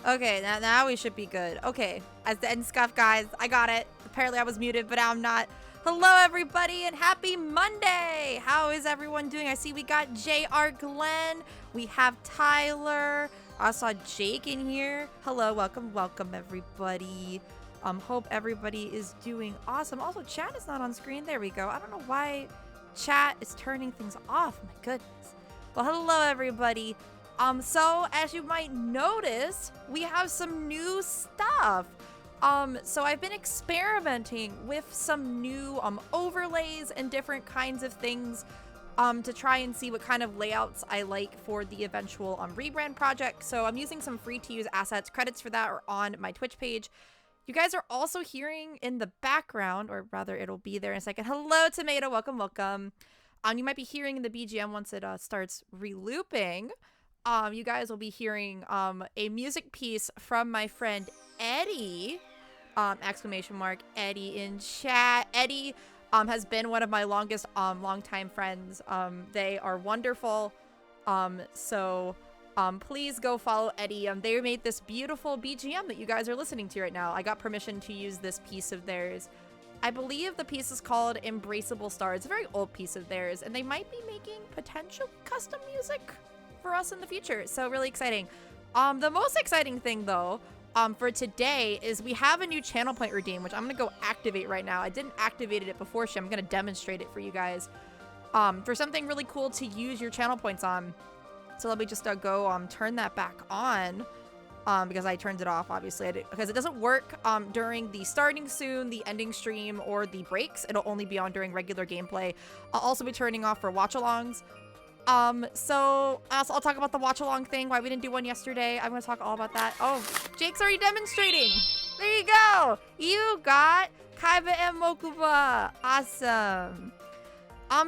Okay, now we should be good. Okay, as the end scuff, guys, I got it. Apparently I was muted, but now I'm not. Hello, everybody, and happy Monday. How is everyone doing? I see we got JR Glenn. We have Tyler. I saw Jake in here. Hello, welcome, everybody. Hope everybody is doing awesome. Also, chat is not on screen. There we go. I don't know why chat is turning things off. My goodness. Well, hello, everybody. So as you might notice, we have some new stuff. So I've been experimenting with some new overlays and different kinds of things to try and see what kind of layouts I like for the eventual rebrand project. So I'm using some free to use assets. Credits for that are on my Twitch page. You guys are also hearing in the background, or rather it'll be there in a second. Hello, Tomato. Welcome. You might be hearing in the BGM once it starts relooping. You guys will be hearing a music piece from my friend Eddie, Eddie in chat. Eddie has been one of my longest longtime friends. They are wonderful. So please go follow Eddie. They made this beautiful BGM that you guys are listening to right now. I got permission to use this piece of theirs. I believe the piece is called Embraceable Star. It's a very old piece of theirs, and they might be making potential custom music for us in the future. So really exciting. The most exciting thing though, for today is we have a new channel point redeem, which I'm gonna go activate right now. I didn't activate it before, so I'm gonna demonstrate it for you guys. For something really cool to use your channel points on. So let me just go turn that back on. Because I turned it off, obviously, because it doesn't work during the starting soon, the ending stream, or the breaks. It'll only be on during regular gameplay. I'll also be turning off for watch-alongs. So I'll talk about the watch-along thing, why we didn't do one yesterday. I'm going to talk all about that. Oh, Jake's already demonstrating. There you go. You got Kaiba and Mokuba. Awesome.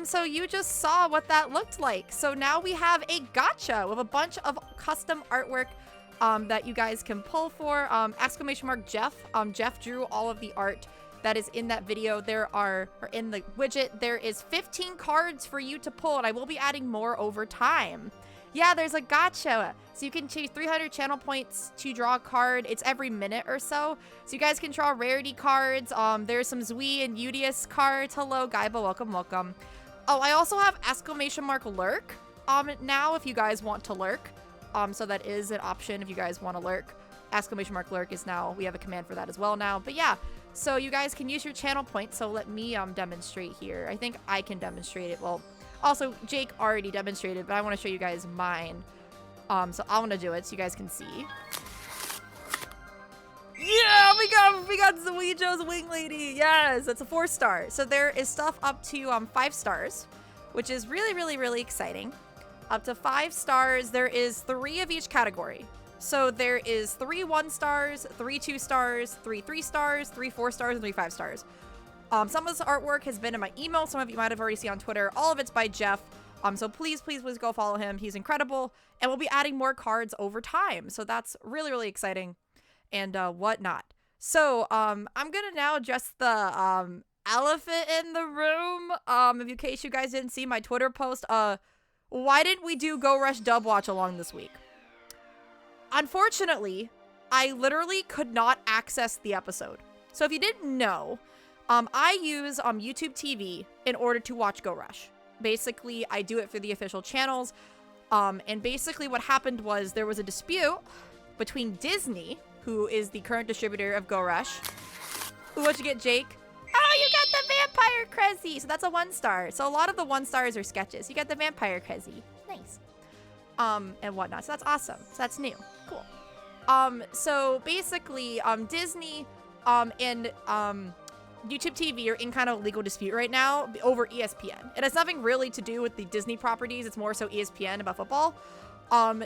So you just saw what that looked like. So now we have a gacha with a bunch of custom artwork that you guys can pull for. !Jeff. Jeff drew all of the art that is in that video. Or in the widget, there is 15 cards for you to pull, and I will be adding more over time. Yeah, there's a gacha. So you can choose 300 channel points to draw a card. It's every minute or so. So you guys can draw rarity cards. There's some Zui and Udius cards. Hello, Gaiba. Welcome. Oh, I also have !Lurk now if you guys want to lurk. So that is an option if you guys want to lurk. !Lurk is now, we have a command for that as well now. But yeah, so you guys can use your channel points. So let me demonstrate here. I think I can demonstrate it. Well, also Jake already demonstrated, but I want to show you guys mine. So I want to do it so you guys can see. Yeah, we got Zuijo's Wing Lady. Yes, it's a 4-star. So there is stuff up to 5 stars, which is really exciting. Up to 5 stars, there is 3 of each category. So there is 3 1-stars, 3 2-stars, 3 3-stars, 3 4-stars, and 3 5-stars. Some of this artwork has been in my email. Some of you might have already seen on Twitter. All of it's by Jeff. So please go follow him. He's incredible. And we'll be adding more cards over time. So that's really exciting and whatnot. So I'm going to now address the elephant in the room. In case you guys didn't see my Twitter post, why didn't we do Go Rush Dub Watch along this week? Unfortunately, I literally could not access the episode. So if you didn't know, I use YouTube TV in order to watch Go Rush. Basically, I do it for the official channels. And basically what happened was there was a dispute between Disney, who is the current distributor of Go Rush. Ooh, what'd you get, Jake? Oh, you got the Vampire Crezzy! So that's a 1-star. So a lot of the 1-stars are sketches. You got the Vampire Crezzy. Nice. And whatnot. So that's awesome. So that's new. Cool. So basically, Disney, and, YouTube TV are in kind of legal dispute right now over ESPN. It has nothing really to do with the Disney properties. It's more so ESPN about football.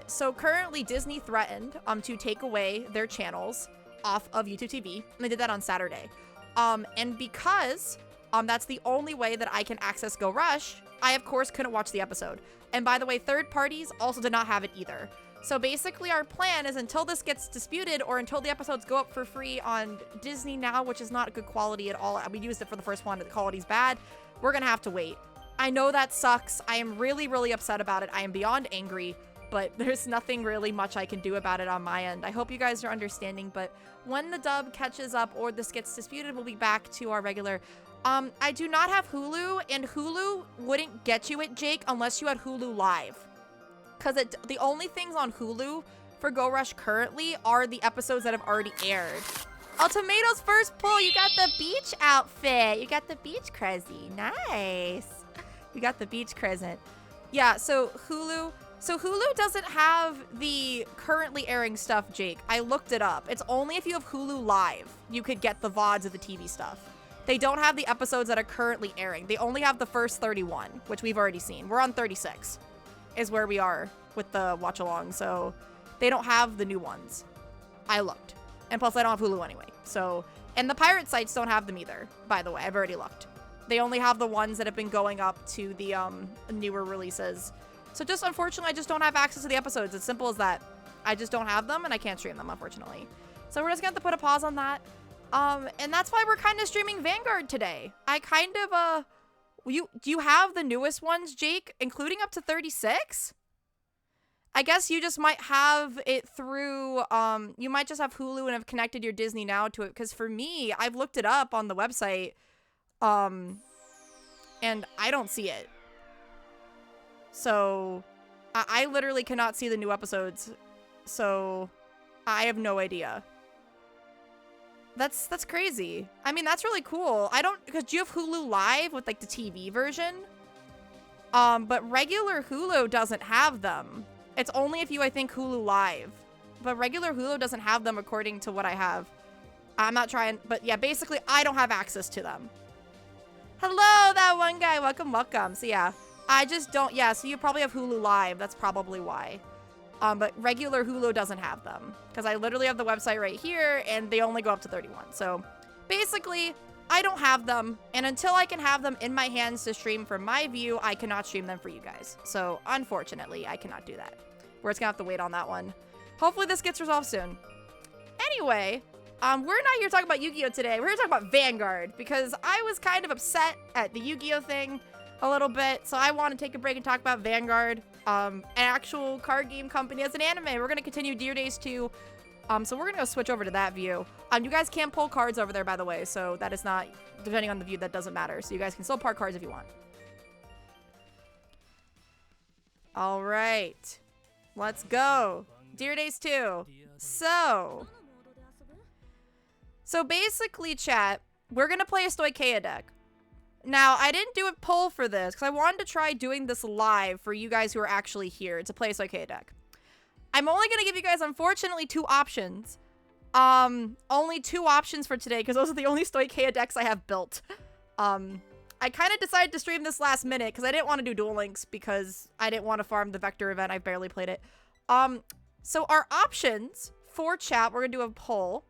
So currently Disney threatened, to take away their channels off of YouTube TV. And they did that on Saturday. And because that's the only way that I can access Go Rush, I of course couldn't watch the episode. And by the way, third parties also did not have it either. So basically our plan is until this gets disputed or until the episodes go up for free on Disney Now, which is not good quality at all. We used it for the first one, the quality's bad. We're gonna have to wait. I know that sucks. I am really upset about it. I am beyond angry, but there's nothing really much I can do about it on my end. I hope you guys are understanding, but when the dub catches up or this gets disputed, we'll be back to our regular. I do not have Hulu, and Hulu wouldn't get you it, Jake, unless you had Hulu Live. Because the only things on Hulu for Go Rush currently are the episodes that have already aired. Oh, Tomato's first pull. You got the beach outfit. You got the beach crazy. Nice. You got the beach crescent. Yeah, so Hulu doesn't have the currently airing stuff, Jake. I looked it up. It's only if you have Hulu Live you could get the VODs of the TV stuff. They don't have the episodes that are currently airing. They only have the first 31, which we've already seen. We're on 36 is where we are with the watch along. So they don't have the new ones. I looked. And plus I don't have Hulu anyway. So, and the pirate sites don't have them either, by the way. I've already looked. They only have the ones that have been going up to the newer releases. So just unfortunately, I just don't have access to the episodes. As simple as that. I just don't have them and I can't stream them, unfortunately. So we're just gonna have to put a pause on that. And that's why we're kind of streaming Vanguard today. I kind of, do you have the newest ones, Jake, including up to 36? I guess you just might have it through, you might just have Hulu and have connected your Disney Now to it. Because for me, I've looked it up on the website, and I don't see it. So, I literally cannot see the new episodes. So, I have no idea. That's crazy. I mean, that's really cool. Because do you have Hulu Live with, like, the TV version? But regular Hulu doesn't have them. It's only if you, I think, Hulu Live. But regular Hulu doesn't have them according to what I have. I'm not trying, but yeah, basically, I don't have access to them. Hello, that one guy. Welcome, welcome. So yeah, I just don't, yeah, so you probably have Hulu Live. That's probably why. But regular Hulu doesn't have them. Because I literally have the website right here, and they only go up to 31. So basically, I don't have them. And until I can have them in my hands to stream from my view, I cannot stream them for you guys. So unfortunately, I cannot do that. We're just gonna have to wait on that one. Hopefully this gets resolved soon. Anyway, we're not here talking about Yu-Gi-Oh! Today. We're here talking about Vanguard because I was kind of upset at the Yu-Gi-Oh! Thing a little bit. So I want to take a break and talk about Vanguard, an actual card game company as an anime. We're going to continue Dear Days 2. So we're going to go switch over to that view. You guys can't pull cards over there, by the way. So that is not, depending on the view, that doesn't matter. So you guys can still park cards if you want. All right. Let's go. Dear Days 2. So basically, chat, we're going to play a Stoicheia deck. Now, I didn't do a poll for this because I wanted to try doing this live for you guys who are actually here to play a Stoicheia deck. I'm only going to give you guys, unfortunately, 2 options. Only 2 options for today because those are the only Stoicheia decks I have built. I kind of decided to stream this last minute because I didn't want to do Duel Links because I didn't want to farm the Vector event. I barely played it. So our options for chat, we're going to do a poll.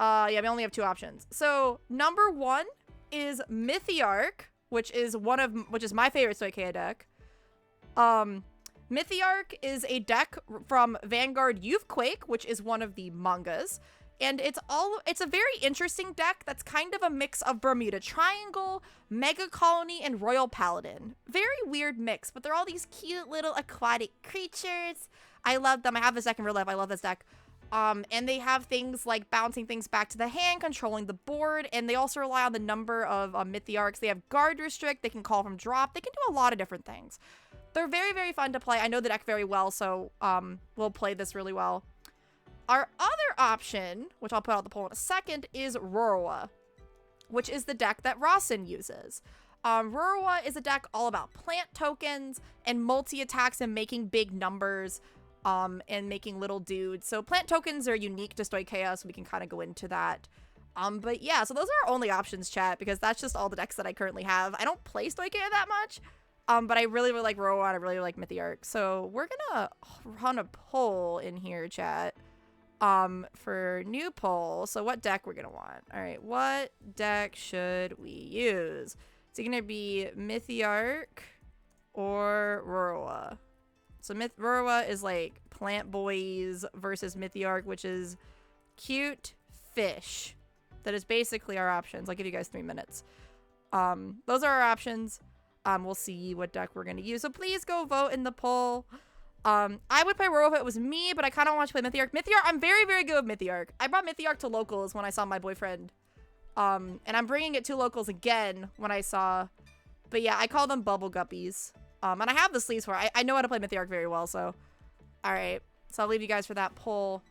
Yeah, we only have 2 options. So number 1 is Mythiarq, which is my favorite Stoicheia deck. Mythiarq is a deck from Vanguard Youthquake, which is one of the mangas. And it's a very interesting deck that's kind of a mix of Bermuda Triangle, Mega Colony, and Royal Paladin. Very weird mix, but they're all these cute little aquatic creatures. I love them. I have this deck in real life. I love this deck. And they have things like bouncing things back to the hand, controlling the board, and they also rely on the number of Mythiarqs. They have guard restrict, they can call from drop, they can do a lot of different things. They're very, very fun to play. I know the deck very well, so we'll play this really well. Our other option, which I'll put out the poll in a second, is Rorwa, which is the deck that Rawson uses. Rorwa is a deck all about plant tokens and multi-attacks and making big numbers. And making little dudes. So plant tokens are unique to Stoicheia, so we can kind of go into that. But yeah, so those are our only options, chat, because that's just all the decks that I currently have. I don't play Stoicheia that much, but I really, really like Rowan. I really like Mythiarq. So we're gonna run a poll in here, chat, for new poll. So what deck we're gonna want? All right, what deck should we use? Is it gonna be Mythiarq or Rorwa? So Rorwa is like Plant Boys versus Mythiarq, which is cute fish. That is basically our options. I'll give you guys 3 minutes. Those are our options. We'll see what deck we're going to use. So please go vote in the poll. I would play Werewolf if it was me, but I kind of want to play Mythiarq. Mythiarq, I'm very, very good with Mythiarq. I brought Mythiarq to locals when I saw my boyfriend. And I'm bringing it to locals again when I saw... But yeah, I call them Bubble Guppies. And I have the sleeves for it. I know how to play Mythiarq very well, so... Alright, so I'll leave you guys for that poll.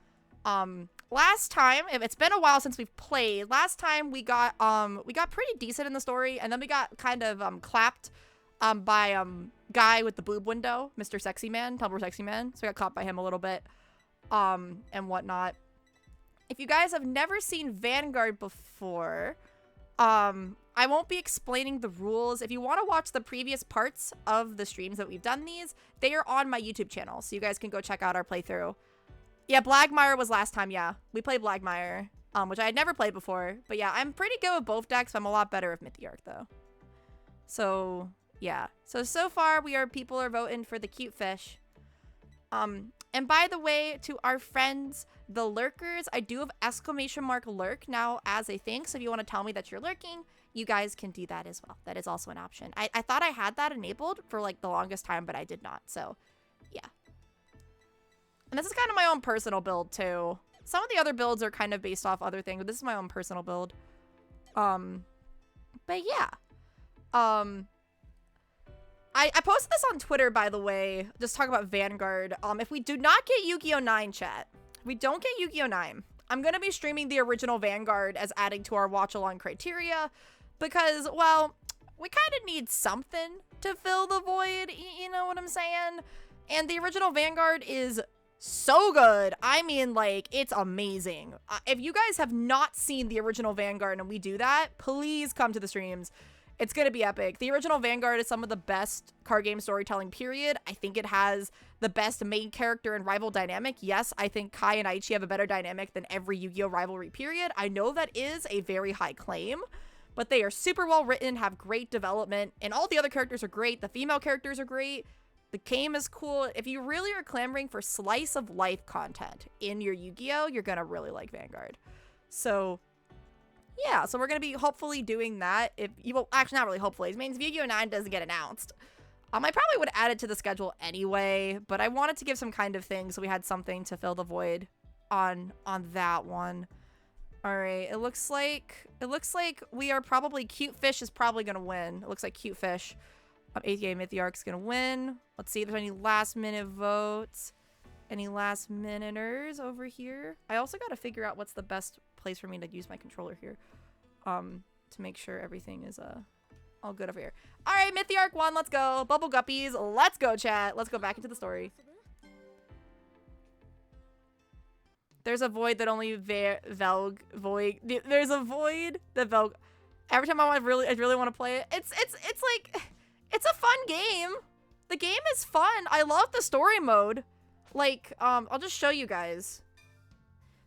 Last time, it's been a while since we've played. Last time we got pretty decent in the story, and then we got kind of, clapped, by, guy with the boob window, Mr. Sexy Man, Tumblr Sexy Man. So we got caught by him a little bit, and whatnot. If you guys have never seen Vanguard before, I won't be explaining the rules. If you want to watch the previous parts of the streams that we've done these, they are on my YouTube channel, so you guys can go check out our playthrough. Yeah, Blagmire was last time, yeah. We played Blagmire, which I had never played before. But yeah, I'm pretty good with both decks, but I'm a lot better with Mythiarq, though. So, yeah. So far, people are voting for the cute fish. And by the way, to our friends, the lurkers, I do have !lurk now as a thing. So if you want to tell me that you're lurking, you guys can do that as well. That is also an option. I thought I had that enabled for like the longest time, but I did not. So, yeah. And this is kind of my own personal build, too. Some of the other builds are kind of based off other things, but this is my own personal build. But yeah. I posted this on Twitter, by the way. Just talk about Vanguard. If we do not get Yu-Gi-Oh! 9, chat. If we don't get Yu-Gi-Oh! 9, I'm going to be streaming the original Vanguard as adding to our watch-along criteria. Because, well, we kind of need something to fill the void. You know what I'm saying? And the original Vanguard is... so good. I mean, like, it's amazing. If you guys have not seen the original Vanguard and we do that, please come to the streams. It's gonna be epic. The original Vanguard is some of the best card game storytelling, period. I think it has the best main character and rival dynamic. Yes, I think Kai and Aichi have a better dynamic than every Yu-Gi-Oh! Rivalry, period. I know that is a very high claim, but they are super well written, have great development, and all the other characters are great. The female characters are great. The game is cool. If you really are clamoring for slice of life content in your Yu-Gi-Oh, you're gonna really like Vanguard. So, yeah. So we're gonna be hopefully doing that. If you, well, actually not really hopefully. It means if Yu-Gi-Oh 9 doesn't get announced. I probably would add it to the schedule anyway, but I wanted to give some kind of thing so we had something to fill the void on that one. All right. It looks like we are probably Cute Fish is probably gonna win. It looks like Cute Fish. ATA Mythiarq's gonna win. Let's see if there's any last minute votes. Any last minuters over here. I also gotta figure out what's the best place for me to use my controller here. To make sure everything is all good over here. Alright, Mythiarq won, let's go. Bubble Guppies, let's go, chat. Let's go back into the story. There's a void that only void. There's a void that Velg. Every time I really want to play it. It's like, it's a fun game. The game is fun. I love the story mode. Like, I'll just show you guys.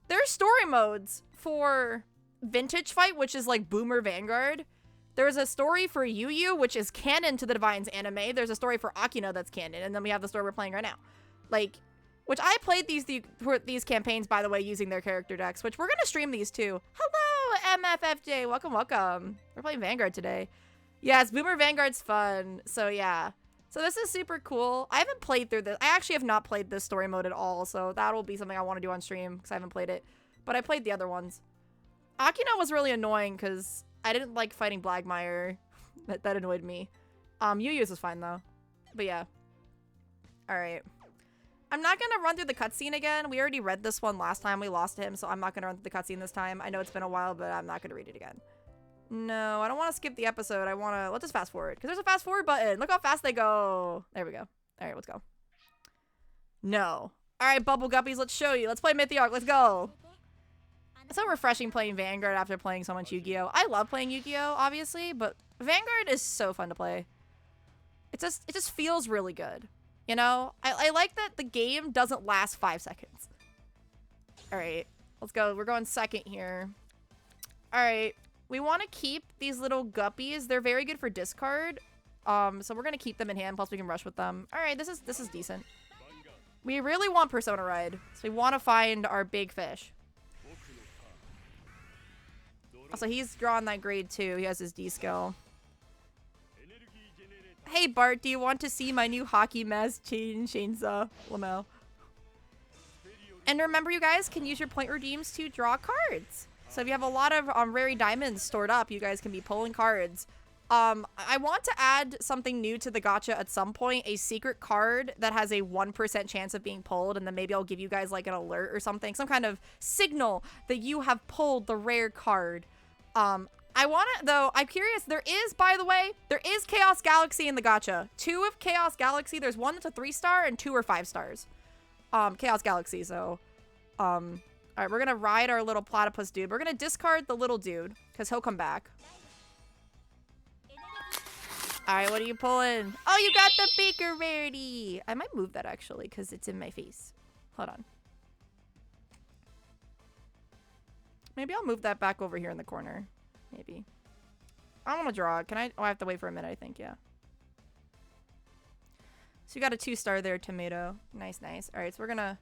There's story modes for Vintage Fight, which is like Boomer Vanguard. There's a story for Yu Yu, which is canon to the Divines anime. There's a story for Akino that's canon, and then we have the story we're playing right now. Like, which I played these campaigns, by the way, using their character decks, which we're gonna stream these too. Hello, MFFJ. Welcome, welcome. We're playing Vanguard today. Yes, Boomer Vanguard's fun. So yeah. So this is super cool. I haven't played through this. I actually have not played this story mode at all. So that'll be something I want to do on stream because I haven't played it. But I played the other ones. Akino was really annoying because I didn't like fighting Blagmire. That annoyed me. Yu Yu's was fine though. But yeah. Alright. I'm not going to run through the cutscene again. We already read this one last time we lost him. So I'm not going to run through the cutscene this time. I know it's been a while, but I'm not going to read it again. No, I don't want to skip the episode. I want to... Let's just fast forward. Because there's a fast forward button. Look how fast they go. There we go. All right, let's go. No. All right, Bubble Guppies, let's show you. Let's play Mythiarq. Let's go. It's so refreshing playing Vanguard after playing so much Yu-Gi-Oh! I love playing Yu-Gi-Oh! Obviously, but Vanguard is so fun to play. It just feels really good. You know? I like that the game doesn't last 5 seconds. All right, let's go. We're going second here. All right. We want to keep these little guppies. They're very good for discard. So we're going to keep them in hand. Plus we can rush with them. All right, this is decent. We really want Persona Ride. So we want to find our big fish. Also, he's drawn that grade 2. He has his D skill. Hey Bart, do you want to see my new hockey mask chainsaw? Lamel. And remember, you guys can use your point redeems to draw cards. So if you have a lot of rare diamonds stored up, you guys can be pulling cards. I want to add something new to the gacha at some point, a secret card that has a 1% chance of being pulled, and then maybe I'll give you guys like an alert or something, some kind of signal that you have pulled the rare card. I want to, though, I'm curious, there is, by the way, there is Chaos Galaxy in the gacha. 2 of Chaos Galaxy, there's 1 that's a 3-star and 2 are 5 stars. Chaos Galaxy, so, alright, we're gonna ride our little platypus dude. We're gonna discard the little dude, because he'll come back. Alright, what are you pulling? Oh, you got the Baker Rarity! I might move that, actually, because it's in my face. Hold on. Maybe I'll move that back over here in the corner. Maybe. I want to draw it. Can I? Oh, I have to wait for a minute, I think, yeah. So you got a 2-star there, Tomato. Nice, nice. Alright, so we're gonna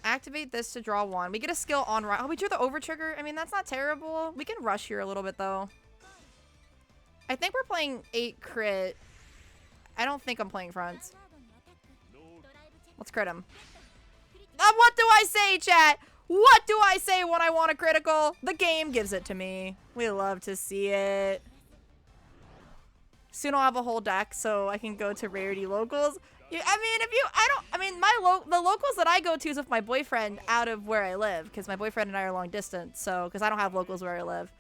activate this to draw 1. We get a skill on right. Oh, we drew the over trigger. I mean, that's not terrible. We can rush here a little bit, though. I think we're playing 8 crit. I don't think I'm playing fronts. Let's crit him. What do I say, chat? What do I say when I want a critical? The game gives it to me. We love to see it. Soon I'll have a whole deck so I can go to rarity locals. The locals that I go to is with my boyfriend out of where I live, because my boyfriend and I are long distance, so, because I don't have locals where I live.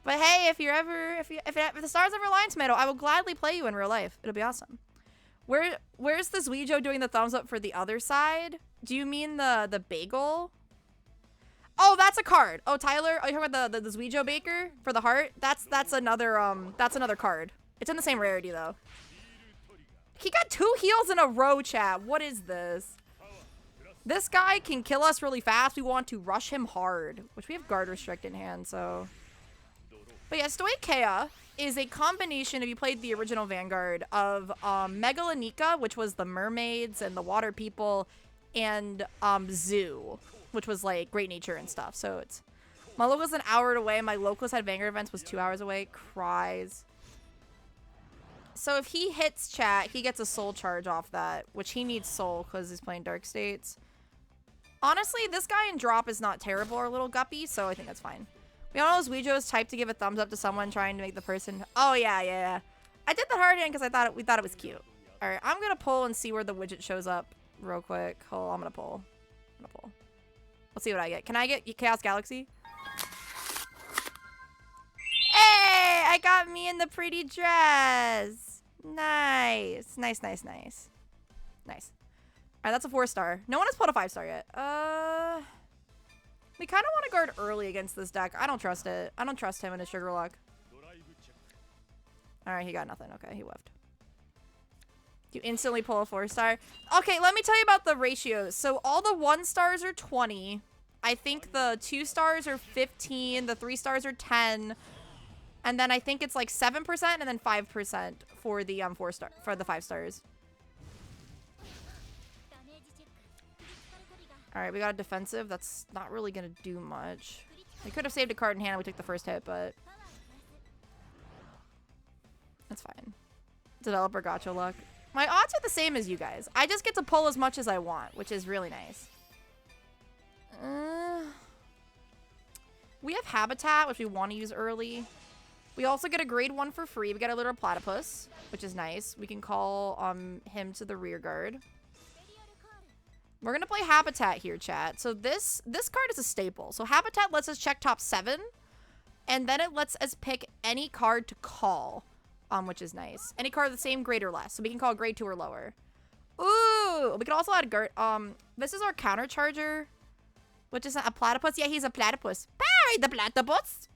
But hey, if the stars ever align, Tomato, I will gladly play you in real life. It'll be awesome. Where's the Zuijo doing the thumbs up for the other side? Do you mean the bagel? Oh, that's a card. Oh, Tyler, are you talking about the Zuijo Baker for the heart? That's another card. It's in the same rarity though. He got 2 heals in a row, chat. What is this? This guy can kill us really fast. We want to rush him hard, which we have guard restrict in hand, so. But yeah, Stoicheia is a combination, if you played the original Vanguard, of Megalonika, which was the mermaids and the water people, and Zoo, which was like great nature and stuff. So it's, my local's an hour away. My locals had Vanguard events was 2 hours away. Cries. So if he hits chat, he gets a soul charge off that, which he needs soul because he's playing Dark States. Honestly, this guy in drop is not terrible, our little guppy, so I think that's fine. We all know Zuijo's type to give a thumbs up to someone trying to make the person. Oh yeah. I did that hard hand because we thought it was cute. All right, I'm gonna pull and see where the widget shows up real quick. Hold on, I'm gonna pull. Let's see what I get. Can I get Chaos Galaxy? Hey, I got me in the pretty dress. Nice. Alright, that's a 4-star. No one has pulled a 5-star yet. We kind of want to guard early against this deck. I don't trust it. I don't trust him in his sugar luck. Alright, he got nothing. Okay, he whiffed. You instantly pull a 4-star. Okay, let me tell you about the ratios. So all the 1-stars are 20. I think the 2-stars are 15. The 3-stars are 10. And then I think it's like 7% and then 5% for the 5 stars. Alright, we got a defensive. That's not really gonna do much. We could have saved a card in hand. We took the first hit, but that's fine. Developer gacha luck. My odds are the same as you guys. I just get to pull as much as I want, which is really nice. We have Habitat, which we want to use early. We also get a grade 1 for free. We get a little platypus, which is nice. We can call him to the rear guard. We're going to play Habitat here, chat. So this card is a staple. So Habitat lets us check top 7. And then it lets us pick any card to call, which is nice. Any card the same grade or less. So we can call grade 2 or lower. Ooh! We can also add guard. This is our counter charger, which is a platypus. Yeah, he's a platypus. Parry the platypus!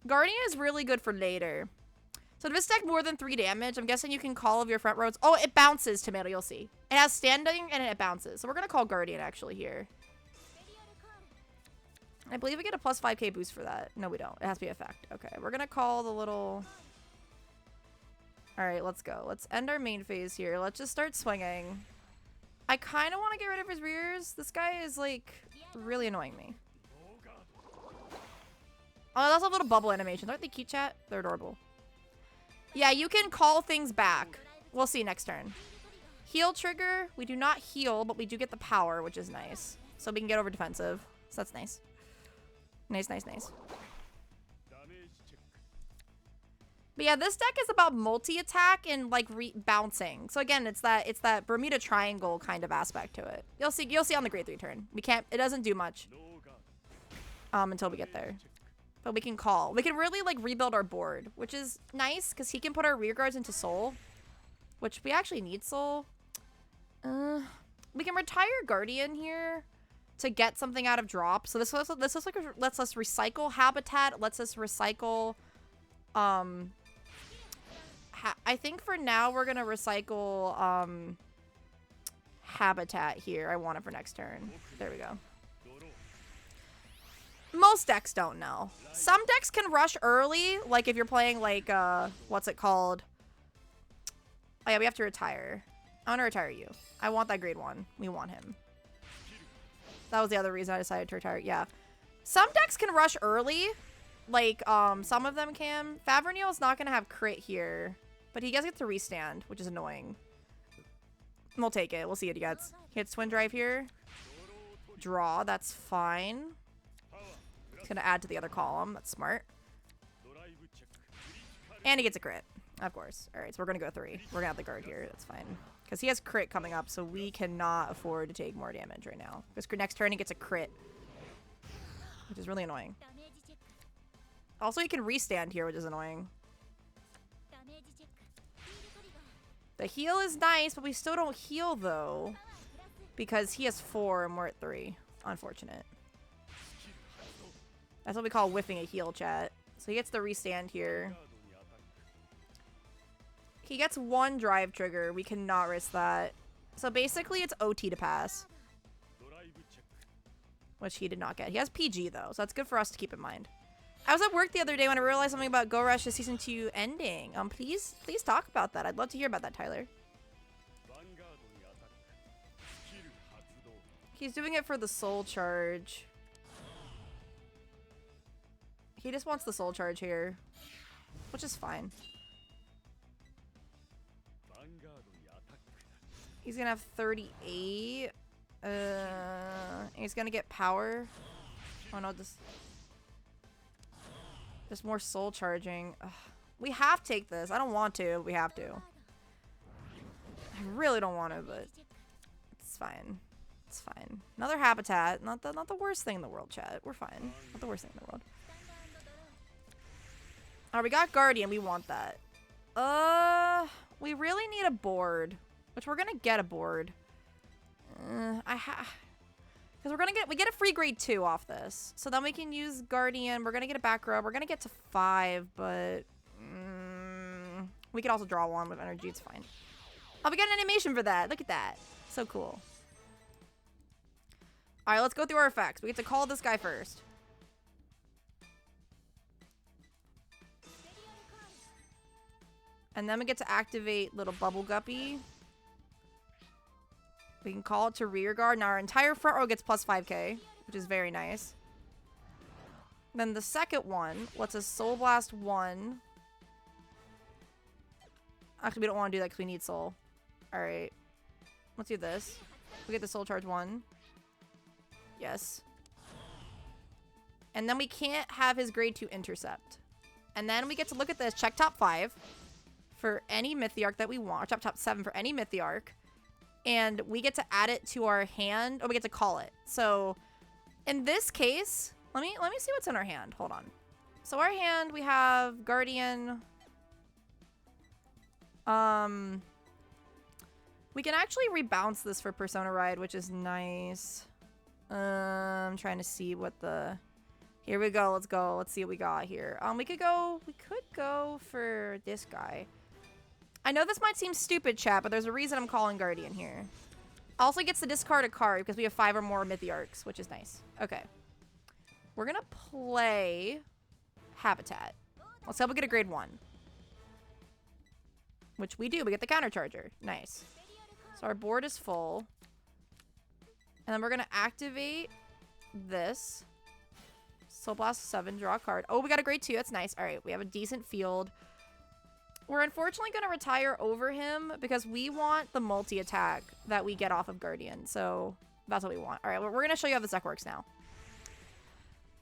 Guardian is really good for later. So if this deck more than 3 damage, I'm guessing you can call of your front rows. Oh, it bounces, Tomato, you'll see. It has standing and it bounces. So we're going to call Guardian actually here. I believe we get a plus 5k boost for that. No, we don't. It has to be effect. Okay, we're going to call the little... Alright, let's go. Let's end our main phase here. Let's just start swinging. I kind of want to get rid of his rears. This guy is, like, really annoying me. Oh, that's a little bubble animations. Aren't they cute, chat? They're adorable. Yeah, you can call things back. We'll see next turn. Heal trigger. We do not heal, but we do get the power, which is nice. So we can get over defensive. So that's nice. Nice, nice, nice. But yeah, this deck is about multi-attack and like bouncing. So again, it's that Bermuda Triangle kind of aspect to it. You'll see on the grade 3 turn. It doesn't do much until we get there. But we can call. We can really like rebuild our board, which is nice because he can put our rear guards into soul, which we actually need soul. We can retire Guardian here to get something out of drop. So this lets us recycle Habitat. Lets us recycle. I think for now we're gonna recycle Habitat here. I want it for next turn. There we go. Most decks don't know. Some decks can rush early, like if you're playing like what's it called? Oh yeah, we have to retire. I want to retire you. I want that grade 1. We want him. That was the other reason I decided to retire. Yeah. Some decks can rush early. Like, some of them can. Favreneal is not going to have crit here. But he does get to restand, which is annoying. We'll take it. We'll see what he gets. He gets Twin Drive here. Draw. That's fine. He's going to add to the other column. That's smart. And he gets a crit. Of course. Alright, so we're going to go 3. We're going to have the guard here. That's fine. Because he has crit coming up, so we cannot afford to take more damage right now. Because next turn he gets a crit. Which is really annoying. Also, he can restand here, which is annoying. The heal is nice, but we still don't heal, though. Because he has 4 and we're at 3. Unfortunate. That's what we call whiffing a heal, chat. So he gets the restand here. He gets 1 drive trigger. We cannot risk that. So basically, it's OT to pass. Which he did not get. He has PG, though, so that's good for us to keep in mind. I was at work the other day when I realized something about Go Rush Season 2 ending. Please talk about that. I'd love to hear about that, Tyler. He's doing it for the soul charge. He just wants the soul charge here. Which is fine. He's gonna have 38. He's gonna get power. Oh no, just more soul charging. Ugh. We have to take this. I don't want to, but we have to. I really don't want to, but it's fine. It's fine. Another Habitat. Not the worst thing in the world, chat. We're fine. Not the worst thing in the world. Alright, we got Guardian. We want that. We really need a board. Which we're gonna get a board. Because we get a free grade 2 off this. So then we can use Guardian. We're gonna get a back rub. We're gonna get to 5, but we could also draw 1 with energy. It's fine. Oh, we got an animation for that. Look at that. So cool. Alright, let's go through our effects. We get to call this guy first. And then we get to activate little Bubble Guppy. We can call it to rear guard. Now our entire front row gets plus 5k, which is very nice. Then the second one lets us Soul Blast 1. Actually, we don't want to do that because we need soul. Alright. Let's do this. We get the soul charge 1. Yes. And then we can't have his grade 2 intercept. And then we get to look at this. Check top 5 for any Mythiarq that we want. Or top 7 for any Mythiarq. And we get to add it to our hand. Or we get to call it. So in this case, let me see what's in our hand. Hold on. So our hand, we have Guardian. We can actually rebounce this for Persona Ride, which is nice. I'm trying to see what the... Here we go. Let's go. Let's see what we got here. We could go for this guy. I know this might seem stupid, chat, but there's a reason I'm calling Guardian here. Also gets to discard a card because we have 5 or more Mythiarqs, which is nice. Okay. We're going to play Habitat. Let's hope we get a grade 1. Which we do. We get the counter charger. Nice. So our board is full. And then we're going to activate this. Soul Blast 7, draw a card. Oh, we got a grade 2. That's nice. All right, we have a decent field. We're unfortunately going to retire over him because we want the multi-attack that we get off of Guardian. So that's what we want. All right, we're going to show you how this deck works now.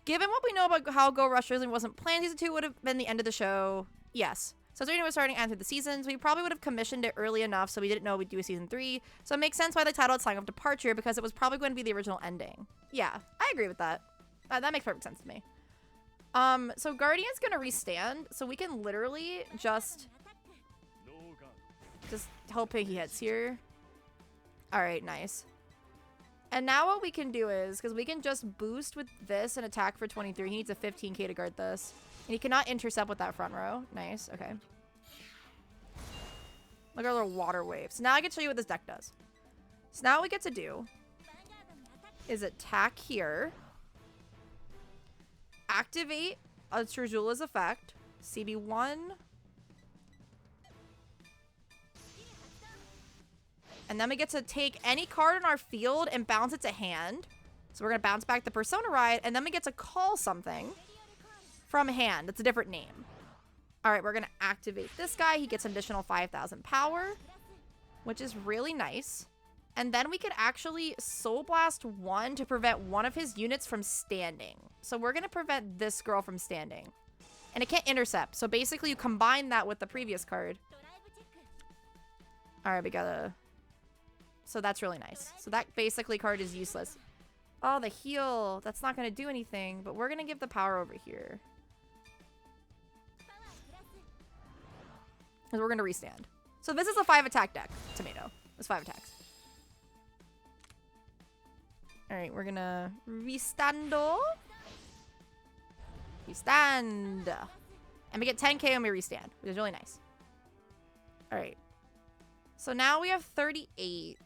Given what we know about how Go Rush really wasn't planned, Season 2 would have been the end of the show. Yes. So Season 2 was starting after the seasons. We probably would have commissioned it early enough so we didn't know we'd do a Season 3. So it makes sense why they titled Song of Departure, because it was probably going to be the original ending. Yeah, I agree with that. That makes perfect sense to me. So Guardian's gonna restand, so we can literally just hoping he hits here. Alright, nice. And now what we can do is, because we can just boost with this and attack for 23. He needs a 15k to guard this. And he cannot intercept with that front row. Nice, okay. Look at our little water waves. So now I can show you what this deck does. So now what we get to do is attack here. Activate a Trujula's effect. CB1. And then we get to take any card in our field and bounce it to hand. So we're going to bounce back the Persona Ride, and then we get to call something from hand. It's a different name. All right, we're going to activate this guy. He gets an additional 5,000 power, which is really nice. And then we could actually Soul Blast 1 to prevent one of his units from standing. So we're going to prevent this girl from standing. And it can't intercept. So basically you combine that with the previous card. All right, we got to... So that's really nice. So that basically card is useless. Oh, the heal. That's not going to do anything. But we're going to give the power over here. Because we're going to restand. So this is a 5-attack deck, Tomato. It's 5 attacks. Alright, we're going to restando. Restand. And we get 10k when we restand, which is really nice. Alright. So now we have 38.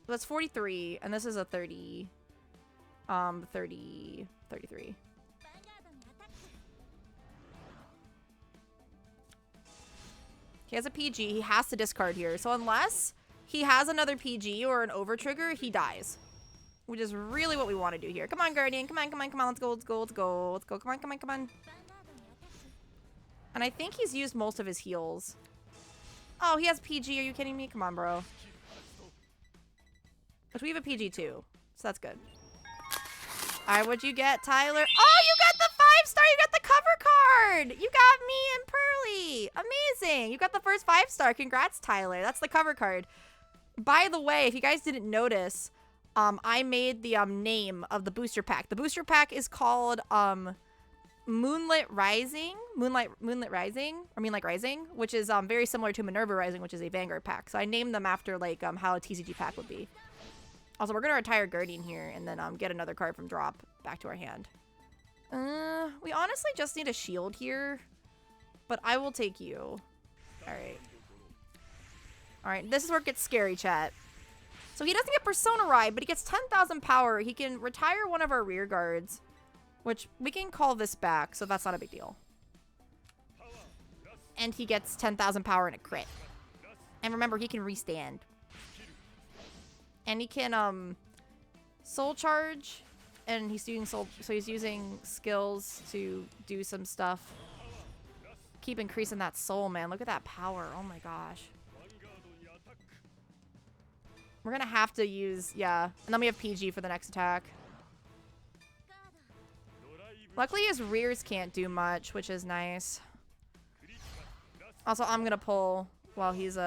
That's 43, and this is a 33. He has a PG. He has to discard here. So unless he has another PG or an overtrigger, he dies. Which is really what we want to do here. Come on, Guardian. Come on, come on, come on. Let's go, let's go, let's go. Let's go. Come on, come on, come on. And I think he's used most of his heals. Oh, he has PG. Are you kidding me? Come on, bro. Which we have a PG too. So that's good. Alright, what'd you get, Tyler? Oh, you got the 5-star! You got the cover card! You got me and Pearly! Amazing! You got the first 5-star. Congrats, Tyler. That's the cover card. By the way, if you guys didn't notice, I made the name of the booster pack. The booster pack is called Moonlit Rising, which is very similar to Minerva Rising, which is a Vanguard pack. So I named them after like how a TCG pack would be. Also, we're gonna retire Guardian here and then get another card from drop back to our hand. We honestly just need a shield here, but I will take you. All right. All right, this is where it gets scary, chat. So he doesn't get Persona Ride, but he gets 10,000 power. He can retire one of our rear guards, which we can call this back, so that's not a big deal. And he gets 10,000 power and a crit. And remember, he can restand. And he can soul charge, and he's doing soul, so he's using skills to do some stuff. Keep increasing that soul, man. Look at that power. Oh my gosh. We're gonna have to use, yeah. And then we have PG for the next attack. Luckily his rears can't do much, which is nice. Also, I'm gonna pull while he's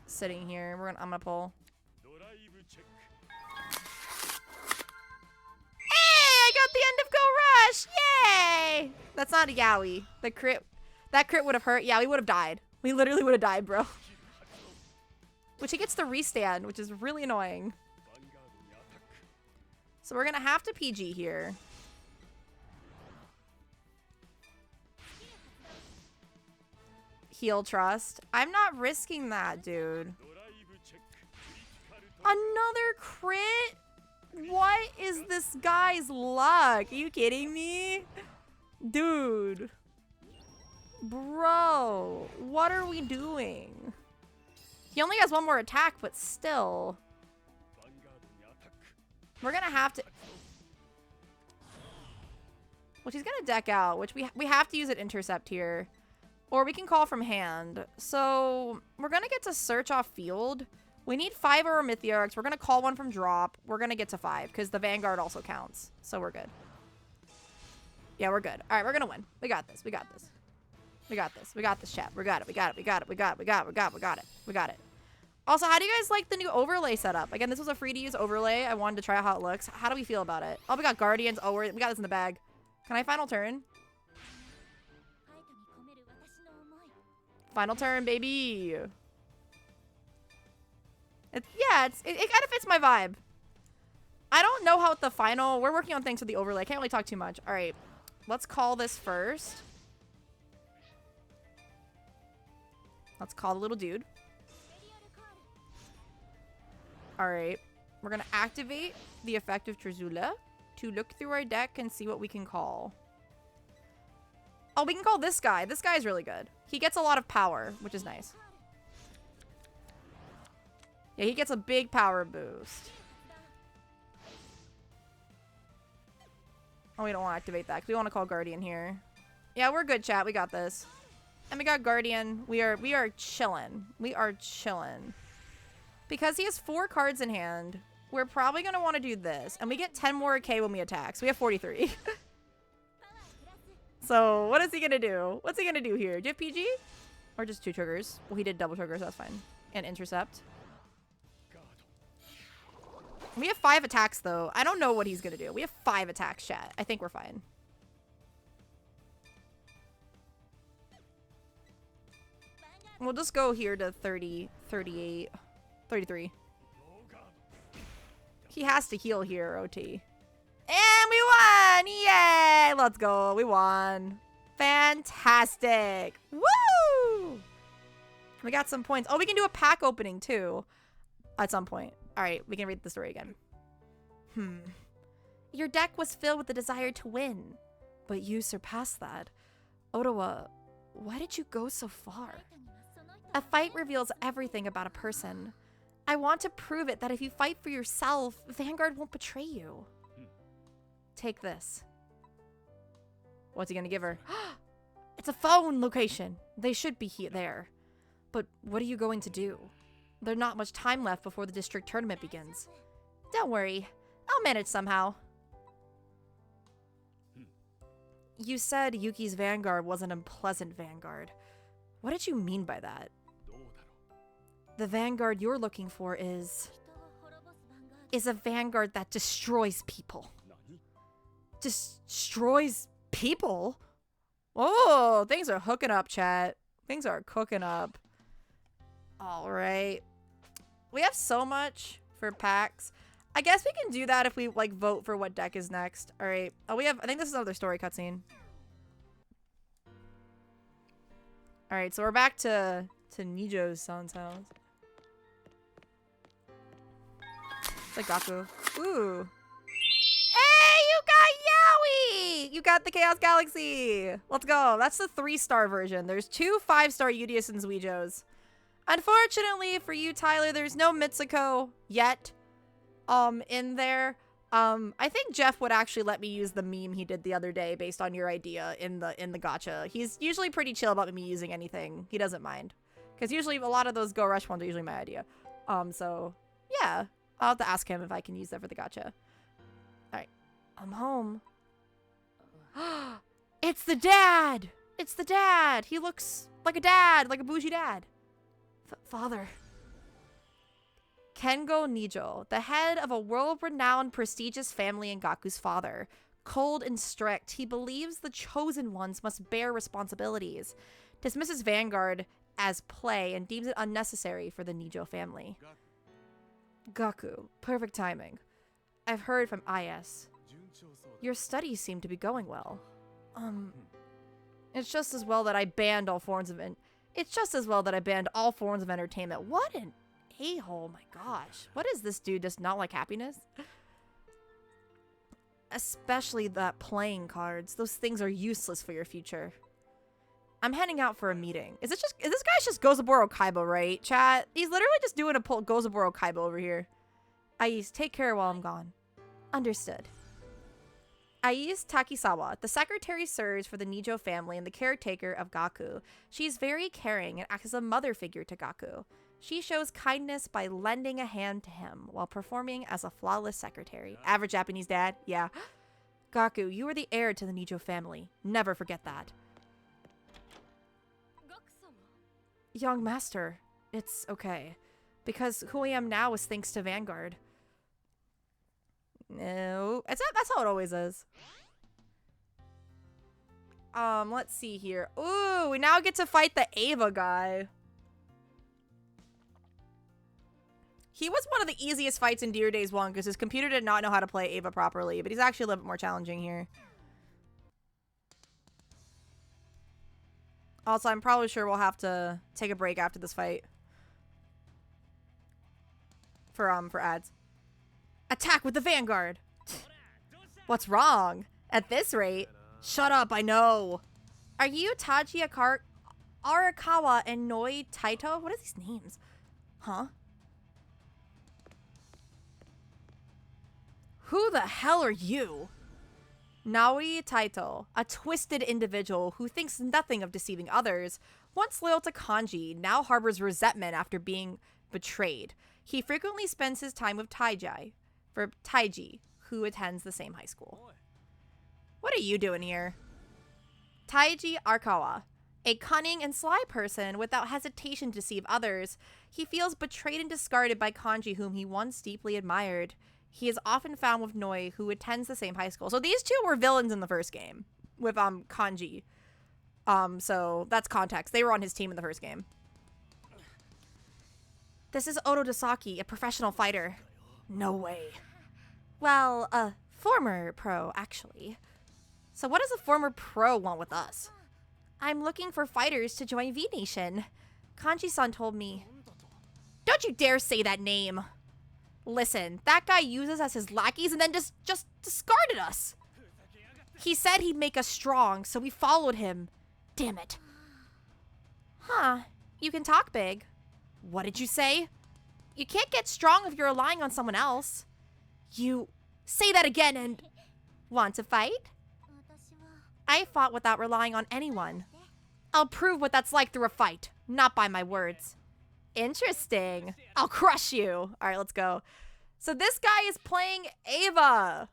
sitting here. I'm gonna pull. Hey, I got the end of Go Rush! Yay! That's not a Yaoi. The crit, that crit would have hurt. Yeah, we would have died. We literally would have died, bro. Which he gets the restand, which is really annoying. So we're gonna have to PG here. Heal Trust. I'm not risking that, dude. Another crit? What is this guy's luck? Are you kidding me? Dude. Bro, what are we doing? He only has one more attack, but still. We're gonna have to... Which he's gonna deck out, which we have to use an intercept here. Or we can call from hand. So we're going to get to search off field. We need 5 of our Mythiarqs. We're going to call one from drop. We're going to get to 5 because the Vanguard also counts. So we're good. Yeah, we're good. All right, we're going to win. We got this. We got this. We got this. We got this, chat. We got it. We got it. We got it. We got it. We got it. We got it. We got it. We got it. Also, how do you guys like the new overlay setup? Again, this was a free to use overlay. I wanted to try out how it looks. How do we feel about it? Oh, we got Guardians. Oh, we got this in the bag. Can I final turn? Final turn, baby. It kind of fits my vibe. I don't know how the final... We're working on things with the overlay. I can't really talk too much. All right. Let's call this first. Let's call the little dude. All right. We're going to activate the effect of Trezula to look through our deck and see what we can call. Oh, we can call this guy. This guy is really good. He gets a lot of power, which is nice. Yeah, he gets a big power boost. Oh, we don't want to activate that because we want to call Guardian here. Yeah, we're good, chat. We got this. And we got Guardian. We are chilling. We are chilling. Because he has 4 cards in hand, we're probably going to want to do this. And we get 10 more K when we attack. So we have 43. So what is he going to do? What's he going to do here? Do you have PG? Or just 2 triggers? Well, he did double triggers. That's fine. And intercept. We have 5 attacks, though. I don't know what he's going to do. We have 5 attacks, chat. I think we're fine. We'll just go here to 30, 38, 33. He has to heal here, OT. And we won! Yay! Let's go. We won. Fantastic. Woo! We got some points. Oh, we can do a pack opening, too. At some point. All right, we can read the story again. Your deck was filled with the desire to win, but you surpassed that. Ottawa, why did you go so far? A fight reveals everything about a person. I want to prove it that if you fight for yourself, Vanguard won't betray you. Take this. What's he gonna give her? It's a phone location. They should be there. But what are you going to do? There's not much time left before the district tournament begins. Don't worry. I'll manage somehow. You said Yuki's Vanguard was an unpleasant Vanguard. What did you mean by that? The Vanguard you're looking for is a Vanguard that destroys people. Destroys people? Oh, things are hooking up, chat. Things are cooking up. All right. We have so much for packs. I guess we can do that if we like vote for what deck is next. All right. Oh, we have. I think this is another story cutscene. All right, so we're back to Nijo's son's house. It's like Gaku. Ooh. Hey, you got Yowie! You got the Chaos Galaxy. Let's go. That's the 3-star version. There's 2 5-star Udius and Zuijos. Unfortunately for you, Tyler, there's no Mitsuko yet in there. I think Jeff would actually let me use the meme he did the other day based on your idea in the gacha. He's usually pretty chill about me using anything. He doesn't mind. Because usually a lot of those Go Rush ones are usually my idea. So yeah. I'll have to ask him if I can use that for the gacha. Alright. I'm home. It's the dad! It's the dad! He looks like a dad, like a bougie dad. Father. Kengo Nijo, the head of a world-renowned prestigious family and Gaku's father. Cold and strict, he believes the chosen ones must bear responsibilities. Dismisses Vanguard as play and deems it unnecessary for the Nijo family. Gaku, perfect timing. I've heard from IS. Your studies seem to be going well. It's just as well that I banned all forms of entertainment. What an a-hole, my gosh. What is this dude, just not like happiness? Especially that playing cards. Those things are useless for your future. I'm heading out for a meeting. Is this guy's just Gozaburo Kaiba, right, chat? He's literally just doing a Gozaburo Kaiba over here. Ais, take care while I'm gone. Understood. Ais Takisawa, the secretary serves for the Nijo family and the caretaker of Gaku. She's very caring and acts as a mother figure to Gaku. She shows kindness by lending a hand to him while performing as a flawless secretary. Average Japanese dad, yeah. Gaku, you are the heir to the Nijo family. Never forget that. Young master, it's okay. Because who I am now is thanks to Vanguard. No, that's how it always is. Let's see here. Ooh, we now get to fight the Ava guy. He was one of the easiest fights in Dear Days 1 because his computer did not know how to play Ava properly, but he's actually a little bit more challenging here. Also, I'm probably sure we'll have to take a break after this fight. For ads. Attack with the Vanguard! What's wrong? At this rate? Shut up, I know! Are you Taji Arakawa and Noi Taito? What are these names? Huh? Who the hell are you? Naoi Taito, a twisted individual who thinks nothing of deceiving others, once loyal to Kanji, now harbors resentment after being betrayed. He frequently spends his time with Taiji, who attends the same high school. What are you doing here? Taiji Arakawa, a cunning and sly person without hesitation to deceive others, he feels betrayed and discarded by Kanji, whom he once deeply admired. He is often found with Noi, who attends the same high school. So these two were villains in the first game with Kanji. So that's context. They were on his team in the first game. This is Oto Dasaki, a professional fighter. No way. Well, a former pro, actually. So what does a former pro want with us? I'm looking for fighters to join V-Nation. Kanji-san told me. Don't you dare say that name. Listen, that guy uses us as lackeys and then just discarded us. He said he'd make us strong, so we followed him. Damn it. Huh, you can talk big. What did you say? You can't get strong if you're relying on someone else. You say that again and... Want to fight? I fought without relying on anyone. I'll prove what that's like through a fight, not by my words. Interesting. I'll crush you. All right, let's go. So this guy is playing Ava,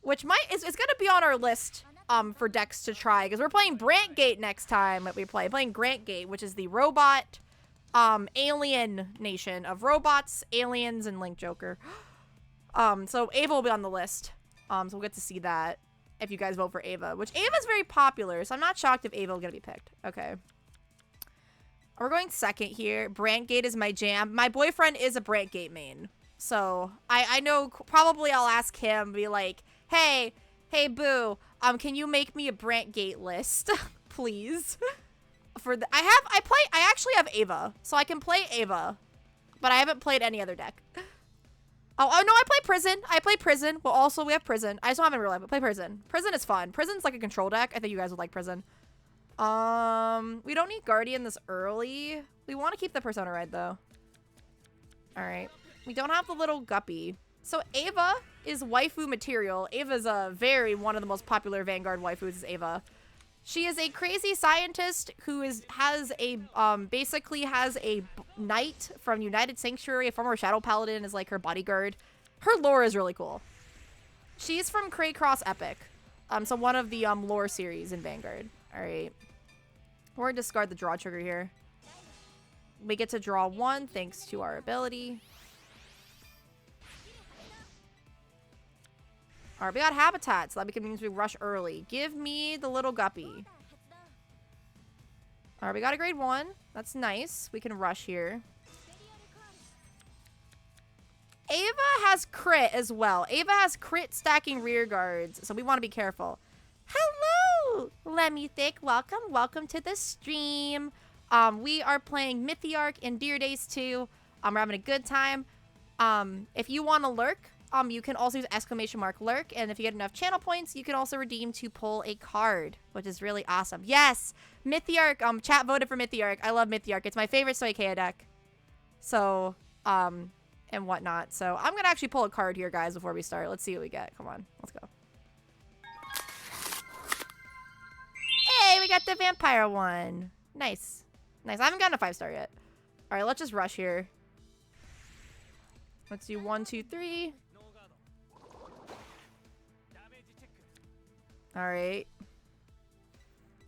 which is going to be on our list for decks to try because we're playing Brantgate next time that we play. Playing Grantgate, which is the robot alien nation of robots, aliens, and Link Joker. So Ava will be on the list. So we'll get to see that if you guys vote for Ava, which Ava's very popular, so I'm not shocked if Ava will get to be picked. Okay. We're going second here. Brantgate is my jam. My boyfriend is a Brantgate main. So I know probably I'll ask him, be like, hey boo, can you make me a Brantgate list? Please. I actually have Ava. So I can play Ava. But I haven't played any other deck. Oh no, I play Prison. I play Prison. Well, also we have Prison. I just don't have it in real life, but play Prison. Prison is fun. Prison's like a control deck. I think you guys would like Prison. We don't need Guardian this early. We want to keep the Persona Red, though. Alright. We don't have the little guppy. So Ava is waifu material. Ava's one of the most popular Vanguard waifus is Ava. She is a crazy scientist who basically has a knight from United Sanctuary, a former Shadow Paladin is like her bodyguard. Her lore is really cool. She's from Craycross Epic. So one of the lore series in Vanguard. Alright. We're going to discard the draw trigger here. We get to draw one thanks to our ability. Alright, we got Habitat, so that means we rush early. Give me the little guppy. Alright, we got a grade 1. That's nice. We can rush here. Ava has crit as well. Ava has crit stacking rear guards, so we want to be careful. Hello, Lemuthic. Welcome to the stream. We are playing Mythiarq in Dear Days 2. We're having a good time. If you want to lurk, you can also use !lurk, and if you get enough channel points, you can also redeem to pull a card, which is really awesome. Yes, Mythiarq. Chat voted for Mythiarq. I love Mythiarq. It's my favorite Soikea deck. So, and whatnot. So I'm gonna actually pull a card here, guys, before we start. Let's see what we get. Come on, let's go. got the vampire one. Nice. Nice. I haven't gotten a 5-star yet. All right, let's just rush here. Let's do 1, 2, 3. All right.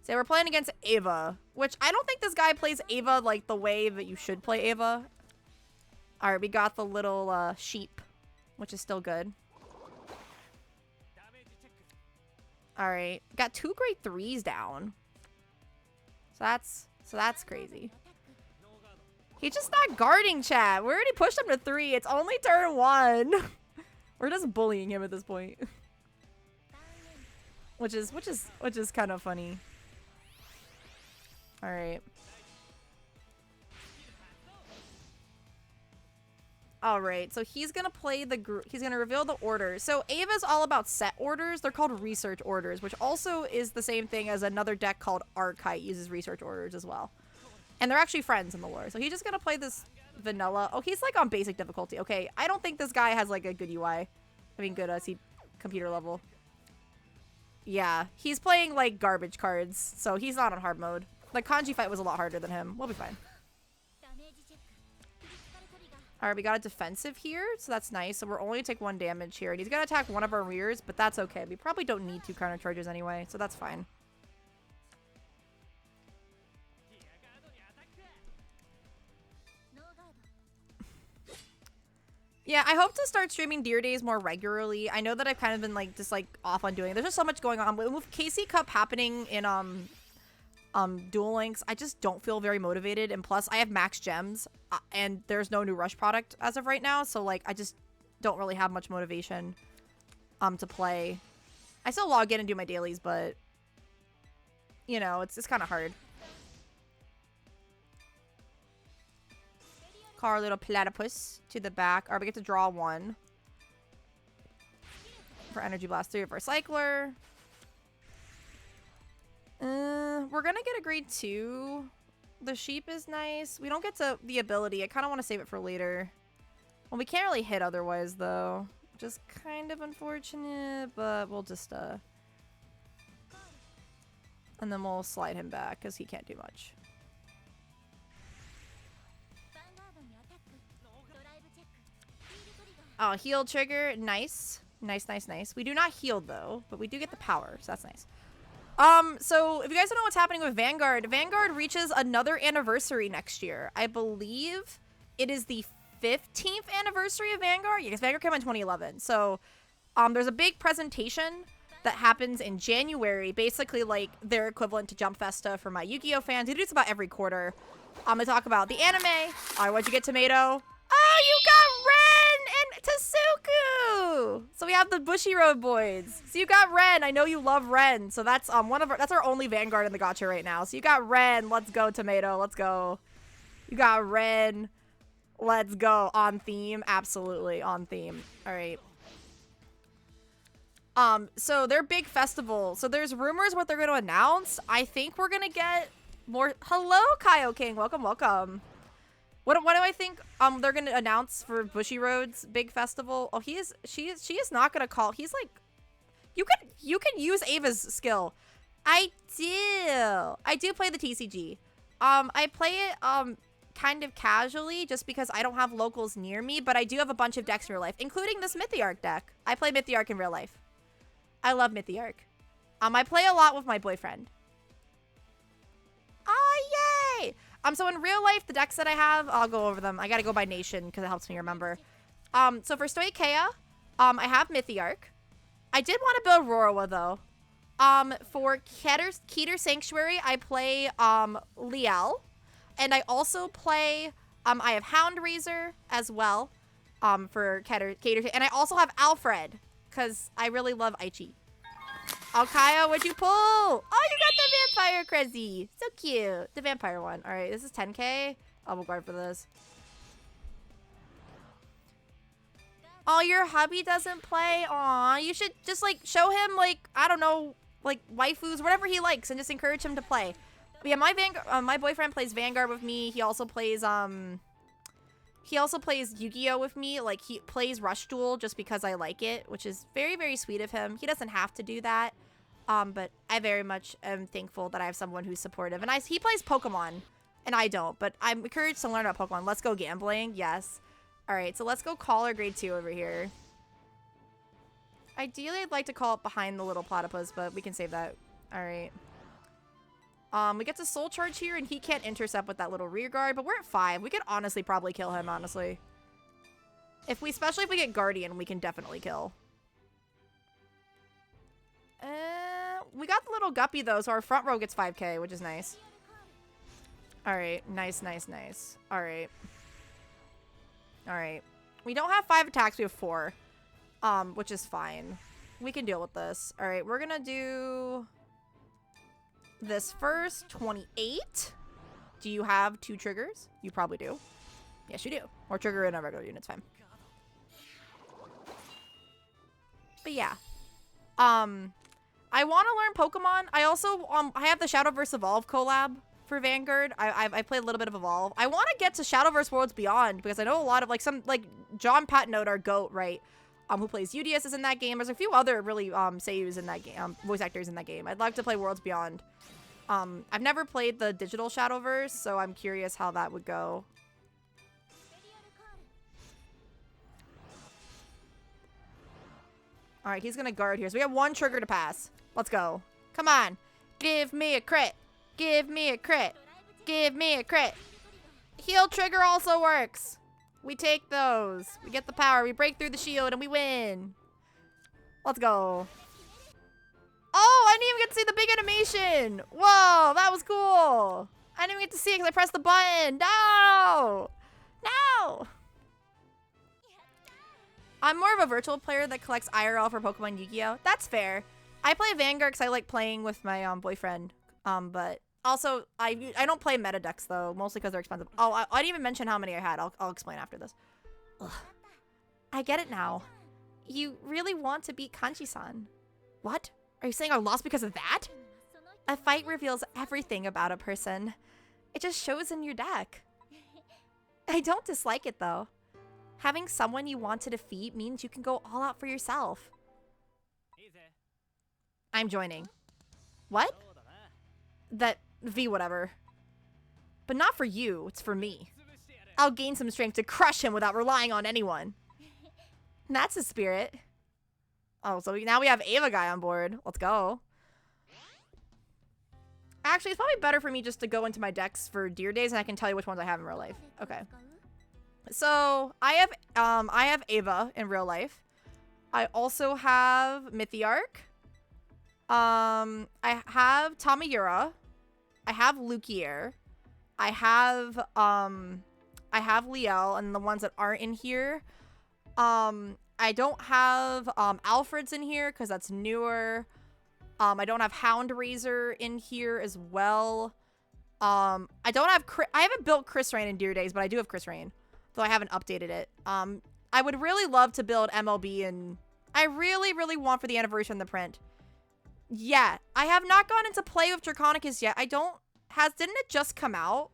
So we're playing against Ava, which I don't think this guy plays Ava like the way that you should play Ava. All right, we got the little sheep, which is still good. All right, got 2 grade 3s down. So that's crazy. He's just not guarding, chat. We already pushed him to 3. It's only turn 1. We're just bullying him at this point. which is kind of funny. All right. All right, so he's gonna play he's gonna reveal the order. So Ava's all about set orders. They're called research orders, which also is the same thing as another deck called Archite uses research orders as well. And they're actually friends in the lore. So he's just gonna play this vanilla. Oh, he's like on basic difficulty. Okay, I don't think this guy has like a good UI. I mean, good computer level. Yeah, he's playing like garbage cards, so he's not on hard mode. Like Kanji fight was a lot harder than him. We'll be fine. Alright, we got a defensive here, so that's nice. So we're only gonna take 1 damage here. And he's gonna attack one of our rears, but that's okay. We probably don't need 2 counter charges anyway, so that's fine. Yeah, I hope to start streaming Deer Days more regularly. I know that I've kind of been like just like off on doing it. There's just so much going on. With KC Cup happening in Duel Links, I just don't feel very motivated, and plus I have max gems and there's no new rush product as of right now, so like I just don't really have much motivation to play. I still log in and do my dailies, but you know, it's kind of hard. Call our little platypus to the back. Alright, we get to draw 1 for Energy Blast 3 of our cycler. We're gonna get a grade 2. The sheep is nice. We don't get to the ability. I kind of want to save it for later. Well, we can't really hit otherwise, though. Which is kind of unfortunate, but we'll just, and then we'll slide him back, because he can't do much. Oh, heal trigger. Nice. Nice, nice, nice. We do not heal, though, but we do get the power, so that's nice. So if you guys don't know what's happening with Vanguard, Vanguard reaches another anniversary next year. I believe it is the 15th anniversary of Vanguard. Yeah, because Vanguard came out in 2011. So, there's a big presentation that happens in January, basically like their equivalent to Jump Festa for my Yu-Gi-Oh fans. They do this about every quarter. They talk about the anime. All right, what'd you get, Tomato? Oh, you got Ren and Tasuku. So we have the Bushy Road boys. So you got Ren. I know you love Ren. So that's that's our only Vanguard in the gacha right now. So you got Ren. Let's go, Tomato. Let's go. You got Ren. Let's go. On theme. Absolutely on theme. All right. So their big festival. So there's rumors what they're going to announce. I think we're going to get more. Hello, Kaio King. Welcome, welcome. What do I think they're going to announce for Bushy Road's big festival? Oh, she is not going to call. He's like, you can use Ava's skill. I do play the TCG. I play it kind of casually just because I don't have locals near me, but I do have a bunch of decks in real life, including this Mythiarq deck. I play Mythiarq in real life. I love Mythiarq. I play a lot with my boyfriend. Oh, yay! So in real life, the decks that I have, I'll go over them. I gotta go by nation because it helps me remember. So for Stoicheia, I have Mythiarq. I did want to build Rorowa, though. For Keter Sanctuary, I play Liel. And I also play, I have Hound Razor as well, for Keter. And I also have Alfred, because I really love Aichi. Alkaya, what'd you pull? Oh, you got the vampire crazy. So cute. The vampire one. All right, this is 10k. I will guard for this. Oh, your hubby doesn't play? Aw, you should just, like, show him, like, I don't know, like, waifus, whatever he likes, and just encourage him to play. But yeah, my boyfriend plays Vanguard with me. He also plays Yu-Gi-Oh with me. Like, he plays Rush Duel just because I like it, which is very, very sweet of him. He doesn't have to do that. But I very much am thankful that I have someone who's supportive. And he plays Pokemon, and I don't. But I'm encouraged to learn about Pokemon. Let's go gambling. Yes. All right, so let's go call our grade 2 over here. Ideally, I'd like to call it behind the little platypus, but we can save that. All right. We get to soul charge here, and he can't intercept with that little rear guard, but we're at 5. We could honestly probably kill him, honestly. Especially if we get Guardian, we can definitely kill. We got the little guppy, though, so our front row gets 5k, which is nice. All right. Nice, nice, nice. All right. All right. We don't have 5 attacks. We have 4, which is fine. We can deal with this. All right. We're going to do this first. 28. Do you have 2 triggers? You probably do. Yes, you do. Or trigger in a regular unit's fine. But yeah. I want to learn Pokemon. I also, I have the Shadowverse Evolve collab for Vanguard. I played a little bit of Evolve. I want to get to Shadowverse Worlds Beyond because I know a lot of, like, John Patnote, our GOAT, right, who plays UDS is in that game. There's a few other really, seiyus in that game, voice actors in that game. I'd like to play Worlds Beyond. I've never played the digital Shadowverse, so I'm curious how that would go. All right, he's going to guard here. So we have 1 trigger to pass. Let's go. Come on. Give me a crit. Give me a crit. Give me a crit. Heal trigger also works. We take those. We get the power. We break through the shield and we win. Let's go. Oh, I didn't even get to see the big animation. Whoa, that was cool. I didn't even get to see it because I pressed the button. No. No. I'm more of a virtual player that collects IRL for Pokemon Yu-Gi-Oh! That's fair. I play Vanguard because I like playing with my boyfriend. But also, I don't play meta decks, though, mostly because they're expensive. Oh, I didn't even mention how many I had. I'll explain after this. Ugh. I get it now. You really want to beat Kanji-san. What? Are you saying I lost because of that? A fight reveals everything about a person. It just shows in your deck. I don't dislike it, though. Having someone you want to defeat means you can go all out for yourself. I'm joining. What? That V whatever. But not for you, it's for me. I'll gain some strength to crush him without relying on anyone. That's the spirit. Oh, so now we have Ava guy on board. Let's go. Actually, it's probably better for me just to go into my decks for Deer Days and I can tell you which ones I have in real life. Okay. So I have Ava in real life. I also have Mythiarq. I have Tamayura. I have Lukier. I have Liel, and the ones that aren't in here. I don't have Alfred's in here because that's newer. I don't have Houndraiser in here as well. I don't have I haven't built Chris Rain in Deer Days, but I do have Chris Rain, though I haven't updated it. I would really love to build MLB, and I really, really want for the anniversary in the print. Yeah, I have not gone into play with Draconicus yet. Didn't it just come out?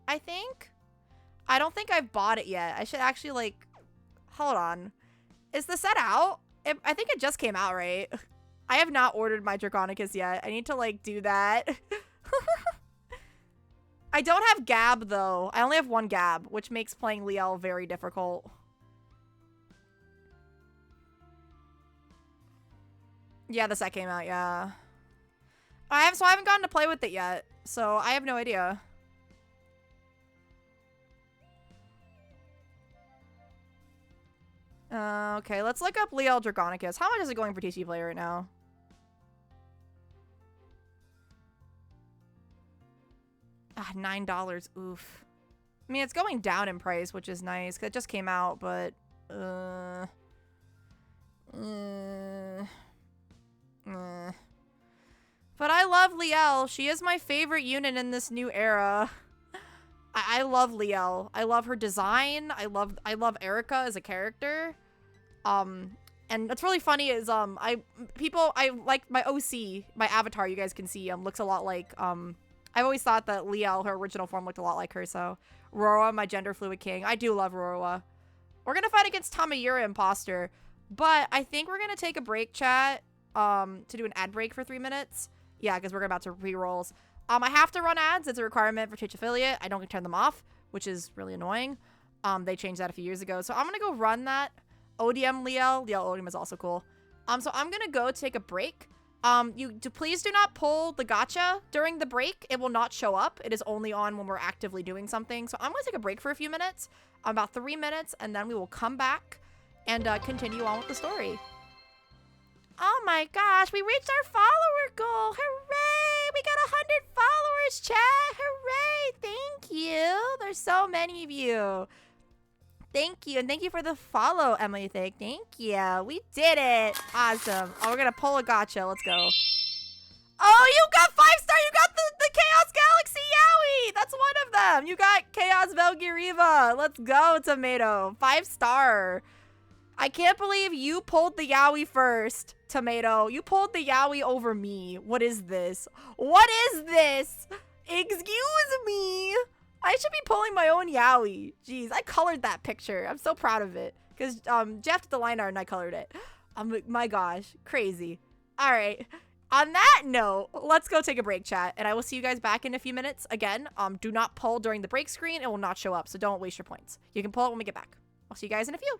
I think. I don't think I've bought it yet. I should actually, like, hold on. Is the set out? I think it just came out, right? I have not ordered my Draconicus yet. I need to, like, do that. I don't have Gab, though. I only have 1 Gab, which makes playing Liel very difficult. Yeah, the set came out, yeah. So I haven't gotten to play with it yet, so I have no idea. Okay, let's look up Liel Draconicus. How much is it going for TCG Play right now? $9. Oof. I mean, it's going down in price, which is nice, because it just came out, but... But I love Liel. She is my favorite unit in this new era. I love Liel. I love her design. I love Erica as a character. And what's really funny is I like my OC, my avatar you guys can see looks a lot like I've always thought that Liel, her original form, looked a lot like her, so Roroa, my gender fluid king. I do love Roroa. We're gonna fight against Tamayura Imposter, but I think we're gonna take a break, chat. to do an ad break for 3 minutes. Yeah, because we're about to re-rolls. I have to run ads. It's a requirement for Twitch affiliate. I don't get to turn them off, which is really annoying. They changed that a few years ago. So I'm going to go run that. ODM Liel. Liel ODM is also cool. So I'm going to go take a break. Please do not pull the gacha during the break. It will not show up. It is only on when we're actively doing something. So I'm going to take a break for a few minutes, about 3 minutes, and then we will come back and continue on with the story. Oh my gosh, we reached our follower goal. Hooray! We got 100 followers, chat. Hooray! Thank you. There's so many of you. Thank you, and thank you for the follow, Emily. Thank you. We did it. Awesome. Oh, we're gonna pull a gacha. Let's go. Oh, you got 5-star. You got the Chaos Galaxy Yowie. That's one of them. You got Chaos Velgiriva. Let's go, Tomato. 5-star. I can't believe you pulled the Yowie first, Tomato. You pulled the Yowie over me. What is this? What is this? Excuse me. I should be pulling my own Yowie. Jeez, I colored that picture. I'm so proud of it. Because Jeff did the line art and I colored it. My gosh, crazy. All right. On that note, let's go take a break, chat. And I will see you guys back in a few minutes. Again, do not pull during the break screen. It will not show up, so don't waste your points. You can pull it when we get back. I'll see you guys in a few.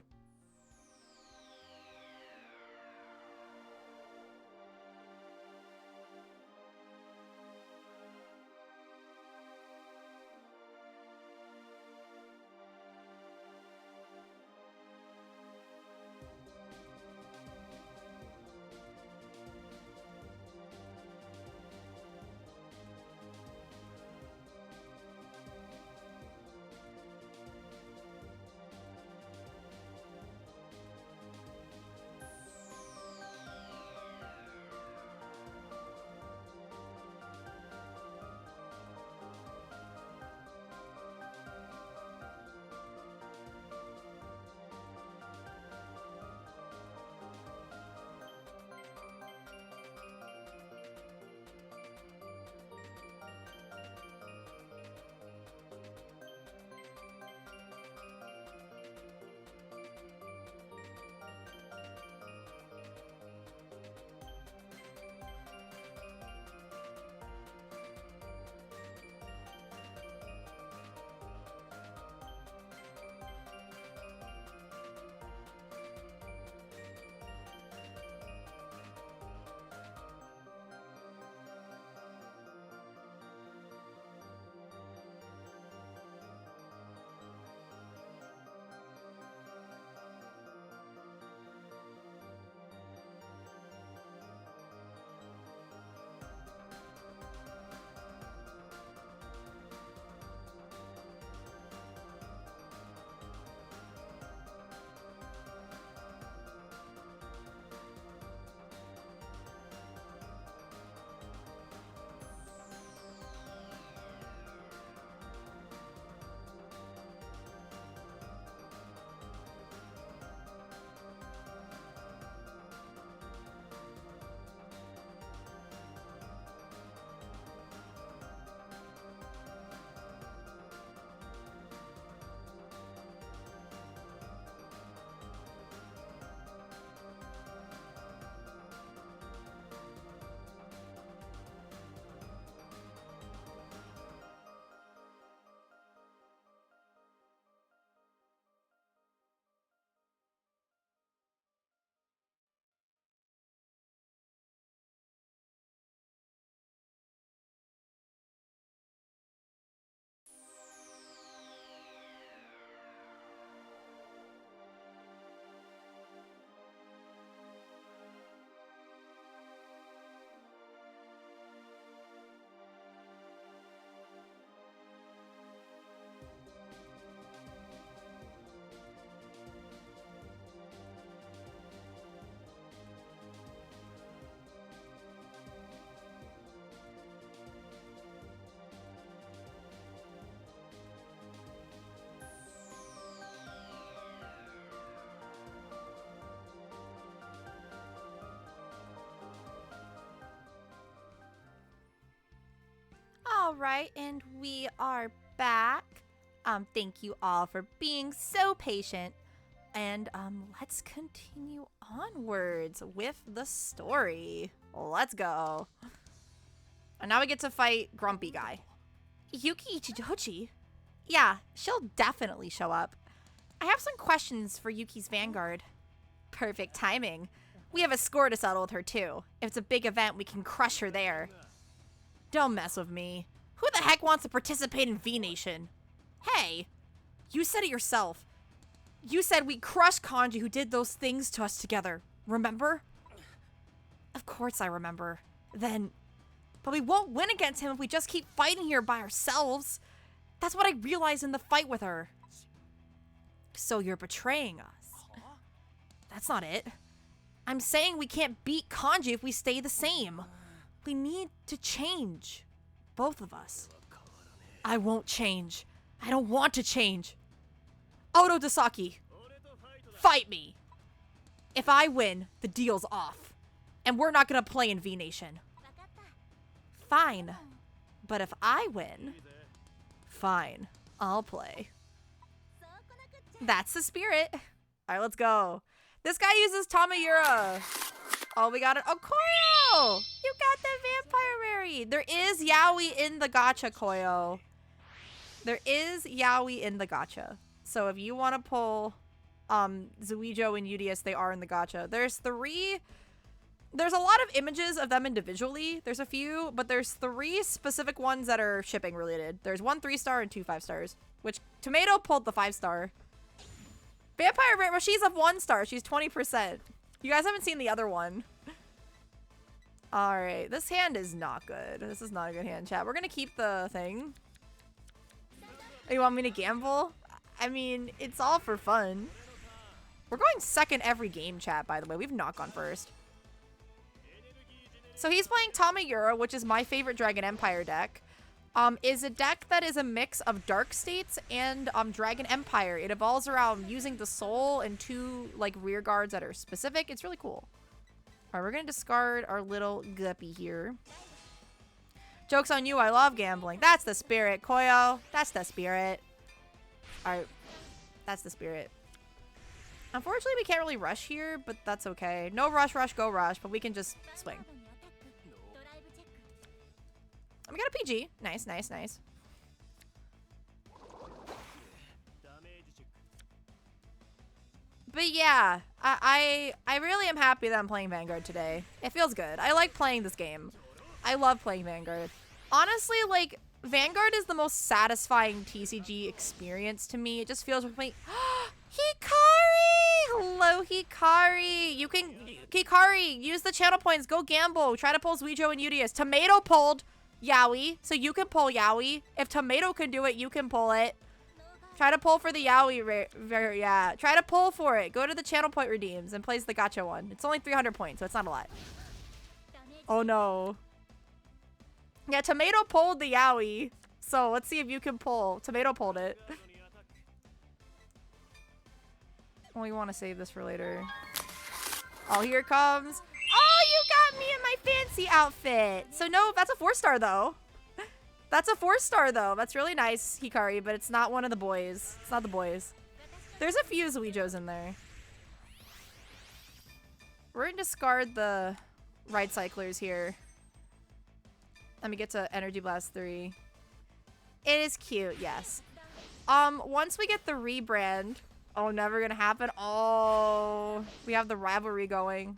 All right, and we are back. Thank you all for being so patient. And let's continue onwards with the story. Let's go. And now we get to fight Grumpy Guy. Yuki Ichijochi? Yeah, she'll definitely show up. I have some questions for Yuki's Vanguard. Perfect timing. We have a score to settle with her too. If it's a big event, we can crush her there. Don't mess with me. Who the heck wants to participate in V-Nation? Hey, you said it yourself. You said we crushed Kanji who did those things to us together. Remember? Of course I remember. Then... But we won't win against him if we just keep fighting here by ourselves. That's what I realized in the fight with her. So you're betraying us. That's not it. I'm saying we can't beat Kanji if we stay the same. We need to change. Both of us. I won't change. I don't want to change. Oto Dasaki, fight me. If I win, the deal's off. And we're not gonna play in V-Nation. Fine. But if I win, fine, I'll play. That's the spirit. Alright, let's go. This guy uses Tamayura. Oh, we got it. Oh, Koyo! You got the Vampire Mary. There is Yaoi in the Gatcha, Koyo. There is Yaoi in the Gatcha. So if you want to pull Zuijo and Udius, they are in the Gatcha. There's a lot of images of them individually. There's a few, but there's 3 specific ones that are shipping related. There's 1 3-star and 2 5-stars, which Tomato pulled the 5-star. Vampire Rare, well, she's a 1-star. She's 20%. You guys haven't seen the other one. All right, this hand is not good. This is not a good hand, chat. We're gonna keep the thing. Oh, you want me to gamble? I mean, it's all for fun. We're going second every game, chat, by the way. We've not gone first. So he's playing Tamayura, which is my favorite Dragon Empire deck. Is a deck that is a mix of Dark States and Dragon Empire. It evolves around using the soul and 2 like rear guards that are specific. It's really cool. All right, we're gonna discard our little guppy here. Joke's on you, I love gambling. That's the spirit, Koyo. That's the spirit. All right, that's the spirit. Unfortunately, we can't really rush here, but that's okay. No rush, rush, go rush, but we can just swing. We got a PG. Nice, nice, nice. But yeah, I really am happy that I'm playing Vanguard today. It feels good. I like playing this game. I love playing Vanguard. Honestly, like, Vanguard is the most satisfying TCG experience to me. It just feels like Hikari! Hello, Hikari. You can, Hikari, use the channel points. Go gamble. Try to pull Zuijo and Udius. Tomato pulled Yaoi, so you can pull Yaoi. If Tomato can do it, you can pull it. Try to pull for the Yaoi, yeah. Try to pull for it. Go to the channel point redeems and place the Gatcha one. It's only 300 points, so it's not a lot. Oh no. Yeah, Tomato pulled the Yaoi. So let's see if you can pull. Tomato pulled it. Oh, you want to save this for later. Oh, here it comes. Oh, you got me in my fancy outfit. So no, that's a 4-star though. That's a 4-star though. That's really nice, Hikari, but it's not one of the boys. It's not the boys. There's a few Zuijos in there. We're gonna discard the Ride Cyclers here. Let me get to Energy Blast 3. It is cute, yes. Once we get the rebrand, oh, never gonna happen. Oh, we have the rivalry going.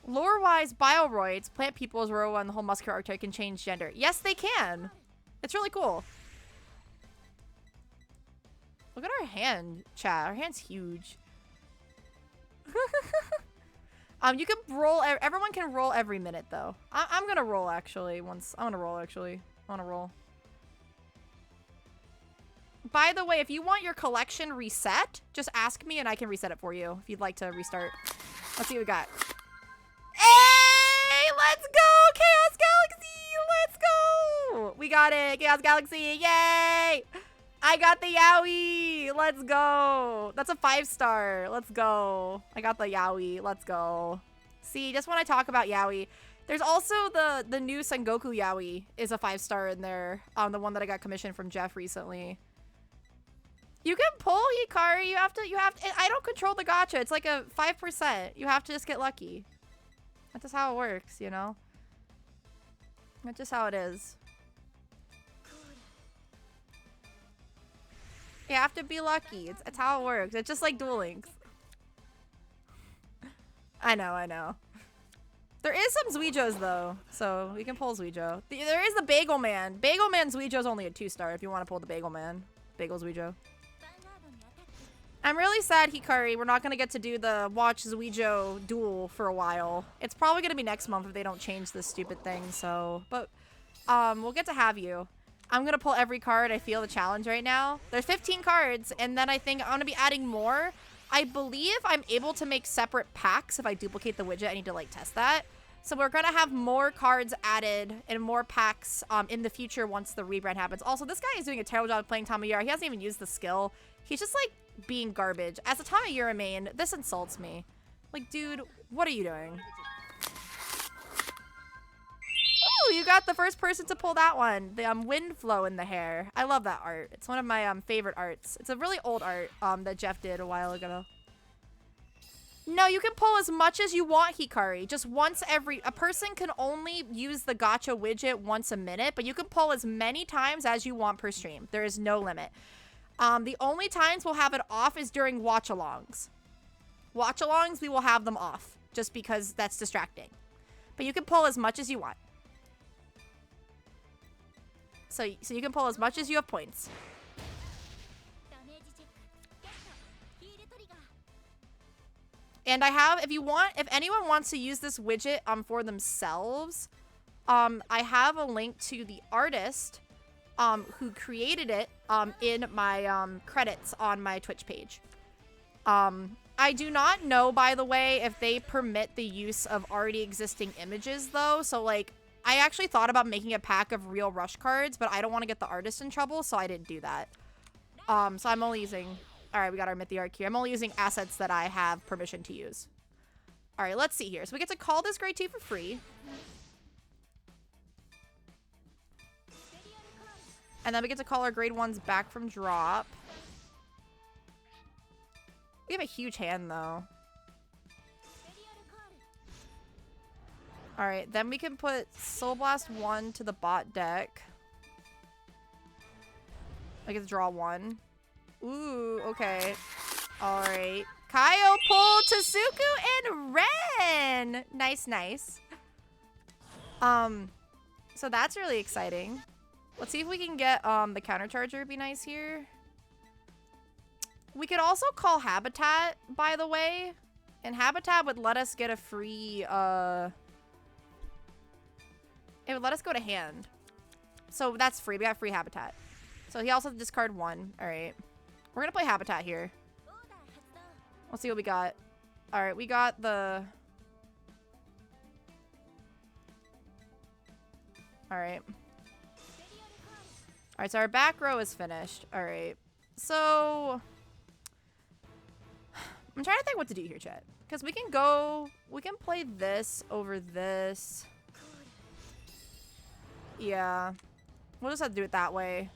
Lore-wise, Bioroids, plant peoples, row on the whole muscular archetype can change gender. Yes, they can. It's really cool. Look at our hand, chat. Our hand's huge. You can roll. Everyone can roll every minute, though. I'm gonna roll actually. I'm gonna roll actually. I wanna roll. By the way, if you want your collection reset, just ask me and I can reset it for you. If you'd like to restart. Let's see what we got. Hey, let's go, Chaos Galaxy. Let's go. We got it, Chaos Galaxy. Yay! I got the Yaoi. Let's go. That's a 5-star. Let's go. I got the Yaoi. Let's go. See, just when I talk about Yaoi, there's also the new Sengoku Yaoi is a 5-star in there. The one that I got commissioned from Jeff recently. You can pull, Hikari. You have to, I don't control the gacha. It's like a 5%. You have to just get lucky. That's just how it works, you know? That's just how it is. You have to be lucky. It's how it works. It's just like Duel Links. I know. There is some Zuijos though, so we can pull Zuijo. There is the Bagel Man. Bagel Man Zuijo's only a 2-star if you want to pull the Bagel Man. Bagel Zuijo. I'm really sad, Hikari. We're not going to get to do the watch Zuijo duel for a while. It's probably going to be next month if they don't change this stupid thing, so... But, we'll get to have you. I'm going to pull every card. I feel the challenge right now. There's 15 cards, and then I think I'm going to be adding more. I believe I'm able to make separate packs if I duplicate the widget. I need to, like, test that. So we're going to have more cards added and more packs in the future once the rebrand happens. Also, this guy is doing a terrible job of playing Tamayara. He hasn't even used the skill. He's just, like, being garbage. As a Tamayara main, this insults me. Like, dude, what are you doing? Oh, you got the first person to pull that one. The wind flow in the hair. I love that art. It's one of my favorite arts. It's a really old art that Jeff did a while ago. No, you can pull as much as you want, Hikari. Just once a person can only use the gacha widget once a minute, but you can pull as many times as you want per stream. There is no limit. The only times we'll have it off is during watch-alongs. Watch-alongs, we will have them off, just because that's distracting. But you can pull as much as you want. So you can pull as much as you have points. And I have, if anyone wants to use this widget for themselves, I have a link to the artist who created it in my credits on my Twitch page. I do not know, by the way, if they permit the use of already existing images, though. So, like, I actually thought about making a pack of real Rush cards, but I don't want to get the artist in trouble, so I didn't do that. So I'm only using... Alright, we got our Mythiarq here. I'm only using assets that I have permission to use. Alright, let's see here. So we get to call this grade 2 for free. And then we get to call our grade 1s back from drop. We have a huge hand, though. Alright, then we can put Soul Blast 1 to the bot deck. I get to draw 1. Ooh, okay. Alright. Kaio pull Tsuku and Ren! Nice, nice. So that's really exciting. Let's see if we can get the countercharger be nice here. We could also call Habitat, by the way. And Habitat would let us get a free, it would let us go to hand. So that's free. We got free Habitat. So he also discard 1. Alright. We're gonna play Habitat here. Let's see what we got. Alright, we got the... Alright. Alright, so our back row is finished. Alright. So... I'm trying to think what to do here, chat. Because we can go... We can play this over this. Yeah. We'll just have to do it that way.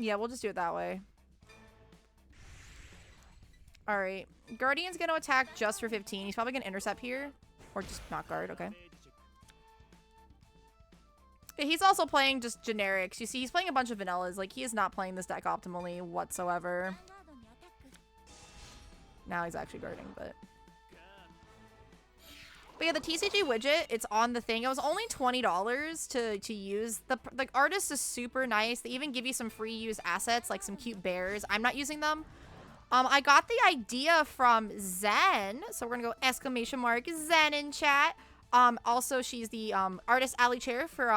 Yeah, we'll just do it that way. Alright. Guardian's gonna attack just for 15. He's probably gonna intercept here. Or just not guard, okay. He's also playing just generics. You see, he's playing a bunch of vanillas. Like, he is not playing this deck optimally whatsoever. Now he's actually guarding, but... But yeah, the TCG widget, it's on the thing. It was only $20 to use. The artist is super nice. They even give you some free use assets, like some cute bears. I'm not using them. I got the idea from Zen. So we're gonna go ! Zen in chat. Also, she's the artist alley chair for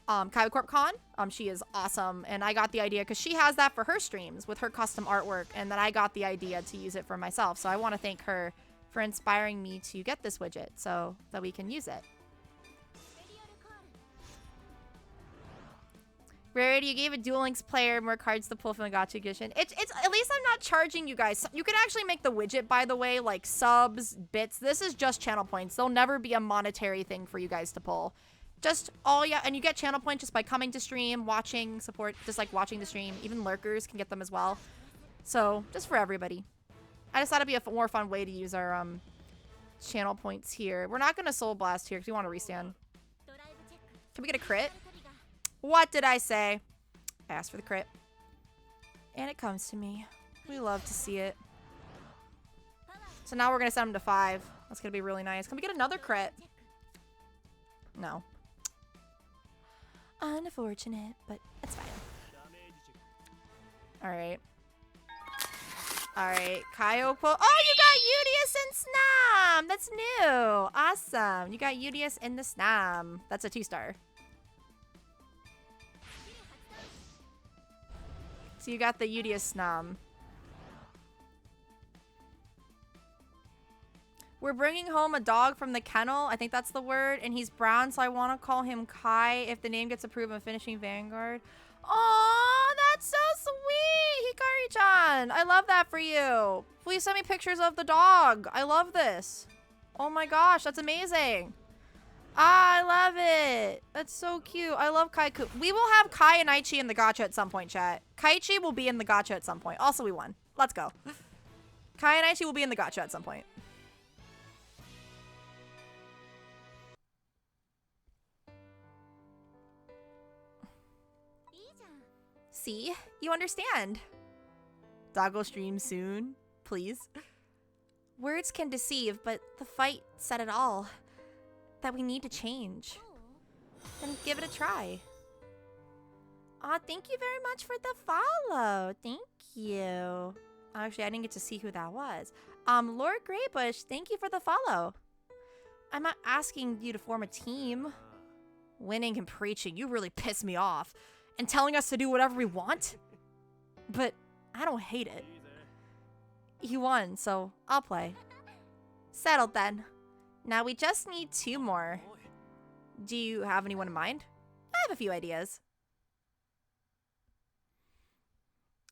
Kaiwa Corp Con. She is awesome. And I got the idea because she has that for her streams with her custom artwork. And then I got the idea to use it for myself. So I want to thank her for inspiring me to get this widget so that we can use it. Rarity, you gave a Duel Links player more cards to pull from the Gacha edition. It's at least I'm not charging you guys. You can actually make the widget, by the way, like subs, bits. This is just channel points. There'll never be a monetary thing for you guys to pull. Just all, yeah, and you get channel points just by coming to stream, watching, support, just like watching the stream. Even lurkers can get them as well. So, just for everybody. I just thought it'd be a more fun way to use our channel points here. We're not going to Soul Blast here because we want to restand. Can we get a crit? What did I say? I asked for the crit. And it comes to me. We love to see it. So now we're going to send him to 5. That's going to be really nice. Can we get another crit? No. Unfortunate, but it's fine. Alright. Alright, Kaio quote. Oh, you got Udius and Snom! That's new! Awesome. You got Udius and the Snom. That's a 2-star. So you got the Udius Snom. We're bringing home a dog from the kennel. I think that's the word. And he's brown, so I want to call him Kai if the name gets approved of finishing Vanguard. Aw, that's so sweet, Hikari-chan. I love that for you. Please send me pictures of the dog. I love this. Oh my gosh, that's amazing. Ah, I love it. That's so cute. I love Kaiku. We will have Kai and Aichi in the gacha at some point, chat. Kaichi will be in the gacha at some point. Also, we won. Let's go. Kai and Aichi will be in the gacha at some point. See? You understand. Doggo stream soon, please. Words can deceive, but the fight said it all. That we need to change. Then give it a try. Aw, thank you very much for the follow. Thank you. Actually, I didn't get to see who that was. Lord Greybush, thank you for the follow. I'm not asking you to form a team. Winning and preaching, you really piss me off. And telling us to do whatever we want? But I don't hate it. You won, so I'll play. Settled then. Now we just need 2 more. Do you have anyone in mind? I have a few ideas.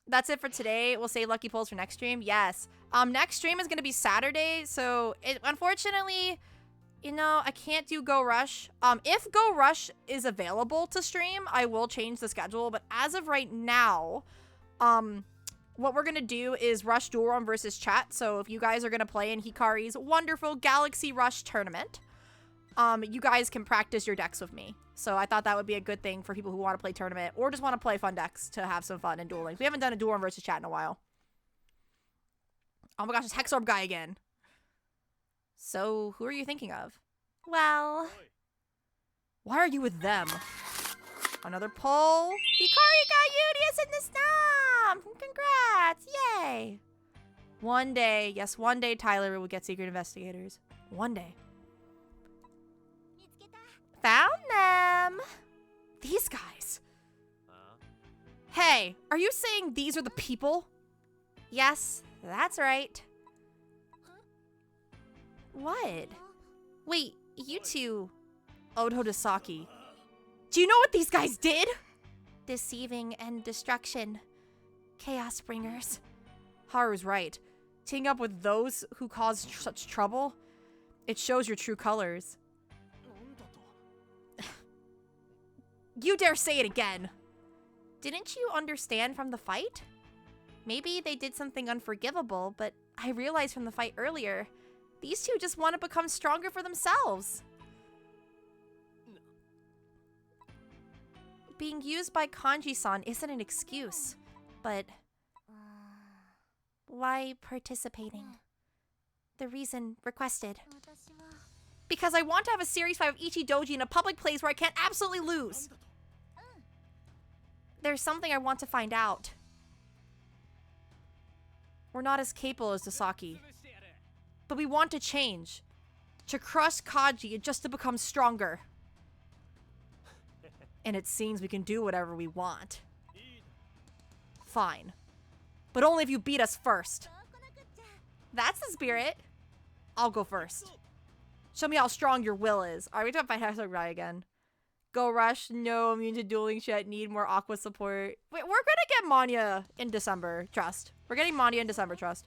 That's it for today. We'll save lucky polls for next stream. Yes. Next stream is going to be Saturday, so unfortunately, you know, I can't do Go Rush. If Go Rush is available to stream, I will change the schedule. But as of right now, what we're going to do is Rush Dual Run versus chat. So if you guys are going to play in Hikari's wonderful Galaxy Rush tournament, you guys can practice your decks with me. So I thought that would be a good thing for people who want to play tournament or just want to play fun decks to have some fun in dueling. We haven't done a Dual Run versus chat in a while. Oh my gosh, it's Hexorb guy again. So, who are you thinking of? Well... Why are you with them? Another poll. Hikari got Udius in the Snom! Congrats! Yay! One day, yes, one day Tyler will get Secret Investigators. One day. Found them! These guys. Hey, are you saying these are the people? Yes, that's right. What? Wait, you two... Odo Dasaki. Do you know what these guys did? Deceiving and destruction. Chaos bringers. Haru's right. Teaming up with those who cause such trouble, it shows your true colors. You dare say it again. Didn't you understand from the fight? Maybe they did something unforgivable, but I realized from the fight earlier, these two just want to become stronger for themselves. Being used by Kanji-san isn't an excuse, but why participating? The reason requested. Because I want to have a series 5 of Ichidoji in a public place where I can't absolutely lose. There's something I want to find out. We're not as capable as Dasaki, but we want to change. To crush Kaji just to become stronger. And it seems we can do whatever we want. Fine. But only if you beat us first. That's the spirit. I'll go first. Show me how strong your will is. Alright, we have to fight Hexorb guy again. Go Rush. No, immune to dueling shit. Need more Aqua support. Wait, we're gonna get Manya in December. Trust. We're getting Manya in December. Trust.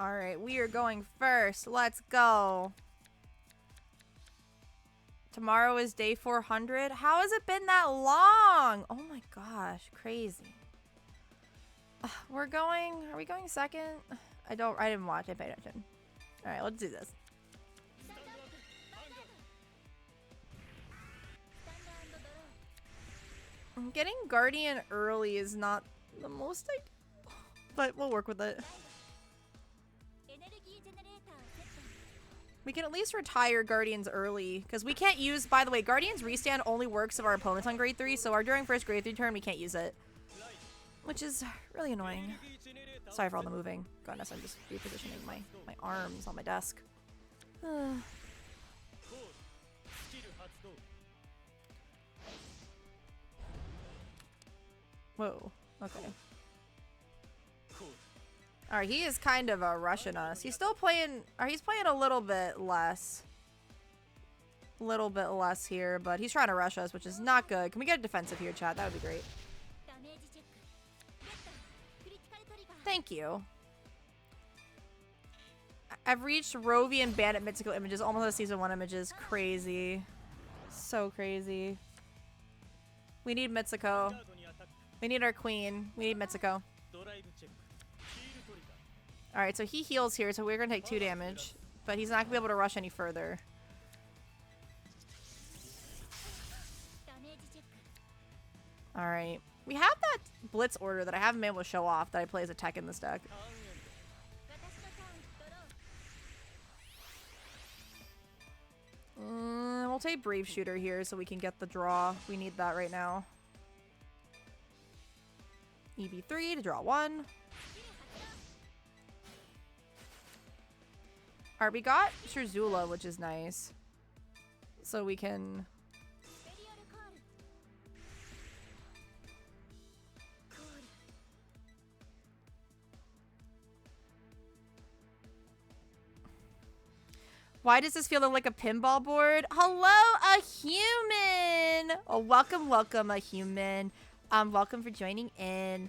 Alright, we are going first. Let's go. Tomorrow is day 400. How has it been that long? Oh my gosh, crazy. We're going, are we going second? I didn't watch, I paid attention. Alright, let's do this. Getting Guardian early is not the most ideal, but we'll work with it. We can at least retire Guardians early, because we can't use, by the way, Guardians restand only works if our opponent's on grade 3, so our during first grade 3 turn, we can't use it. Which is really annoying. Sorry for all the moving. Goodness, I'm just repositioning my arms on my desk. Whoa, okay. Alright, he is kind of rushing us. He's still playing, or he's playing a little bit less. A little bit less here, but he's trying to rush us, which is not good. Can we get a defensive here, chat? That would be great. Thank you. I've reached Rovy and Bandit mythical images, almost the season 1 images. Crazy. So crazy. We need Mitsuko. We need our queen. We need Mitsuko. Alright, so he heals here, so we're going to take 2 damage. But he's not going to be able to rush any further. Alright. We have that Blitz order that I haven't been able to show off that I play as a tech in this deck. We'll take Brave Shooter here so we can get the draw. We need that right now. EV3 to draw 1. Alright, we got Shirzula, which is nice. So we can... Why does this feel like a pinball board? Hello, a human! Oh, welcome, welcome, a human. Welcome for joining in.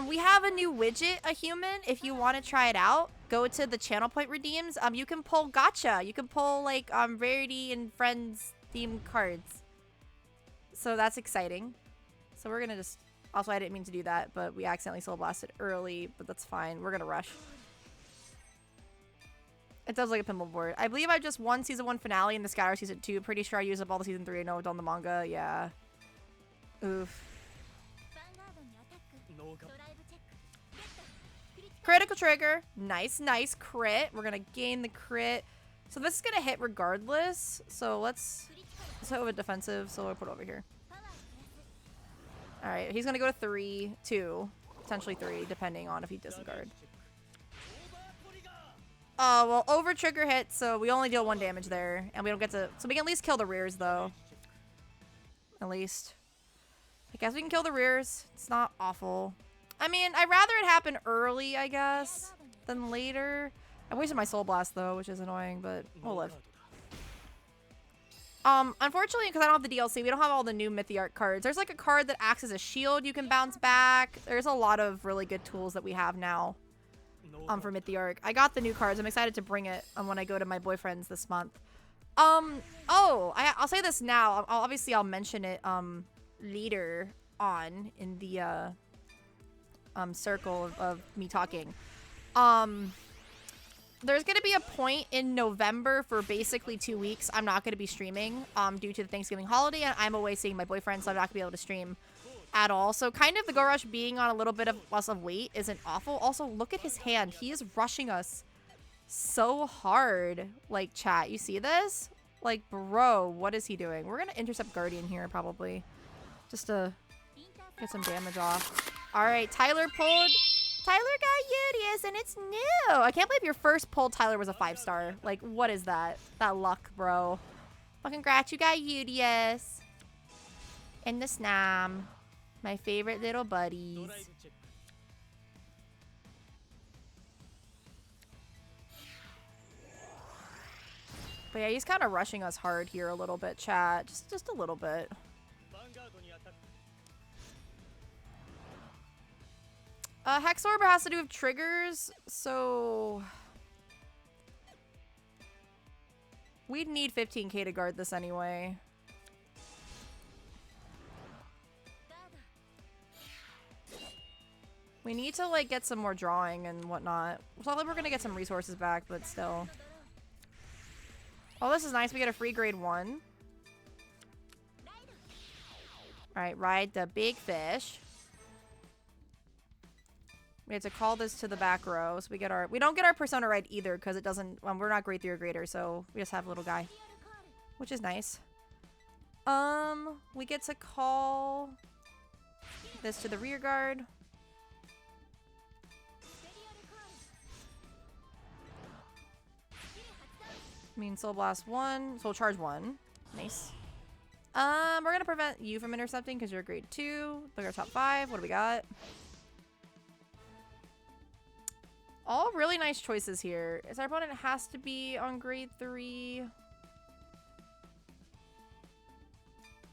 We have a new widget, a human. If you want to try it out, go to the channel point redeems. You can pull Gatcha. You can pull, like, Rarity and Friends themed cards. So that's exciting. So we're gonna just... Also, I didn't mean to do that, but we accidentally soul blasted early, but that's fine. We're gonna rush. It does like a pinball board. I believe I just won season 1 finale in the Scatter season 2. Pretty sure I used up all the season 3 I know on the manga. Yeah. Oof. Critical trigger. Nice, nice crit. We're gonna gain the crit. So this is gonna hit regardless. So let's hit with defensive. So we'll put it over here. Alright, he's gonna go to 3, 2, potentially 3, depending on if he discard. Oh, well, over trigger hit, so we only deal 1 damage there. And we don't get to... So we can at least kill the rears, though. At least. I guess we can kill the rears. It's not awful. I mean, I'd rather it happen early, I guess, than later. I wasted my Soul Blast, though, which is annoying, but we'll live. Unfortunately, because I don't have the DLC, we don't have all the new Mythiarq cards. There's, like, a card that acts as a shield you can bounce back. There's a lot of really good tools that we have now. For Mythiarq. I got the new cards. I'm excited to bring it when I go to my boyfriend's this month. I'll say this now. Obviously, I'll mention it later on in the circle of me talking. There's going to be a point in November for basically 2 weeks. I'm not going to be streaming due to the Thanksgiving holiday. And I'm away seeing my boyfriend, so I'm not going to be able to stream at all. So kind of the Go Rush being on a little bit of less of weight isn't awful. Also, look at his hand. He is rushing us so hard. Like, chat, you see this? Like, bro, what is he doing? We're going to intercept Guardian here, probably. Just to get some damage off. All right, Tyler pulled... Tyler got Udius, and it's new! I can't believe your first pull, Tyler, was a 5-star. Like, what is that? That luck, bro. Well, congrats, you got Udius. And the Snom. My favorite little buddies. But yeah, he's kind of rushing us hard here a little bit, chat. Just a little bit. Hexorb has to do with triggers, so We'd need 15k to guard this anyway. We need to, like, get some more drawing and whatnot. It's not like we're gonna get some resources back, but still. Oh, this is nice. We get a free grade 1. Alright, ride the big fish. We have to call this to the back row. So we get our... We don't get our persona right either because it doesn't... we're not grade 3 or greater, so we just have a little guy. Which is nice. We get to call this to the rear guard. I mean, Soul Blast 1. Soul Charge 1. Nice. We're gonna prevent you from intercepting because you're grade 2. Look at our top 5. What do we got? All really nice choices here. Is our opponent has to be on grade 3?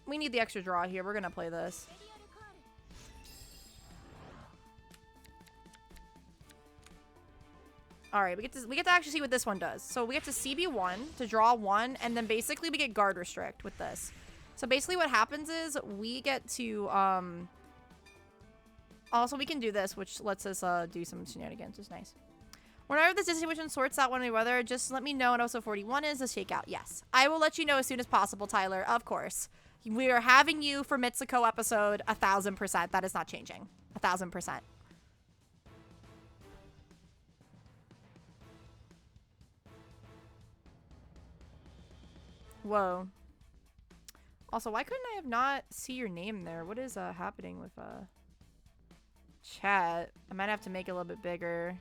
We need the extra draw here. We're gonna play this. Alright, we get to actually see what this one does. So we get to CB1 to draw 1, and then basically we get guard restrict with this. So basically what happens is we get to also we can do this, which lets us do some shenanigans, which is nice. Whenever this situation sorts out one way or other, just let me know what episode 41 is, a shakeout. Yes. I will let you know as soon as possible, Tyler, of course. We are having you for Mitsuko episode 1000%. That is not changing. 1000%. Whoa. Also, why couldn't I have not see your name there? What is happening with chat? I might have to make it a little bit bigger.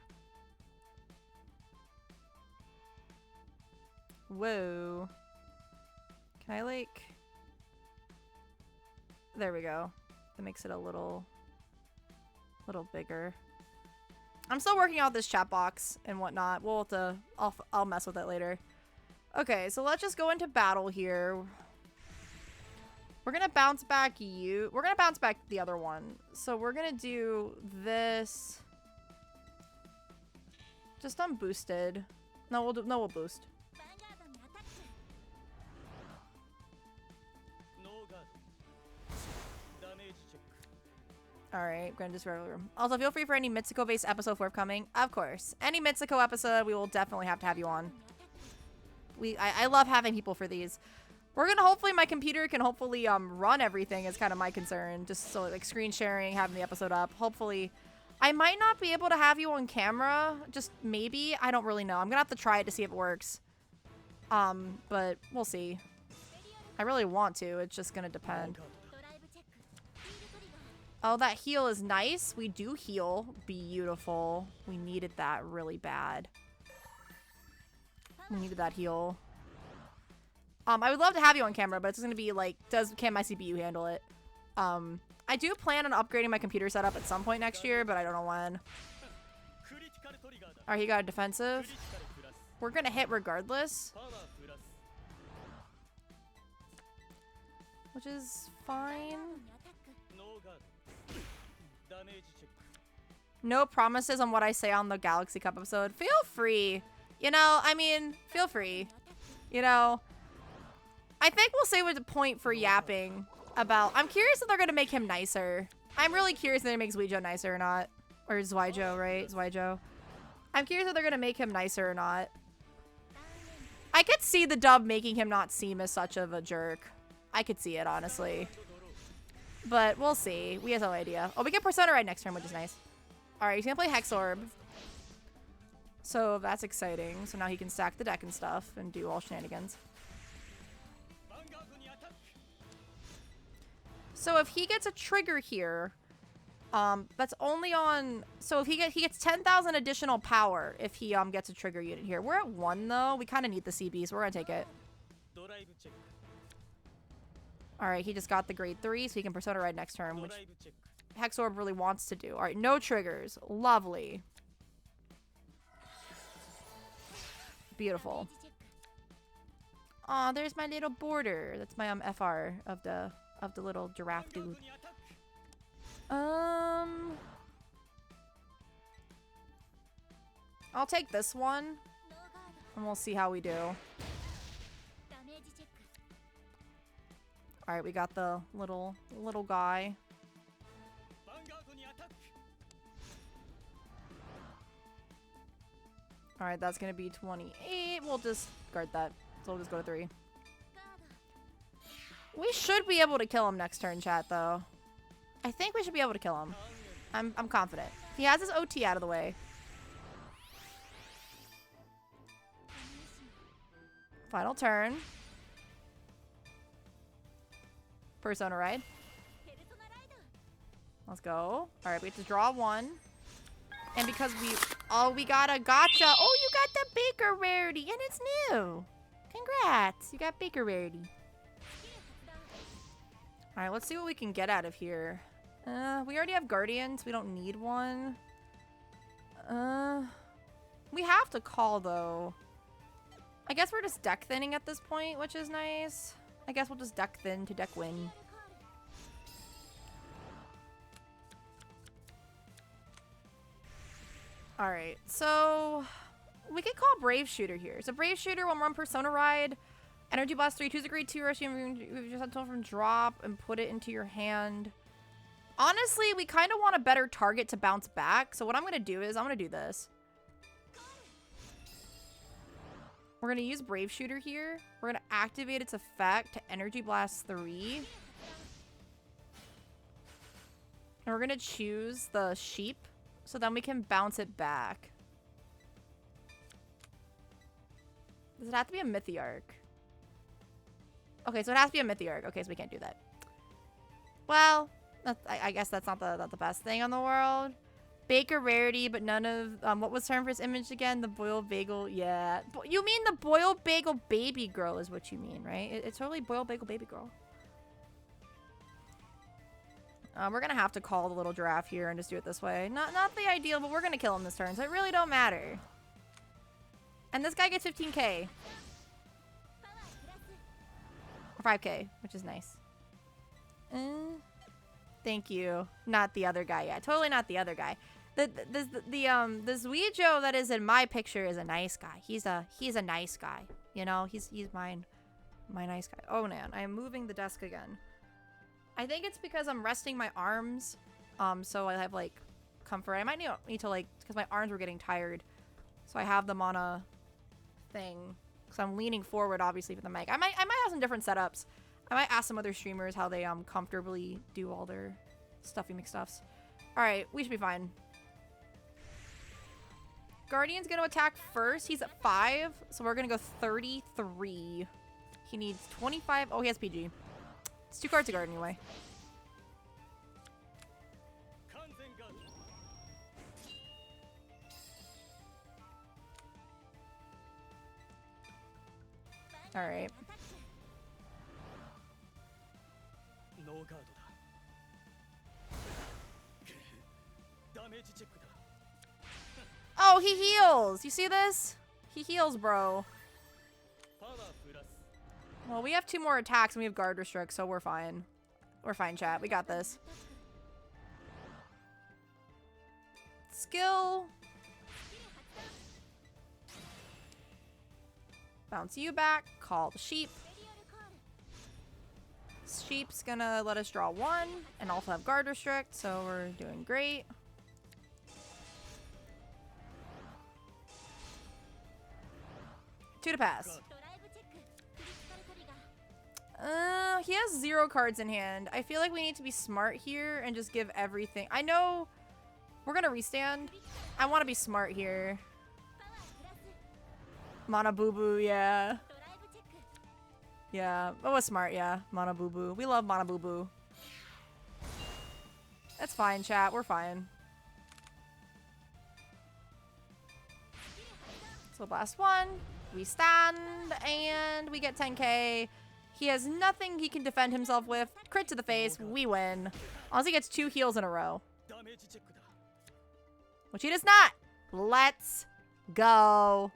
Whoa. Can I like... There we go. That makes it a little bigger. I'm still working out this chat box and whatnot. We'll have to... I'll mess with it later. Okay, so let's just go into battle here. We're gonna bounce back you. We're gonna bounce back the other one. So we're gonna do this. Just unboosted. No, we'll boost. Alright, gonna just regular room. Also, feel free for any Mitsuko-based episode forthcoming. Of course. Any Mitsuko episode, we will definitely have to have you on. I love having people for these. We're gonna hopefully my computer can hopefully run everything is kind of my concern. Just so like screen sharing, having the episode up. Hopefully, I might not be able to have you on camera. Just maybe. I don't really know. I'm gonna have to try it to see if it works. But we'll see. I really want to. It's just gonna depend. Oh, that heal is nice. We do heal. Beautiful. We needed that really bad. We needed that heal. I would love to have you on camera, but it's gonna be like, can my CPU handle it? I do plan on upgrading my computer setup at some point next year, but I don't know when. Alright, he got a defensive. We're gonna hit regardless. Which is fine. No promises on what I say on the Galaxy Cup episode. Feel free. You know, I mean, feel free. You know, I think we'll say with the point for yapping about... I'm curious if they're going to make him nicer. I'm really curious if they make Zuijo nicer or not. Or Zuijo, right? Zuijo. I'm curious if they're going to make him nicer or not. I could see the dub making him not seem as such of a jerk. I could see it, honestly. But we'll see. We have no idea. Oh, we get Persona right next turn, which is nice. Alright, he's going to play Hex Orb. So that's exciting. So now he can stack the deck and stuff and do all shenanigans. So if he gets a trigger here, that's only on... So if he gets 10,000 additional power if he gets a trigger unit here. We're at 1 though. We kind of need the CB, so we're gonna take it. Alright, he just got the grade 3, so he can Persona Ride next turn, which Hex Orb really wants to do. Alright, no triggers. Lovely. Beautiful. Aw, there's my little border. That's my FR of the little giraffe dude. I'll take this one, and we'll see how we do. Alright, we got the little guy. Alright, that's gonna be 28. We'll just guard that. So we'll just go to 3. We should be able to kill him next turn, chat, though. I think we should be able to kill him. I'm confident. He has his OT out of the way. Final turn. Persona ride. Let's go. Alright, we have to draw 1. And because we got a Gatcha. Oh, you got the Baker rarity, and it's new. Congrats. You got Baker rarity. Alright, let's see what we can get out of here. We already have Guardians. We don't need one. We have to call, though. I guess we're just deck thinning at this point, which is nice. I guess we'll just deck thin to deck win. Alright, so we could call Brave Shooter here. So Brave Shooter, when we're on Persona Ride, Energy Blast 3, choose a grade 2 rush, you just have to from drop and put it into your hand. Honestly, we kind of want a better target to bounce back. So what I'm going to do is I'm going to do this. We're going to use Brave Shooter here. We're going to activate its effect to Energy Blast 3. And we're going to choose the sheep. So then we can bounce it back. Does it have to be a Mythiarq? Okay, so it has to be a Mythiarq. Okay, so we can't do that. Well, I guess that's not the best thing in the world. Baker rarity, but none of... what was term for his image again? The boiled bagel. Yeah. You mean the boiled bagel baby girl is what you mean, right? It's totally boiled bagel baby girl. We're going to have to call the little giraffe here and just do it this way. Not the ideal, but we're going to kill him this turn, so it really don't matter. And this guy gets 15k. Or 5k, which is nice. Thank you. Not the other guy. Yeah, totally not the other guy. The Zuijo that is in my picture is a nice guy. He's a nice guy. You know, he's my nice guy. Oh man, I am moving the desk again. I think it's because I'm resting my arms, so I have like comfort. I might need to like, because my arms were getting tired, so I have them on a thing. Because I'm leaning forward, obviously, for the mic. I might have some different setups. I might ask some other streamers how they comfortably do all their stuffy McStuffs. All right, we should be fine. Guardian's gonna attack first. He's at 5, so we're gonna go 33. He needs 25. Oh, he has PG. It's 2 cards to guard anyway. All right. Oh, he heals. You see this? He heals, bro. Well, we have 2 more attacks and we have guard restrict, so we're fine. We're fine, chat. We got this. Skill. Bounce you back. Call the sheep. Sheep's gonna let us draw 1 and also have guard restrict, so we're doing great. Two to pass. He has 0 cards in hand. I feel like we need to be smart here and just give everything. I know we're gonna restand. I want to be smart here. Mana Boo Boo, yeah. Yeah, it was smart, yeah. Mana Boo Boo. We love Mana Boo Boo. That's fine, chat. We're fine. So last one. We stand, and we get 10k. He has nothing he can defend himself with. Crit to the face. We win. Unless he gets 2 heals in a row. Which he does not. Let's go.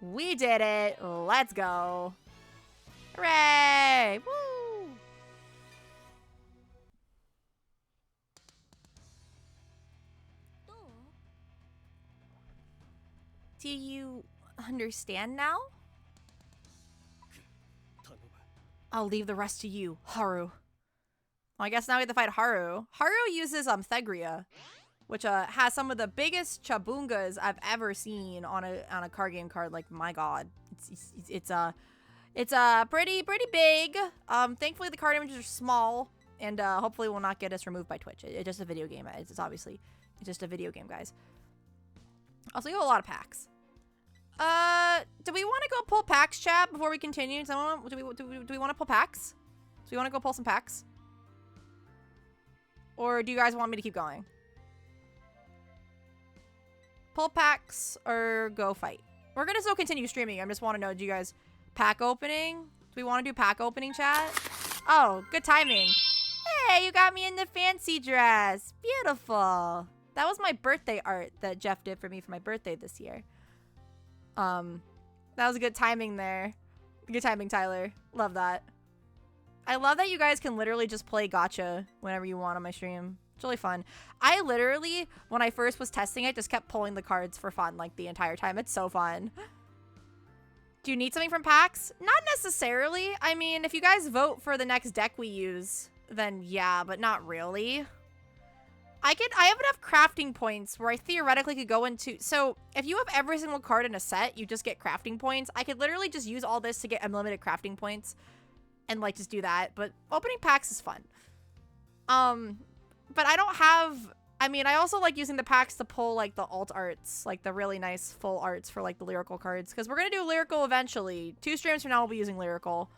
We did it. Let's go. Hooray! Woo! Do you understand now? I'll leave the rest to you, Haru. Well, I guess now we have to fight Haru. Haru uses Thegria, which has some of the biggest chabungas I've ever seen on a card game card. Like, my god, it's pretty big. Thankfully the card images are small, and hopefully will not get us removed by Twitch. It's just a video game. It's obviously just a video game, guys. Also, you have a lot of packs. Do we want to go pull packs, chat, before we continue? Do we want to pull packs? Do we want to go pull some packs? Or do you guys want me to keep going? Pull packs or go fight? We're gonna still continue streaming. I just want to know, do you guys pack opening? Do we want to do pack opening, chat? Oh, good timing. Hey, you got me in the fancy dress. Beautiful. That was my birthday art that Jeff did for me for my birthday this year. That was a good timing there. Good timing, Tyler. Love that. I love that you guys can literally just play Gatcha whenever you want on my stream. It's really fun. I literally, when I first was testing it, just kept pulling the cards for fun, like, the entire time. It's so fun. Do you need something from packs? Not necessarily. I mean, if you guys vote for the next deck we use, then yeah, but not really. I have enough crafting points where I theoretically could go into... So, if you have every single card in a set, you just get crafting points. I could literally just use all this to get unlimited crafting points. And, like, just do that. But opening packs is fun. But I don't have... I mean, I also like using the packs to pull, like, the alt arts. Like, the really nice full arts for, like, the lyrical cards. Because we're going to do lyrical eventually. 2 streams from now, we'll be using lyrical.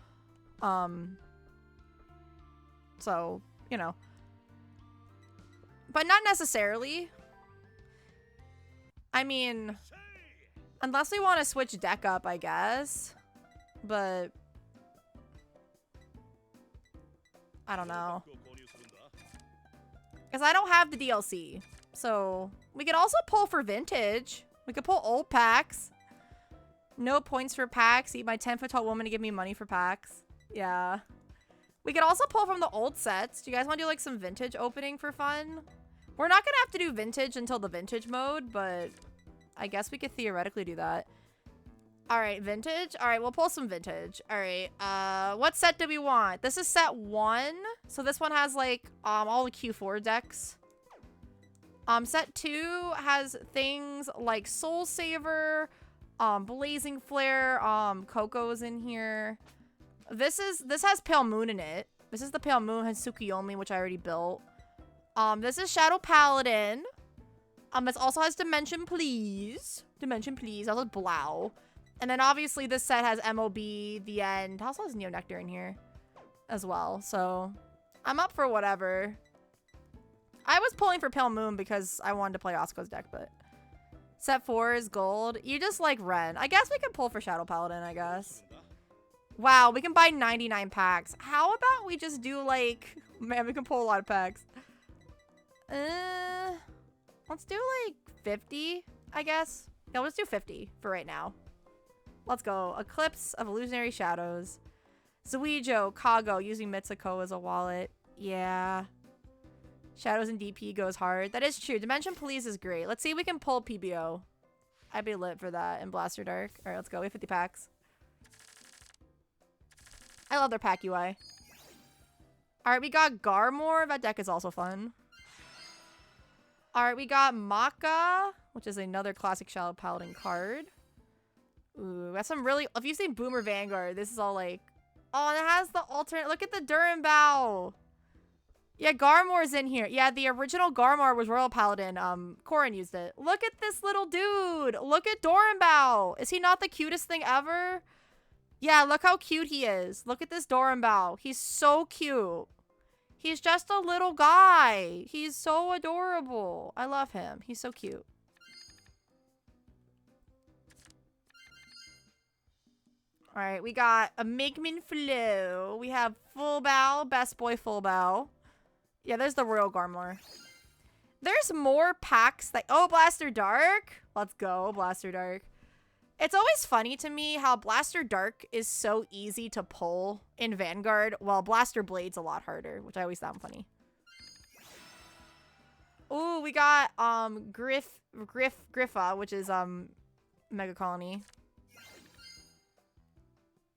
So, you know. But not necessarily. I mean, unless we want to switch deck up, I guess. But I don't know. Because I don't have the DLC. So we could also pull for vintage. We could pull old packs. No points for packs. Eat my 10-foot tall woman to give me money for packs. Yeah. We could also pull from the old sets. Do you guys want to do like some vintage opening for fun? We're not going to have to do vintage until the vintage mode, but I guess we could theoretically do that. All right, vintage. All right, we'll pull some vintage. All right, what set do we want? This is set 1. So this one has like all the Q4 decks. Set 2 has things like Soul Saver, Blazing Flare, Coco's in here. This has Pale Moon in it. This is the Pale Moon, has Tsukuyomi, which I already built. This is Shadow Paladin. This also has Dimension Please. Dimension Please. Also has Blau. And then obviously this set has MOB, The End. It also has Neo Nectar in here as well. So I'm up for whatever. I was pulling for Pale Moon because I wanted to play Osco's deck, but set 4 is gold. You just like Ren. I guess we can pull for Shadow Paladin, I guess. Wow, we can buy 99 packs. How about we just do like... Man, we can pull a lot of packs. Let's do like 50, I guess. Yeah, let's do 50 for right now. Let's go. Eclipse of Illusionary Shadows. Zuijo, Kago, using Mitsuko as a wallet. Yeah. Shadows and DP goes hard. That is true. Dimension Police is great. Let's see if we can pull PBO. I'd be lit for that in Blaster Dark. All right, let's go. We have 50 packs. I love their pack UI. All right, we got Garmor. That deck is also fun. All right, we got Maka, which is another classic Shadow Paladin card. Ooh, that's some really... If you've seen Boomer Vanguard, this is all like... Oh, and it has the alternate... Look at the Durinbao. Yeah, Garmor's in here. Yeah, the original Garmor was Royal Paladin. Corin used it. Look at this little dude. Look at Durinbao. Is he not the cutest thing ever? Yeah, look how cute he is. Look at this Durinbao. He's so cute. He's just a little guy. He's so adorable. I love him. He's so cute. All right, we got a Migman Flo. We have Full Bow, Best Boy Full Bow. Yeah, there's the Royal Garmor. There's more packs that... Oh, Blaster Dark. Let's go, Blaster Dark. It's always funny to me how Blaster Dark is so easy to pull in Vanguard, while Blaster Blade's a lot harder, which I always found funny. Ooh, we got Griffa, which is Mega Colony.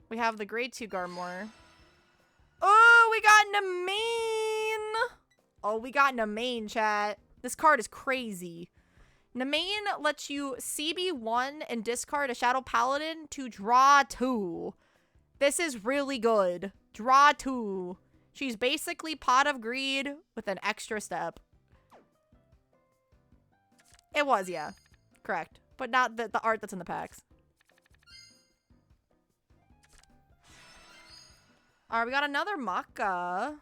We have the grade 2 Garmor. we got Namain. Oh, we got Namain, chat. This card is crazy. Namain lets you CB1 and discard a Shadow Paladin to draw 2. This is really good. Draw 2. She's basically Pot of Greed with an extra step. It was, yeah. Correct. But not the art that's in the packs. Alright, we got another Maka.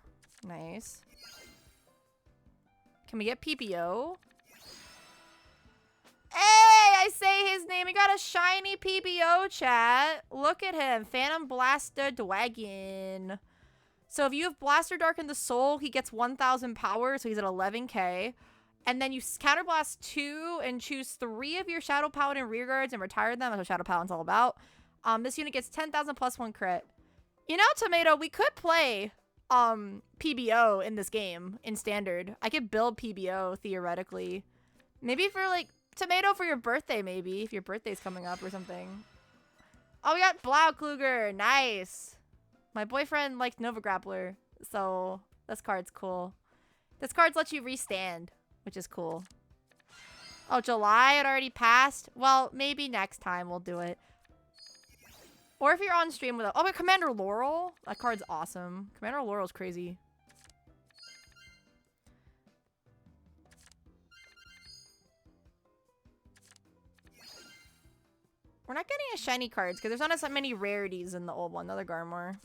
Nice. Can we get PPO? Hey, I say his name. We got a shiny PPO, chat. Look at him. Phantom Blaster Dragon. So if you have Blaster Dark in the Soul, he gets 1,000 power, so he's at 11k. And then you counterblast 2 and choose 3 of your Shadow Paladin rearguards and retire them. That's what Shadow Paladin's all about. This unit gets 10,000 plus 1 crit. You know, Tomato, we could play PBO in this game in Standard. I could build PBO theoretically. Maybe for like Tomato for your birthday, maybe if your birthday's coming up or something. Oh, we got Blaukluger. Nice. My boyfriend likes Nova Grappler, so this card's cool. This card lets you restand, which is cool. Oh, July had already passed. Well, maybe next time we'll do it. Or if you're on stream with a... Oh, but Commander Laurel. That card's awesome. Commander Laurel's crazy. We're not getting a shiny cards because there's not as many rarities in the old one. Another Garmor.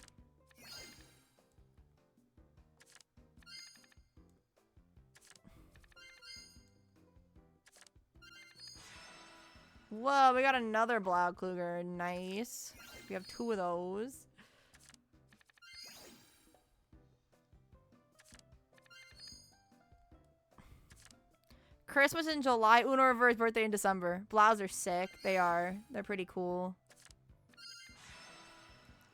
Whoa, we got another Blaukluger. Nice. We have 2 of those. Christmas in July. Uno Reverse birthday in December. Blows are sick. They are. They're pretty cool.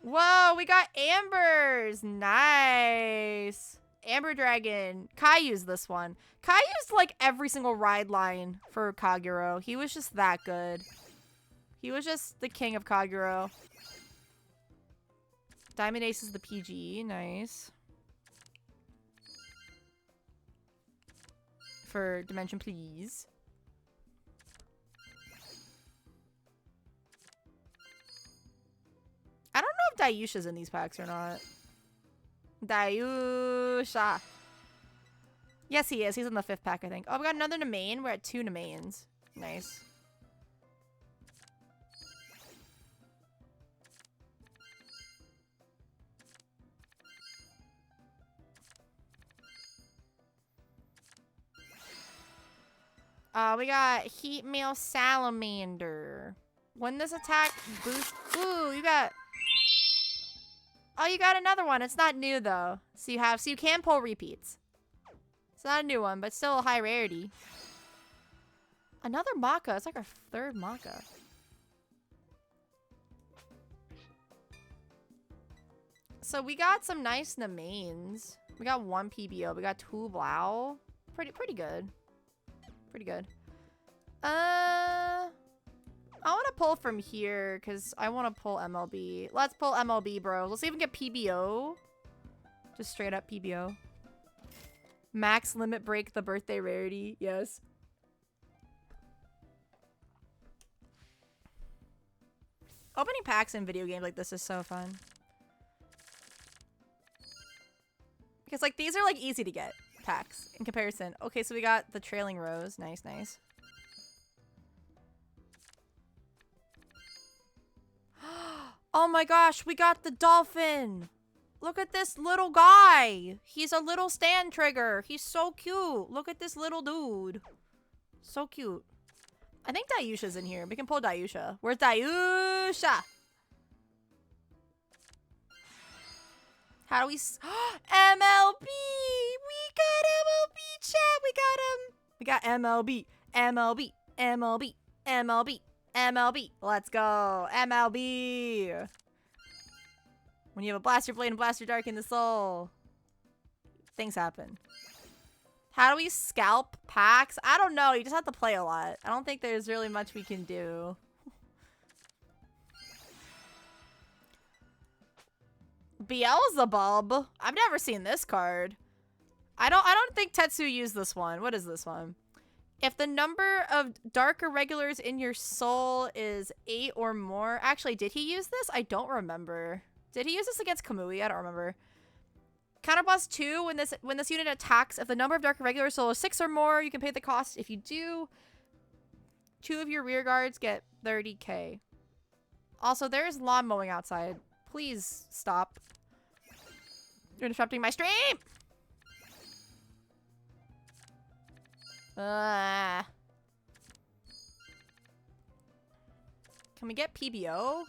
Whoa, we got Ambers. Nice. Amber Dragon. Kai used this one. Kai used like every single ride line for Kagero. He was just that good. He was just the king of Kagero. Diamond Ace is the PG. Nice. For Dimension, please. I don't know if Dayusha's in these packs or not. Dayusha. Yes, he is. He's in the 5th pack, I think. Oh, we got another Namain. We're at 2 Namains. Nice. We got Heat Mail Salamander. When this attack boosts... Ooh, you got... Oh, you got another one. It's not new, though. So you can pull repeats. It's not a new one, but still a high rarity. Another Maka. It's like our 3rd Maka. So we got some nice Namains. We got 1 PBO. We got 2 Blau. Pretty good. Pretty good. I want to pull from here because I want to pull MLB. Let's pull MLB, bro. Let's see if we can get PBO. Just straight up PBO. Max limit break the birthday rarity. Yes. Opening packs in video games like this is so fun. Because like these are like easy to get packs in comparison. Okay, so we got the Trailing Rose. Nice, nice. Oh my gosh, we got the Dolphin. Look at this little guy. He's a little stand trigger. He's so cute. Look at this little dude. So cute. I think Dayusha's in here. We can pull Dayusha. Where's Dayusha? How do we... MLB! We got MLB, chat! We got him! We got MLB. MLB. MLB. MLB. MLB. Let's go. MLB. When you have a Blaster Blade and Blaster Dark in the Soul, things happen. How do we scalp packs? I don't know. You just have to play a lot. I don't think there's really much we can do. Beelzebub. I've never seen this card. I don't think Tetsu used this one. What is this one? If the number of dark irregulars in your soul is 8 or more. Actually, did he use this? I don't remember. Did he use this against Kamui? I don't remember. Counterblast 2, when this unit attacks, if the number of dark irregulars soul is 6 or more, you can pay the cost. If you do, 2 of your rear guards get 30k. Also, there's lawn mowing outside. Please stop. You're interrupting my stream! Can we get PBO?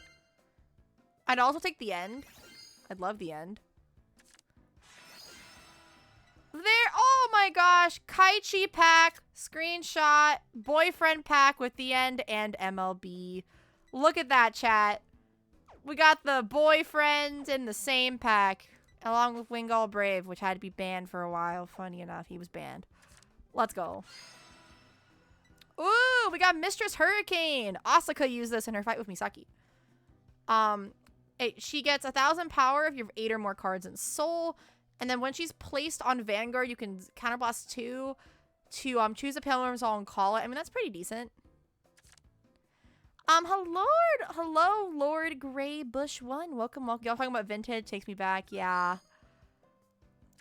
I'd also take the end. I'd love the end. There, oh my gosh, Kaichi pack, screenshot, boyfriend pack with the end and MLB. Look at that, chat. We got the boyfriend in the same pack, along with Wingull Brave, which had to be banned for a while. Funny enough, he was banned. Let's go. Ooh, we got Mistress Hurricane. Asuka used this in her fight with Misaki. She gets 1,000 power if you have 8 or more cards in Soul. And then when she's placed on Vanguard, you can counterblast 2 to choose a Pale Resolve and call it. I mean, that's pretty decent. Hello, Lord Grey Bush 1. Welcome. Y'all talking about vintage? Takes me back. Yeah.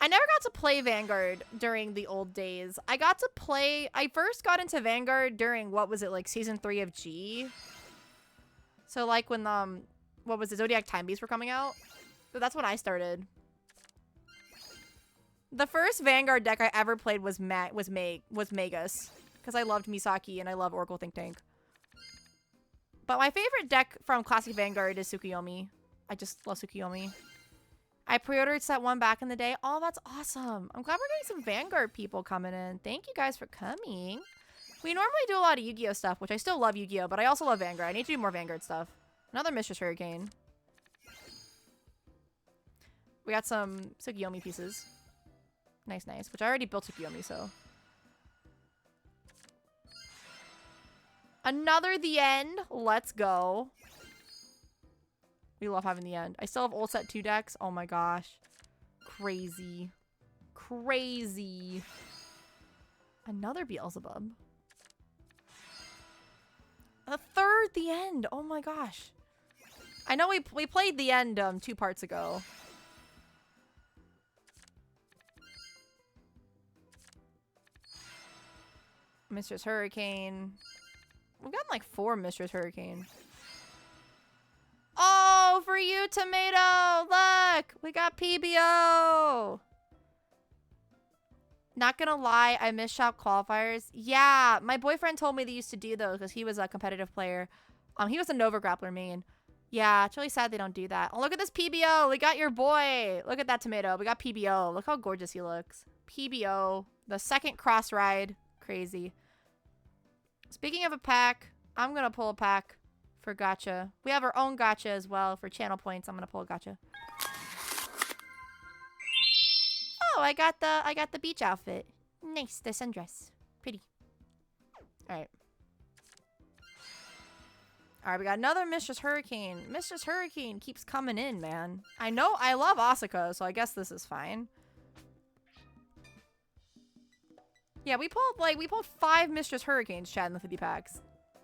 I never got to play Vanguard during the old days. I first got into Vanguard during, what was it, like season 3 of G? So like when, what was it, Zodiac Time Beasts were coming out? So that's when I started. The first Vanguard deck I ever played was Magus, because I loved Misaki and I love Oracle Think Tank. But my favorite deck from Classic Vanguard is Tsukuyomi. I just love Tsukuyomi. I pre-ordered set 1 back in the day. Oh, that's awesome. I'm glad we're getting some Vanguard people coming in. Thank you guys for coming. We normally do a lot of Yu-Gi-Oh stuff, which I still love Yu-Gi-Oh, but I also love Vanguard. I need to do more Vanguard stuff. Another Mistress Hurricane. We got some Tsukuyomi pieces. Nice, nice. Which I already built Tsukuyomi, so. Another The End. Let's go. We love having The End. I still have old set 2 decks. Oh my gosh. Crazy. Crazy. Another Beelzebub. A third The End. Oh my gosh. I know we played The End 2 parts ago. Mistress Hurricane. We've gotten like 4 Mistress Hurricane. Oh, for you, Tomato! Look! We got PBO! Not gonna lie, I miss shop qualifiers. Yeah, my boyfriend told me they used to do those because he was a competitive player. He was a Nova Grappler main. Yeah, it's really sad they don't do that. Oh, look at this PBO! We got your boy! Look at that Tomato. We got PBO. Look how gorgeous he looks. PBO. The second cross ride. Crazy. Speaking of a pack, I'm gonna pull a pack for Gatcha. We have our own Gatcha as well for channel points. I'm gonna pull a Gatcha. Oh, I got the beach outfit. Nice, the sundress. Pretty. Alright. Alright, we got another Mistress Hurricane. Mistress Hurricane keeps coming in, man. I know I love Asuka, so I guess this is fine. Yeah, we pulled 5 Mistress Hurricanes, chat, in the 50 packs.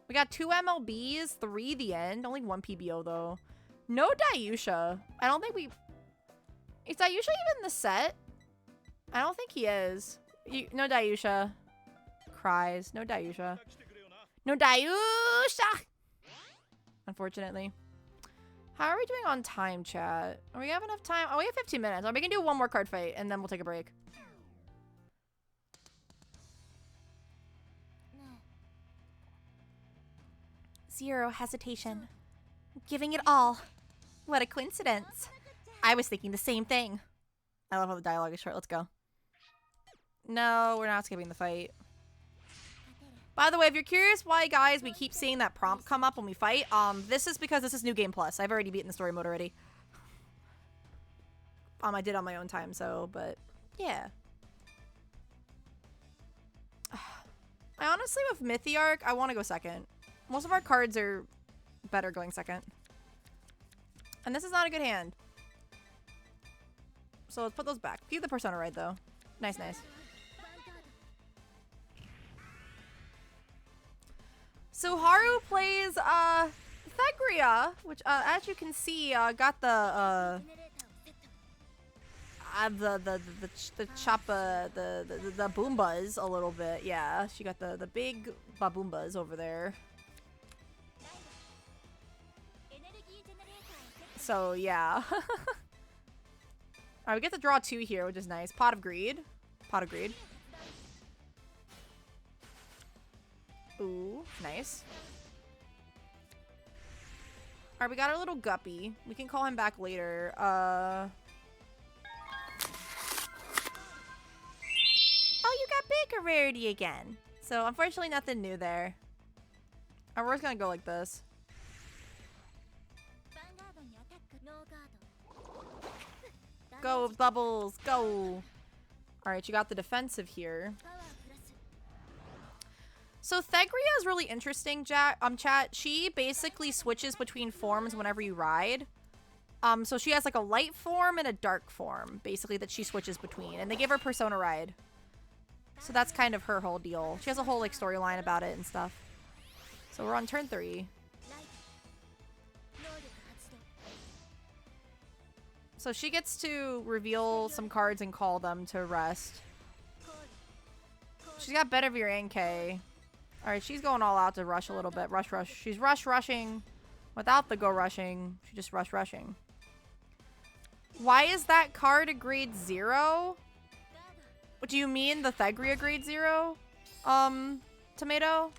We got 2 MLBs, 3 The End, only 1 PBO though. No Dayusha. I don't think we... Is Dayusha even in the set? I don't think he is. No Dayusha. Cries. No Dayusha. No Dayusha! Unfortunately. How are we doing on time, chat? Do we have enough time? Oh, we have 15 minutes. We can do one more card fight and then we'll take a break. Zero hesitation. Giving it all. What a coincidence. I was thinking the same thing. I love how the dialogue is short. Let's go. No, we're not skipping the fight. By the way, if you're curious why, guys, we keep seeing that prompt come up when we fight, this is because this is New Game Plus. I've already beaten the story mode already. I did on my own time, so, but, yeah. I honestly, with Mythiarq, I want to go second. Most of our cards are better going second. And this is not a good hand. So let's put those back. Keep the Persona Ride, though. Nice, nice. So Haru plays Thegria, which as you can see got the choppa the boombas a little bit. Yeah, she got the big baboombas over there. So yeah. Alright, we get to draw 2 here, which is nice. Pot of Greed. Pot of Greed. Ooh, nice. Alright, we got our little guppy. We can call him back later. Oh, you got bigger rarity again. So, unfortunately, nothing new there. Alright, we're just gonna go like this. Go, Bubbles, go! Alright, you got the defensive here. So Thegria is really interesting, chat. She basically switches between forms whenever you ride. So she has like a light form and a dark form, basically, that she switches between. And they give her Persona Ride. So that's kind of her whole deal. She has a whole like storyline about it and stuff. So we're on turn 3. So she gets to reveal some cards and call them to rest. She's got Bedivere and K. Alright, she's going all out to rush a little bit. Rush. She's rushing without the go rushing. She's just rushing. Why is that card a grade 0? What do you mean the Thegria grade 0? Tomato?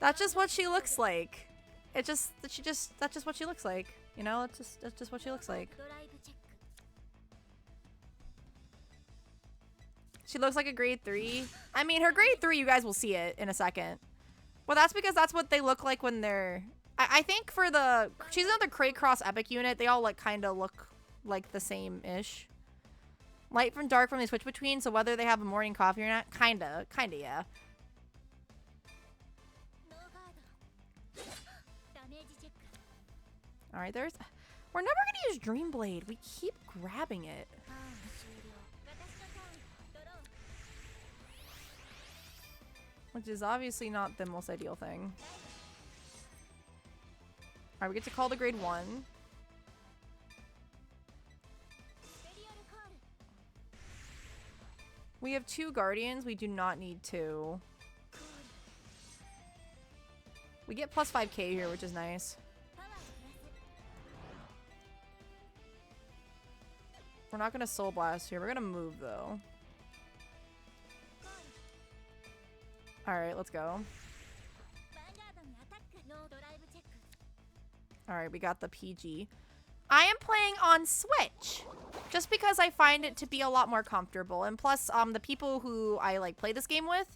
That's just what she looks like. That's just what she looks like. You know, that's just what she looks like. She looks like a grade 3. I mean, her grade 3, you guys will see it in a second. Well, that's because that's what they look like when they're... I think for the... She's another Craycross Epic unit. They all, like, kind of look like the same-ish. Light from dark from they switch between, so whether they have a morning coffee or not, kinda, yeah. Alright, we're never gonna use Dreamblade. We keep grabbing it. Which is obviously not the most ideal thing. Alright, we get to call the grade 1. We have 2 Guardians. We do not need 2. We get plus 5k here, which is nice. We're not going to Soul Blast here. We're going to move, though. Alright, let's go. Alright, we got the PG. I am playing on Switch. Just because I find it to be a lot more comfortable. And plus, the people who I, like, play this game with,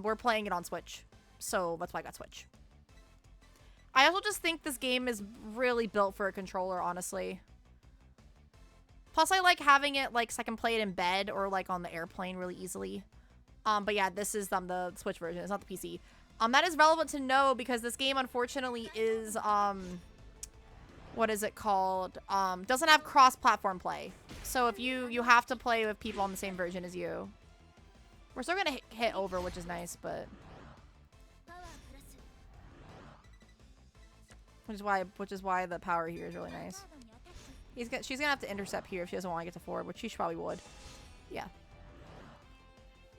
we're playing it on Switch. So, that's why I got Switch. I also just think this game is really built for a controller, honestly. Plus, I like having it, like, so I can play it in bed or, like, on the airplane really easily. But yeah, this is the Switch version. It's not the PC. That is relevant to know because this game, unfortunately, is, what is it called? Doesn't have cross-platform play. So if you have to play with people on the same version as you. We're still gonna hit over, which is nice, but... Which is why the power here is really nice. She's gonna have to intercept here if she doesn't want to get to forward, which she probably would. Yeah.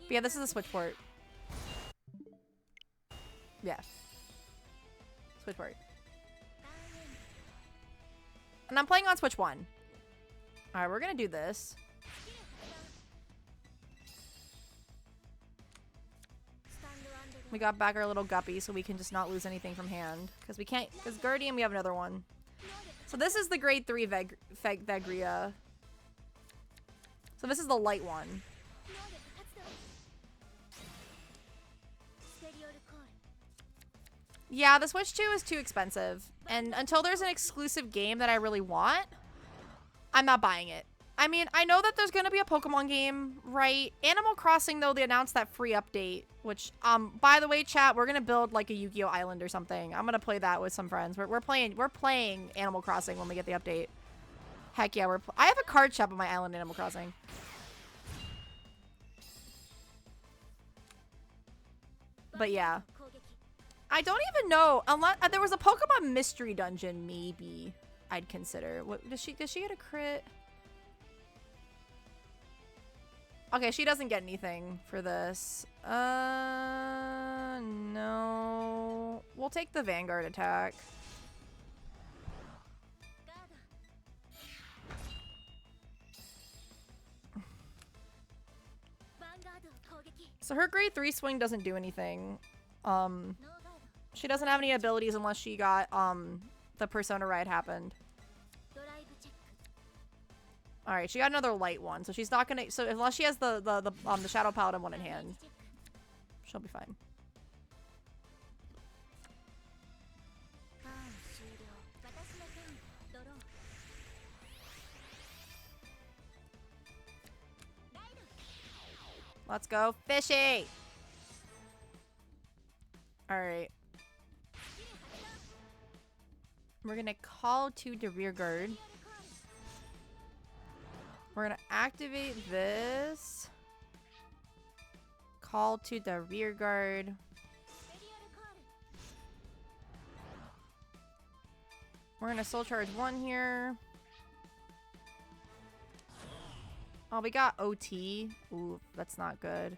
But yeah, this is a Switch port. Yeah. Switch port. And I'm playing on Switch 1. Alright, we're gonna do this. We got back our little guppy so we can just not lose anything from hand. Because we can't... Because Guardian, we have another one. So this is the grade 3 Thegria. So this is the light one. Yeah, the Switch 2 is too expensive. And until there's an exclusive game that I really want, I'm not buying it. I mean, I know that there's going to be a Pokemon game, right? Animal Crossing, though, they announced that free update, which, by the way, chat, we're going to build, like, a Yu-Gi-Oh! Island or something. I'm going to play that with some friends. We're playing Animal Crossing when we get the update. Heck yeah, I have a card shop on my island in Animal Crossing. But yeah. I don't even know, unless there was a Pokemon Mystery Dungeon, maybe I'd consider. What does she get a crit? Okay, she doesn't get anything for this. No. We'll take the Vanguard attack. So her grade 3 swing doesn't do anything. She doesn't have any abilities unless she got, the Persona Ride happened. Alright, she got another light one, so she's not gonna, so unless she has the Shadow Paladin one in hand, she'll be fine. Let's go fishy! Alright. We're gonna call to the rear guard. We're gonna activate this. Call to the rear guard. We're gonna soul charge 1 here. Oh, we got OT. Ooh, that's not good.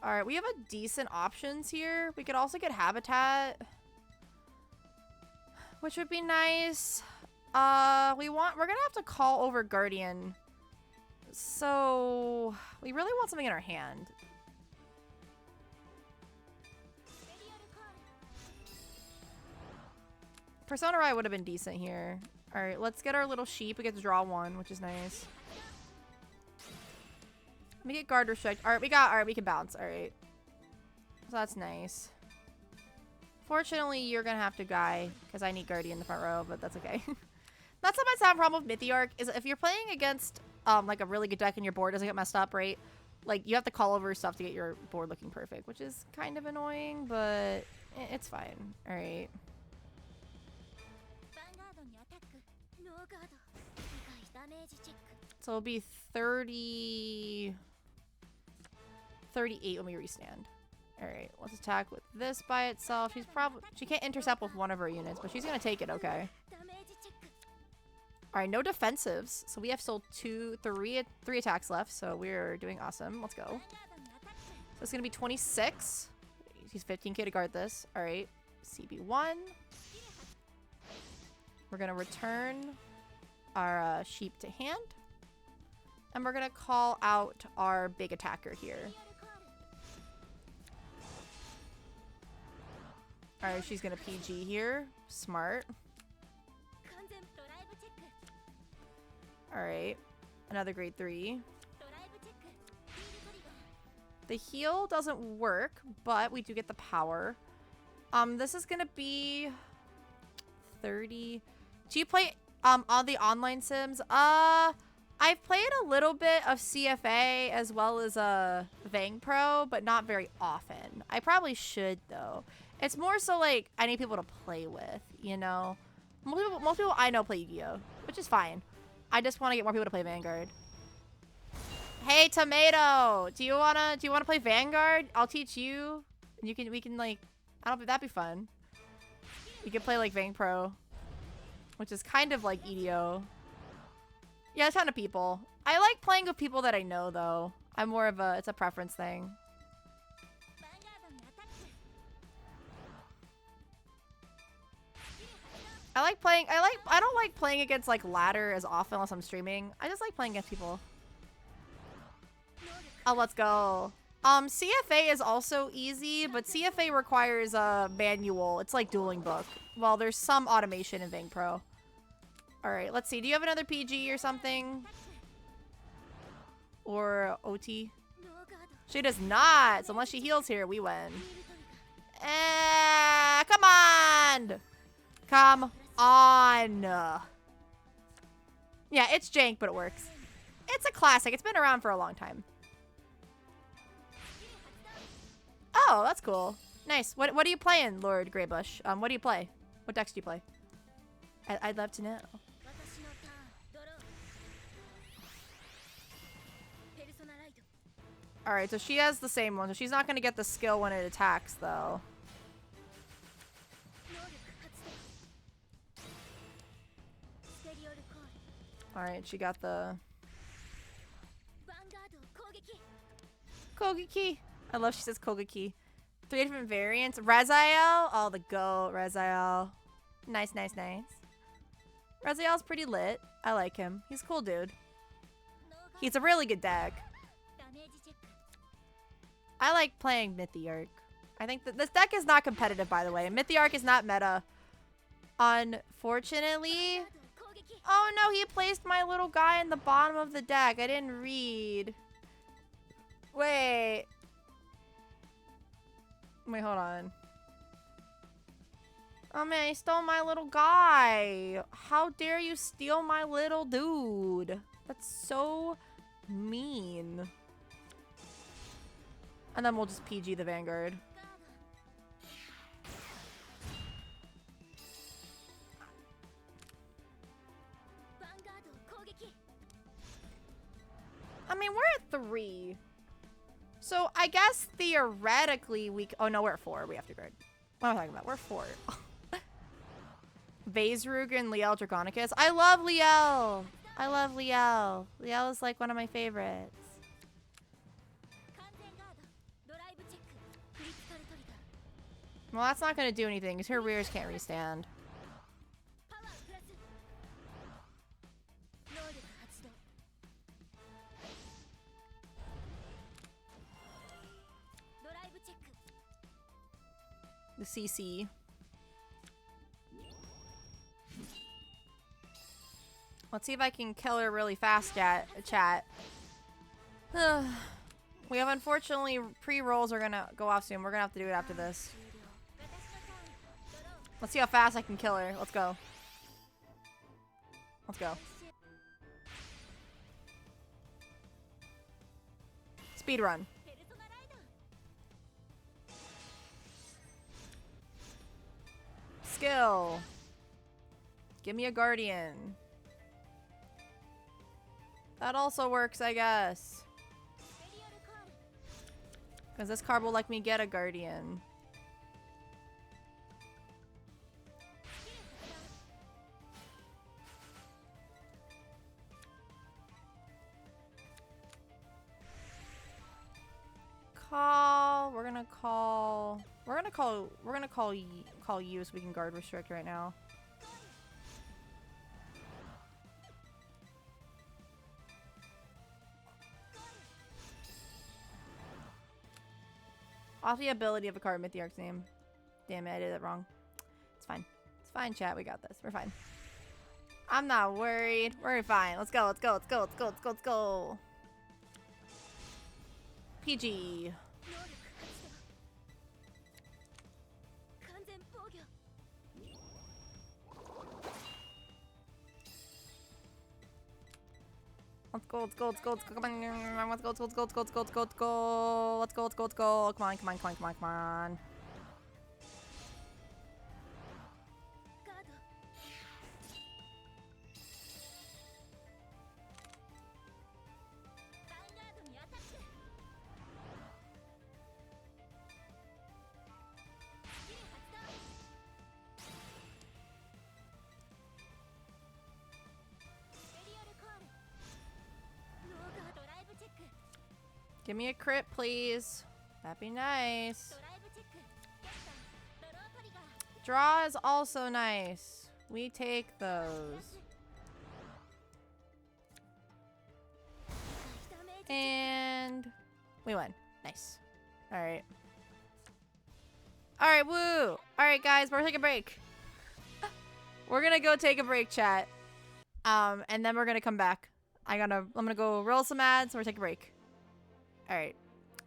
Alright, we have a decent options here. We could also get Habitat, which would be nice. We're gonna have to call over Guardian. So we really want something in our hand. Persona Ride would have been decent here. Alright, let's get our little sheep. We get to draw 1, which is nice. Let me get guard restrict. Alright, we can bounce. Alright. So that's nice. Fortunately, you're gonna have to guy, because I need Guardian in the front row, but that's okay. That's sometimes I have a problem with Mythiarq, is if you're playing against like a really good deck and your board doesn't get messed up, right? Like, you have to call over stuff to get your board looking perfect, which is kind of annoying, but it's fine. Alright. So it'll be 30... 38 when we restand. Alright, let's attack with this by itself. She can't intercept with one of her units, but she's gonna take it, okay. Alright, no defensives. So we have still three attacks left, so we're doing awesome. Let's go. So it's gonna be 26. He's 15k to guard this. Alright, CB1. We're gonna return our sheep to hand. And we're gonna call out our big attacker here. Alright, she's gonna PG here. Smart. Alright. Another grade 3. The heal doesn't work, but we do get the power. This is gonna be 30. Do you play on the online sims? I've played a little bit of CFA as well as Vang Pro, but not very often. I probably should though. It's more so like I need people to play with, you know. Most people I know play Yu-Gi-Oh, which is fine. I just want to get more people to play Vanguard. Hey Tomato, do you wanna play Vanguard? I'll teach you. We can like, I don't think that'd be fun. You can play like Vang Pro, which is kind of like EDO. Yeah, a ton of people. I like playing with people that I know though. I'm more of it's a preference thing. I don't like playing against like ladder as often unless I'm streaming. I just like playing against people. Oh, let's go. CFA is also easy, but CFA requires a manual. It's like dueling book. Well, there's some automation in Vang Pro. Alright, let's see. Do you have another PG or something? Or OT? She does not. So unless she heals here, we win. Come on! Come on! Yeah, it's jank, but it works. It's a classic. It's been around for a long time. Oh, that's cool. Nice. What are you playing, Lord Greybush? What do you play? What decks do you play? I'd love to know. Alright, so she has the same one. So she's not going to get the skill when it attacks, though. Alright, she got the... Kogeki. I love she says Kogeki. 3 different variants. Raziel. Oh, the goat. Raziel. Nice, nice, nice. Raziel's pretty lit. I like him. He's a cool dude. He's a really good deck. I like playing Mythiarq. I think that this deck is not competitive, by the way. Mythiarq is not meta. Unfortunately. Oh no, he placed my little guy in the bottom of the deck. I didn't read. Wait. Wait, hold on. Oh man, he stole my little guy. How dare you steal my little dude? That's so mean. And then we'll just PG the Vanguard. I mean, we're at 3. So I guess theoretically we... Oh no, we're at 4. We have to guard. What am I talking about? We're 4. Vaserug and Liel Dragonicus. I love Liel. I love Liel. Liel is like one of my favorites. Well, that's not going to do anything because her rears can't restand. The CC. Let's see if I can kill her really fast, chat. We have, unfortunately, pre-rolls are gonna go off soon. We're gonna have to do it after this. Let's see how fast I can kill her. Let's go. Let's go. Speed run. Skill. Give me a guardian. That also works, I guess. Because this card will let me get a guardian. We're gonna call you so we can guard restrict right now. Off the ability of a card, Mythiarq's name. Damn it, I did it wrong. It's fine. It's fine, chat. We got this. We're fine. I'm not worried. We're fine. Let's go. Let's go. Let's go. Let's go. Let's go. Let's go. PG. Let's go, let's go, let's go, let's go, come on, let's go, let's go, let's go, let's go, let's go, let's go, let's go, let's go, let's go, come on, come on, come on, come on, come on. Give me a crit, please. That'd be nice. Draw is also nice. We take those. And we win. Nice. Alright. Alright, woo! Alright, guys, we're taking a break. We're gonna go take a break, chat. And then we're gonna come back. I'm gonna go roll some ads, and we're gonna take a break. Alright.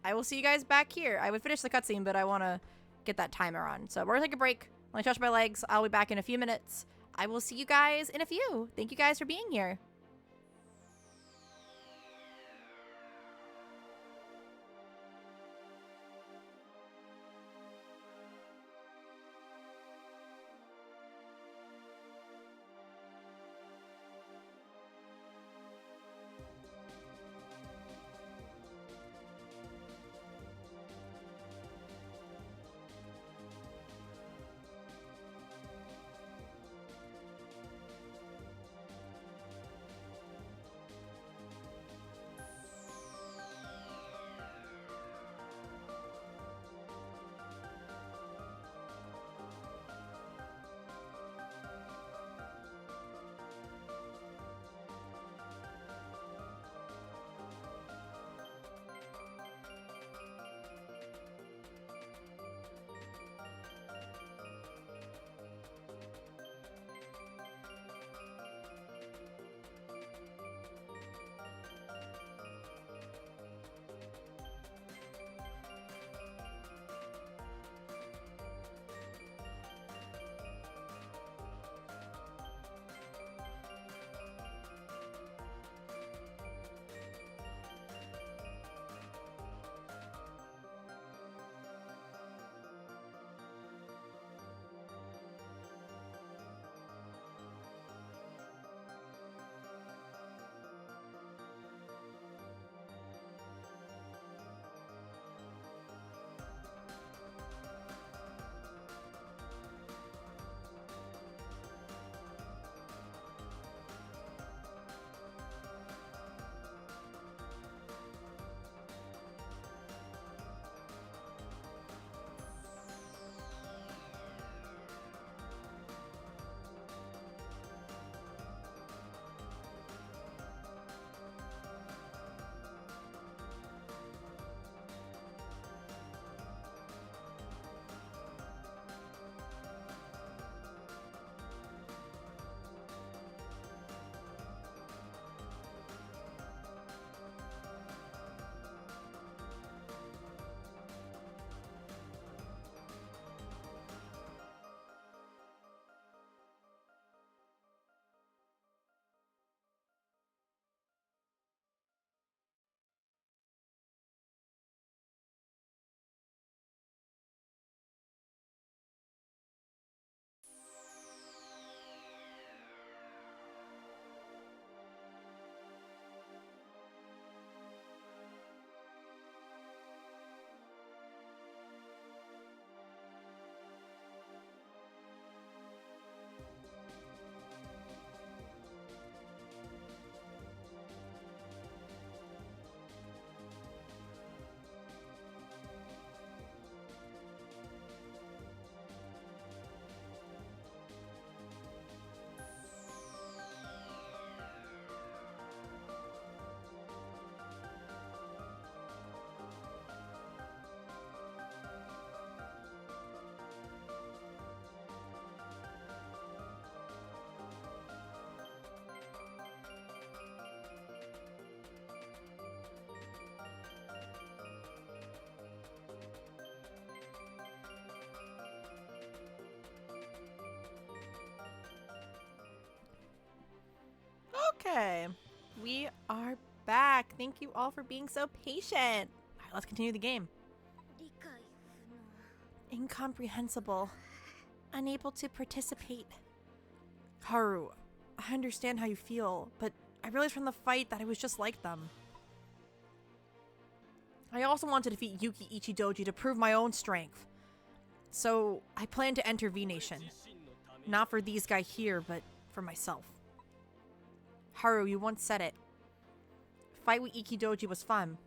I will see you guys back here. I would finish the cutscene, but I want to get that timer on. So we're going to take a break. Let me stretch my legs. I'll be back in a few minutes. I will see you guys in a few. Thank you guys for being here. Okay, we are back. Thank you all for being so patient. All right, let's continue the game. Incomprehensible. Unable to participate. Haru, I understand how you feel, but I realized from the fight that I was just like them. I also want to defeat Yuki Ichidoji to prove my own strength. So, I plan to enter V-Nation. Not for these guys here, but for myself. Haru, you once said it. Fight with Ichidoji was fun.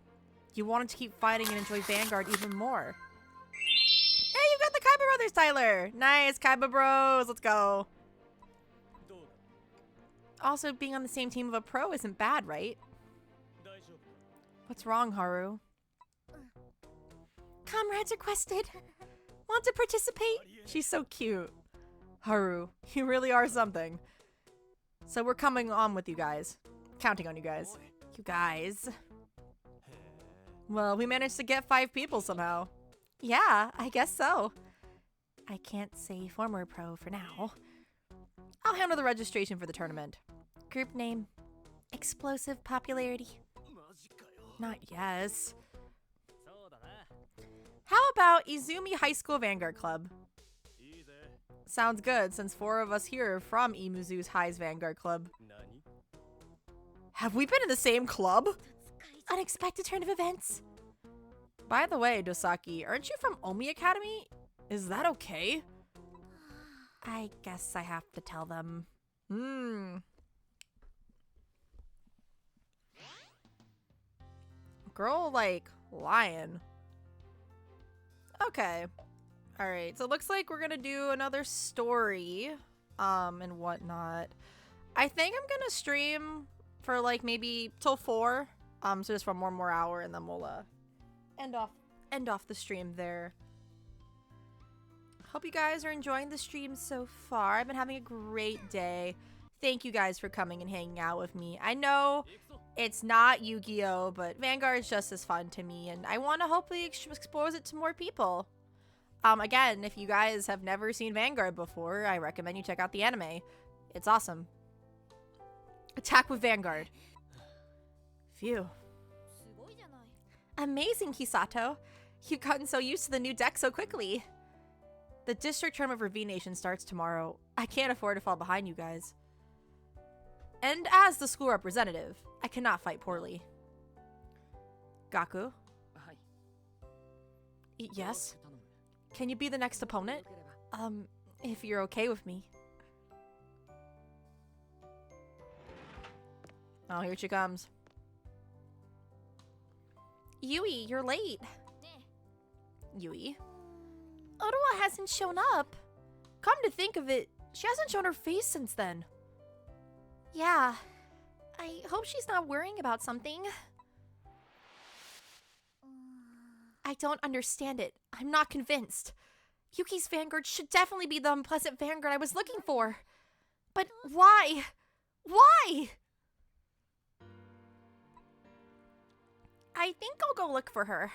You wanted to keep fighting and enjoy Vanguard even more. Hey, you got the Kaiba Brothers, Tyler! Nice, Kaiba Bros, let's go. Also, being on the same team of a pro isn't bad, right? What's wrong, Haru? Comrades requested. Want to participate? She's so cute. Haru, you really are something. So we're coming on with you guys. Counting on you guys. You guys. Well, we managed to get 5 people somehow. Yeah, I guess so. I can't say former pro for now. I'll handle the registration for the tournament. Group name. Explosive popularity. Not yes. How about Izumi High School Vanguard Club? Sounds good, since 4 of us here are from Imuzu's High's Vanguard Club. Have we been in the same club? Unexpected turn of events. By the way, Dosaki, aren't you from Omi Academy? Is that okay? I guess I have to tell them. Girl, like, lying. Okay. Alright, so it looks like we're gonna do another story, and whatnot. I think I'm gonna stream for, like, maybe till 4, so just for one more hour, and then we'll, end off the stream there. Hope you guys are enjoying the stream so far. I've been having a great day. Thank you guys for coming and hanging out with me. I know it's not Yu-Gi-Oh, but Vanguard is just as fun to me, and I want to hopefully expose it to more people. Again, if you guys have never seen Vanguard before, I recommend you check out the anime. It's awesome. Attack with Vanguard. Phew. Amazing, Hisato. You've gotten so used to the new deck so quickly. The district tournament for V-Nation starts tomorrow. I can't afford to fall behind you guys. And as the school representative, I cannot fight poorly. Gaku? Yes? Can you be the next opponent? If you're okay with me. Oh, here she comes. Yui, you're late. Yui? Ottawa hasn't shown up. Come to think of it, she hasn't shown her face since then. Yeah. I hope she's not worrying about something. I don't understand it. I'm not convinced. Yuki's Vanguard should definitely be the unpleasant Vanguard I was looking for. But why? Why? I think I'll go look for her.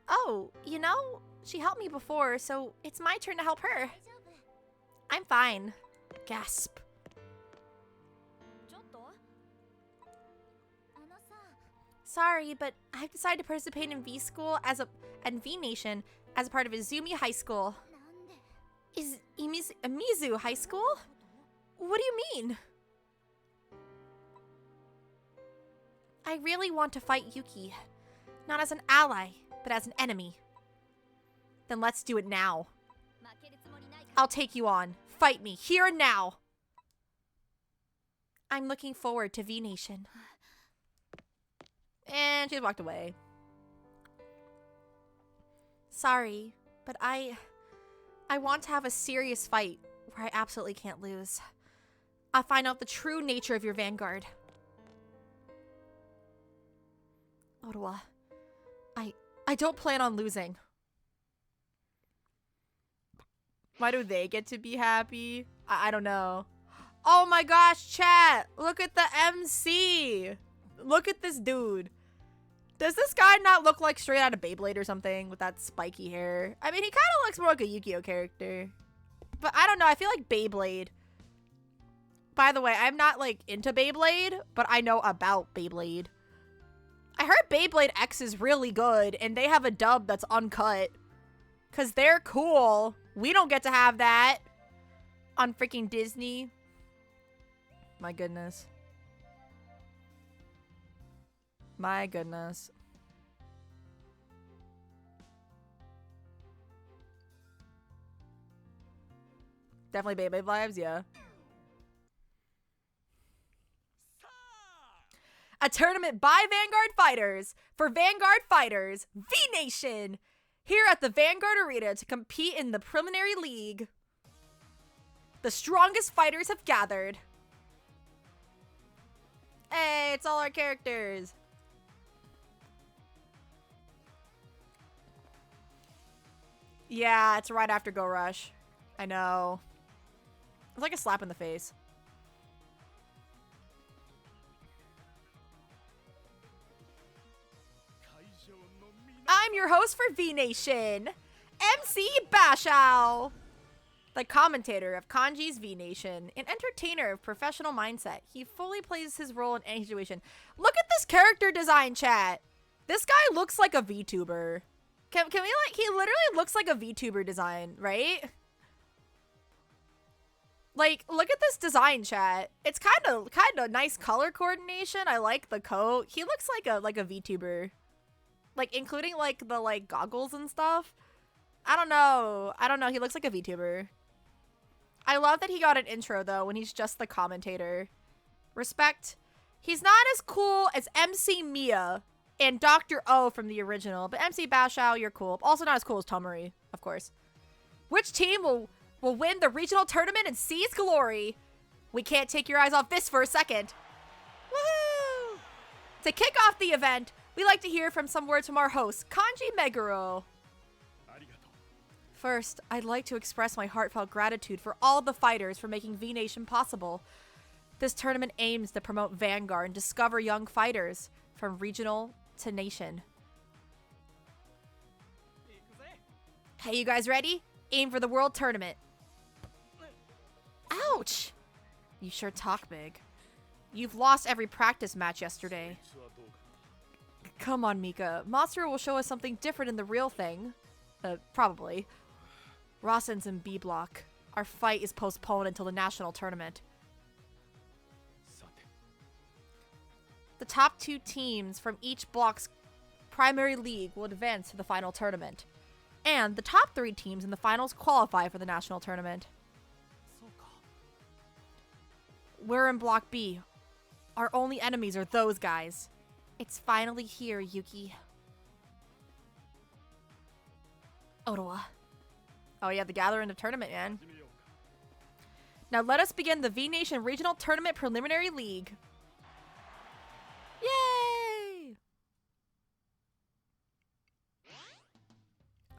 Oh, you know, she helped me before, so it's my turn to help her. I'm fine. Gasp. Sorry, but I've decided to participate in V-School and V-Nation as a part of Izumi High School. Is Imizu High School? What do you mean? I really want to fight Yuki. Not as an ally, but as an enemy. Then let's do it now. I'll take you on. Fight me, here and now. I'm looking forward to V-Nation. And she's walked away. Sorry, but I want to have a serious fight where I absolutely can't lose. I'll find out the true nature of your Vanguard. Ottawa, I don't plan on losing. Why do they get to be happy? I don't know. Oh my gosh, chat! Look at the MC! Look at this dude. Does this guy not look like straight out of Beyblade or something with that spiky hair? I mean, he kind of looks more like a Yu-Gi-Oh character. But I don't know, I feel like Beyblade By the way, I'm not, like, into Beyblade, but I know about Beyblade. I heard Beyblade X is really good, and they have a dub that's uncut. Because they're cool. We don't get to have that on freaking Disney. My goodness. My goodness. Definitely Beyblade vibes, yeah. A tournament by Vanguard Fighters for Vanguard Fighters V-Nation here at the Vanguard Arena to compete in the preliminary league. The strongest fighters have gathered. Hey, it's all our characters. Yeah, it's right after Go Rush. I know. It's like a slap in the face. I'm your host for V-Nation, MC Bashao. The commentator of Kanji's V-Nation, an entertainer of professional mindset. He fully plays his role in any situation. Look at this character design, chat. This guy looks like a VTuber. Can we like, he literally looks like a VTuber design, right? Like, look at this design, chat. It's kind of nice color coordination. I like the coat. He looks like a VTuber. Like, including like the like goggles and stuff. I don't know. He looks like a VTuber. I love that he got an intro though when he's just the commentator. Respect. He's not as cool as MC Mia and Dr. O from the original, but MC Bashao, you're cool. Also not as cool as Tomari, of course. Which team will win the regional tournament and seize glory? We can't take your eyes off this for a second. Woohoo! To kick off the event, we like to hear from some words from our host, Kanji Meguro. First, I'd like to express my heartfelt gratitude for all the fighters for making V-Nation possible. This tournament aims to promote Vanguard and discover young fighters from regional to nation. Hey, you guys ready? Aim for the world tournament. Ouch! You sure talk big. You've lost every practice match yesterday. Come on, Mika. Monster will show us something different in the real thing. Probably. Rawson's in B block. Our fight is postponed until the national tournament. The top 2 teams from each block's primary league will advance to the final tournament. And the top 3 teams in the finals qualify for the national tournament. We're in Block B. Our only enemies are those guys. It's finally here, Yuki. Ottawa. Oh yeah, the Gather in the tournament, man. Now let us begin the V-Nation Regional Tournament Preliminary League. Yay!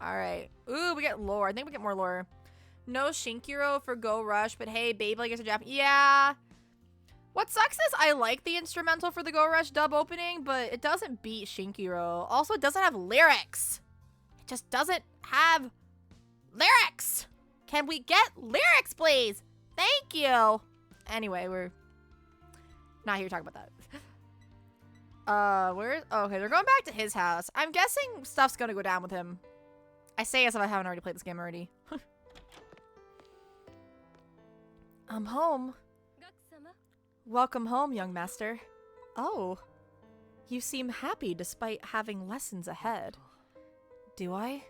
Alright. Ooh, we get lore. I think we get more lore. No Shinkiro for Go Rush, but hey, Beyblade gets a Japanese. Yeah. What sucks is I like the instrumental for the Go Rush dub opening, but it doesn't beat Shinkiro. Also, it doesn't have lyrics. It just doesn't have lyrics. Can we get lyrics, please? Thank you. Anyway, we're not here to talk about that. Okay, they're going back to his house. I'm guessing stuff's gonna go down with him. I say as if I haven't already played this game already. I'm home. Welcome home, young master. Oh, you seem happy despite having lessons ahead. Do I?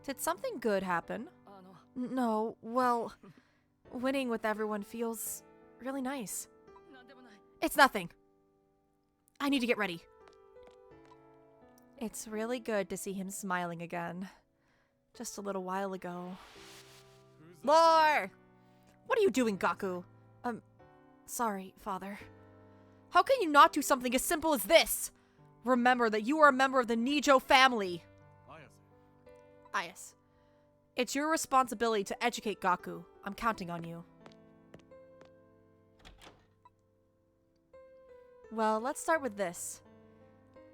Did something good happen? No, well, winning with everyone feels really nice. It's nothing. I need to get ready. It's really good to see him smiling again. Just a little while ago. Lore! What are you doing, Gaku? Sorry, father. How can you not do something as simple as this? Remember that you are a member of the Nijo family. Ayas. It's your responsibility to educate Gaku. I'm counting on you. Well, let's start with this.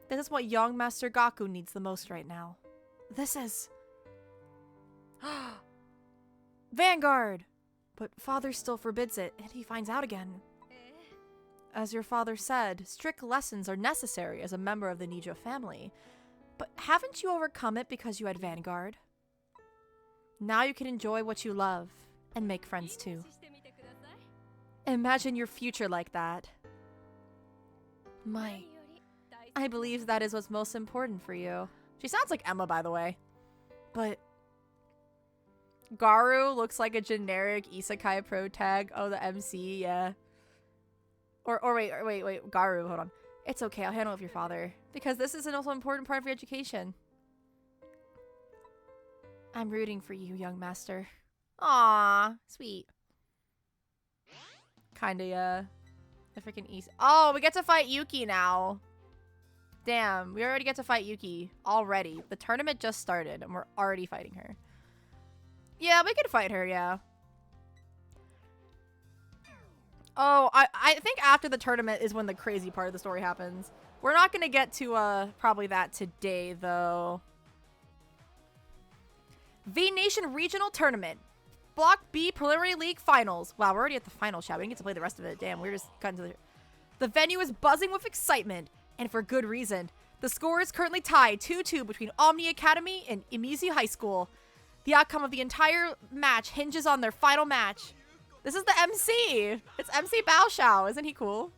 This is what young Master Gaku needs the most right now. This is... Vanguard! But father still forbids it, and he finds out again. As your father said, strict lessons are necessary as a member of the Nijo family. But haven't you overcome it because you had Vanguard? Now you can enjoy what you love, and make friends too. Imagine your future like that. I believe that is what's most important for you. She sounds like Emma, by the way. But Garu looks like a generic isekai pro tag. Oh, the MC, yeah. Or wait, Garu, hold on. It's okay, I'll handle it with your father. Because this is an also important part of your education. I'm rooting for you, young master. Aww, sweet. Kinda, yeah. The freaking East. Oh, we get to fight Yuki now. Damn, we already get to fight Yuki. Already. The tournament just started, and we're already fighting her. Yeah, we can fight her, yeah. Oh, I think after the tournament is when the crazy part of the story happens. We're not going to get to probably that today, though. V-Nation Regional Tournament. Block B Preliminary League Finals. Wow, we're already at the final chat. We didn't get to play the rest of it. Damn, we're just cutting to the... The venue is buzzing with excitement, and for good reason. The score is currently tied 2-2 between Omni Academy and Imizu High School. The outcome of the entire match hinges on their final match. This is the MC. It's MC Baoshao. Isn't he cool?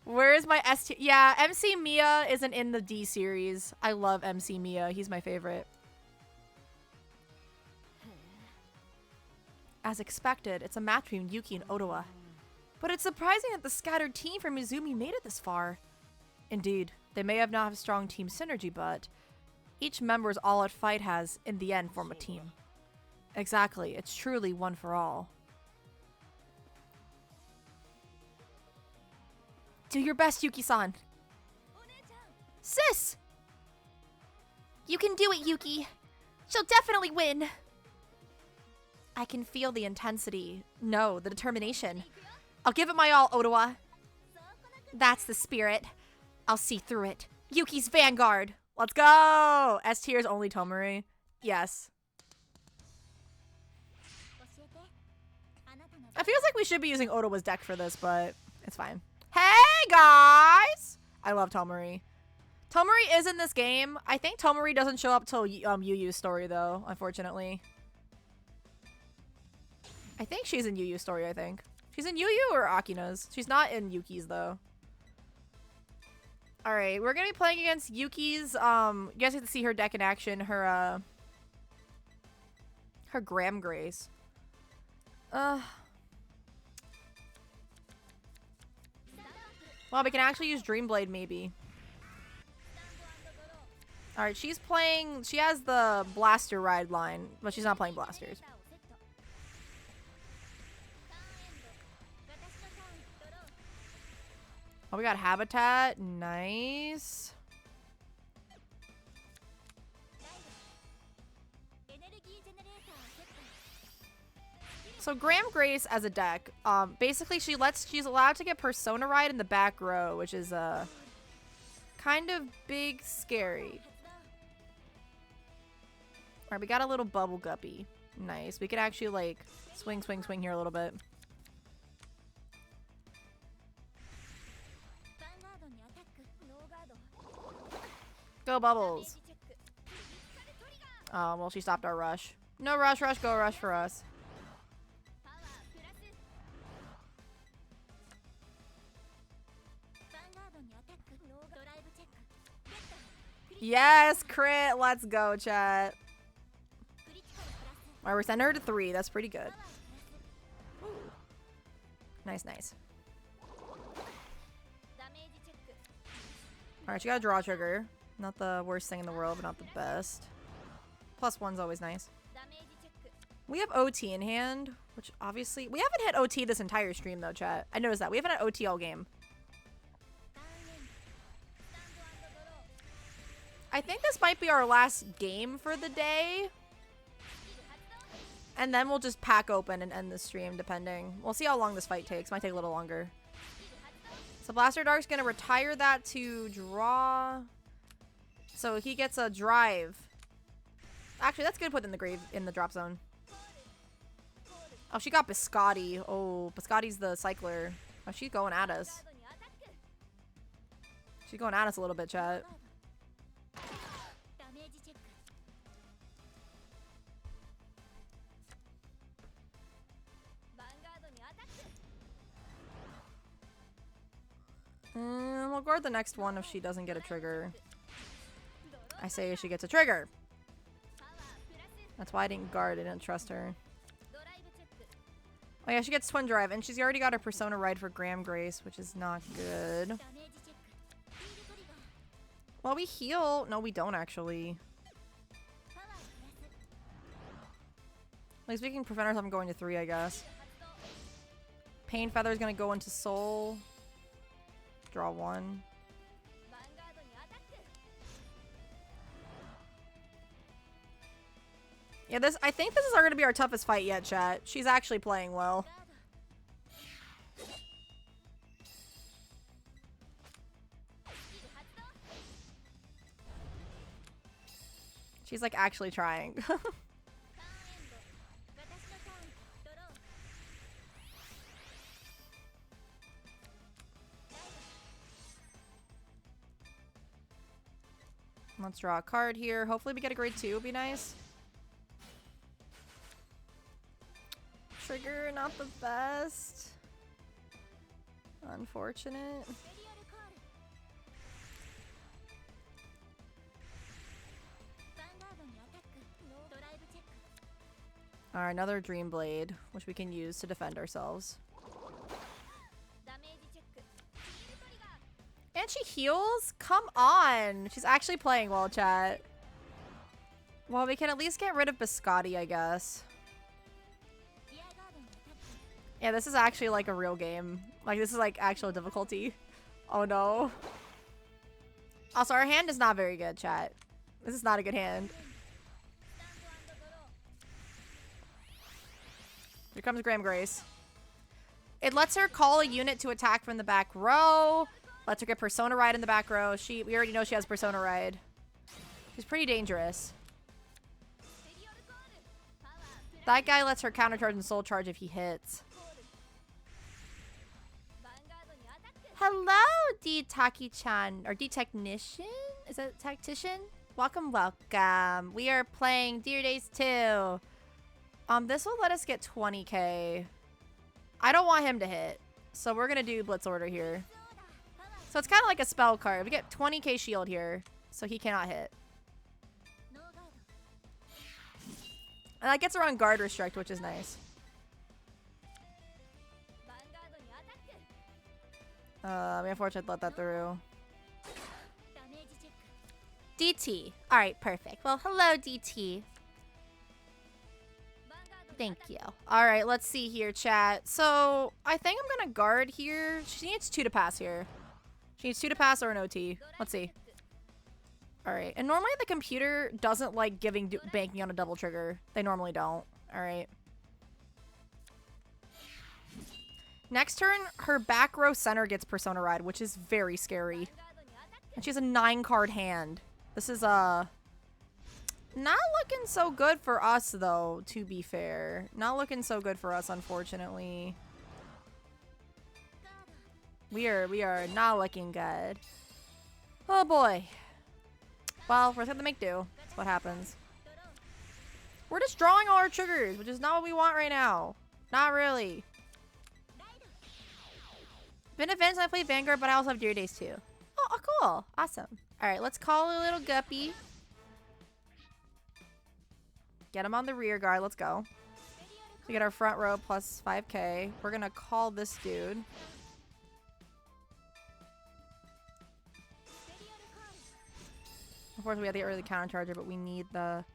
Where is my S tier? Yeah, MC Mia isn't in the D series. I love MC Mia. He's my favorite. As expected, it's a match between Yuki and Otowa. But it's surprising that the scattered team from Izumi made it this far. Indeed, they may have not have strong team synergy, but each member's all-out fight has, in the end, formed a team. Exactly, it's truly one for all. Do your best, Yuki-san. Sis! You can do it, Yuki. She'll definitely win. I can feel the intensity. No, the determination. I'll give it my all, Otowa. That's the spirit. I'll see through it. Yuki's Vanguard. Let's go! S tier is only Tomori. Yes. It feels like we should be using Otowa's deck for this, but it's fine. Hey, guys! I love Tomori. Tomori is in this game. I think Tomori doesn't show up till Yu-Yu's story, though, unfortunately. I think she's in Yu-Yu's story, I think. She's in Yu-Yu or Akina's. She's not in Yuki's, though. Alright, we're gonna be playing against Yuki's, you guys get to see her deck in action, her Graham Grace. Well, we can actually use Dreamblade, maybe. Alright, she's playing... She has the Blaster Ride line, but she's not playing Blasters. Oh, we got Habitat. Nice. So Graham Grace as a deck, basically she's allowed to get Persona Ride in the back row, which is kind of big scary. Alright, we got a little Bubble Guppy. Nice. We can actually like swing here a little bit. Go Bubbles. Oh, well, she stopped our rush. No rush, go rush for us. Yes, crit. Let's go, chat. Alright, we're sending her to 3. That's pretty good. Ooh. Nice, nice. Alright, she got a draw trigger. Not the worst thing in the world, but not the best. +1's always nice. We have OT in hand, which obviously... We haven't hit OT this entire stream, though, chat. I noticed that. We haven't had OT all game. I think this might be our last game for the day. And then we'll just pack open and end the stream, depending. We'll see how long this fight takes. Might take a little longer. So Blaster Dark's gonna retire that to draw. So he gets a drive. Actually, that's good to put in the grave in the drop zone. Oh, she got Biscotti. Oh, Biscotti's the cycler. Oh, she's going at us. She's going at us a little bit, chat. We'll guard the next one if she doesn't get a trigger. I say she gets a trigger. That's why I didn't guard. I didn't trust her. Oh yeah, she gets Twin Drive, and she's already got her Persona Ride for Graham Grace, which is not good. Well, we heal. No, we don't actually. At least we can prevent ourselves from going to 3, I guess. Pain Feather is going to go into Soul. Draw 1. Yeah, I think this is going to be our toughest fight yet, chat. She's actually playing well. She's like actually trying. Let's draw a card here. Hopefully we get a grade 2. Would be nice. Trigger, not the best. Unfortunate. Alright, another Dream Blade, which we can use to defend ourselves. And she heals? Come on! She's actually playing well, chat. Well, we can at least get rid of Biscotti, I guess. Yeah, this is actually like a real game. Like, this is like actual difficulty. Oh no. Also, our hand is not very good, chat. This is not a good hand. Here comes Graham Grace. It lets her call a unit to attack from the back row. Lets her get Persona Ride in the back row. We already know she has Persona Ride. She's pretty dangerous. That guy lets her counter charge and soul charge if he hits. Hello, D-Taki-chan. Or D-Technician? Is that Tactician? Welcome, welcome. We are playing Dear Days 2. This will let us get 20k. I don't want him to hit. So we're going to do Blitz Order here. So it's kind of like a spell card. We get 20k shield here. So he cannot hit. And that gets around Guard Restrict, which is nice. We unfortunately let that through. DT. Alright, perfect. Well, hello, DT. Thank you. Alright, let's see here, chat. So, I think I'm gonna guard here. She needs 2 to pass here. She needs 2 to pass or an OT. Let's see. Alright, and normally the computer doesn't like banking on a double trigger. They normally don't. Alright. Next turn, her back row center gets Persona Ride, which is very scary. And she has a 9-card hand. This is, not looking so good for us, though, to be fair. Not looking so good for us, unfortunately. We are not looking good. Oh, boy. Well, we're gonna make do. That's what happens. We're just drawing all our triggers, which is not what we want right now. Not really. Been events I played Vanguard, but I also have Dear Days too. Oh, cool. Awesome. Alright, let's call a little guppy. Get him on the rear guard. Let's go. We get our front row plus 5k. We're gonna call this dude. Unfortunately, we have the early counter charger, but we need the...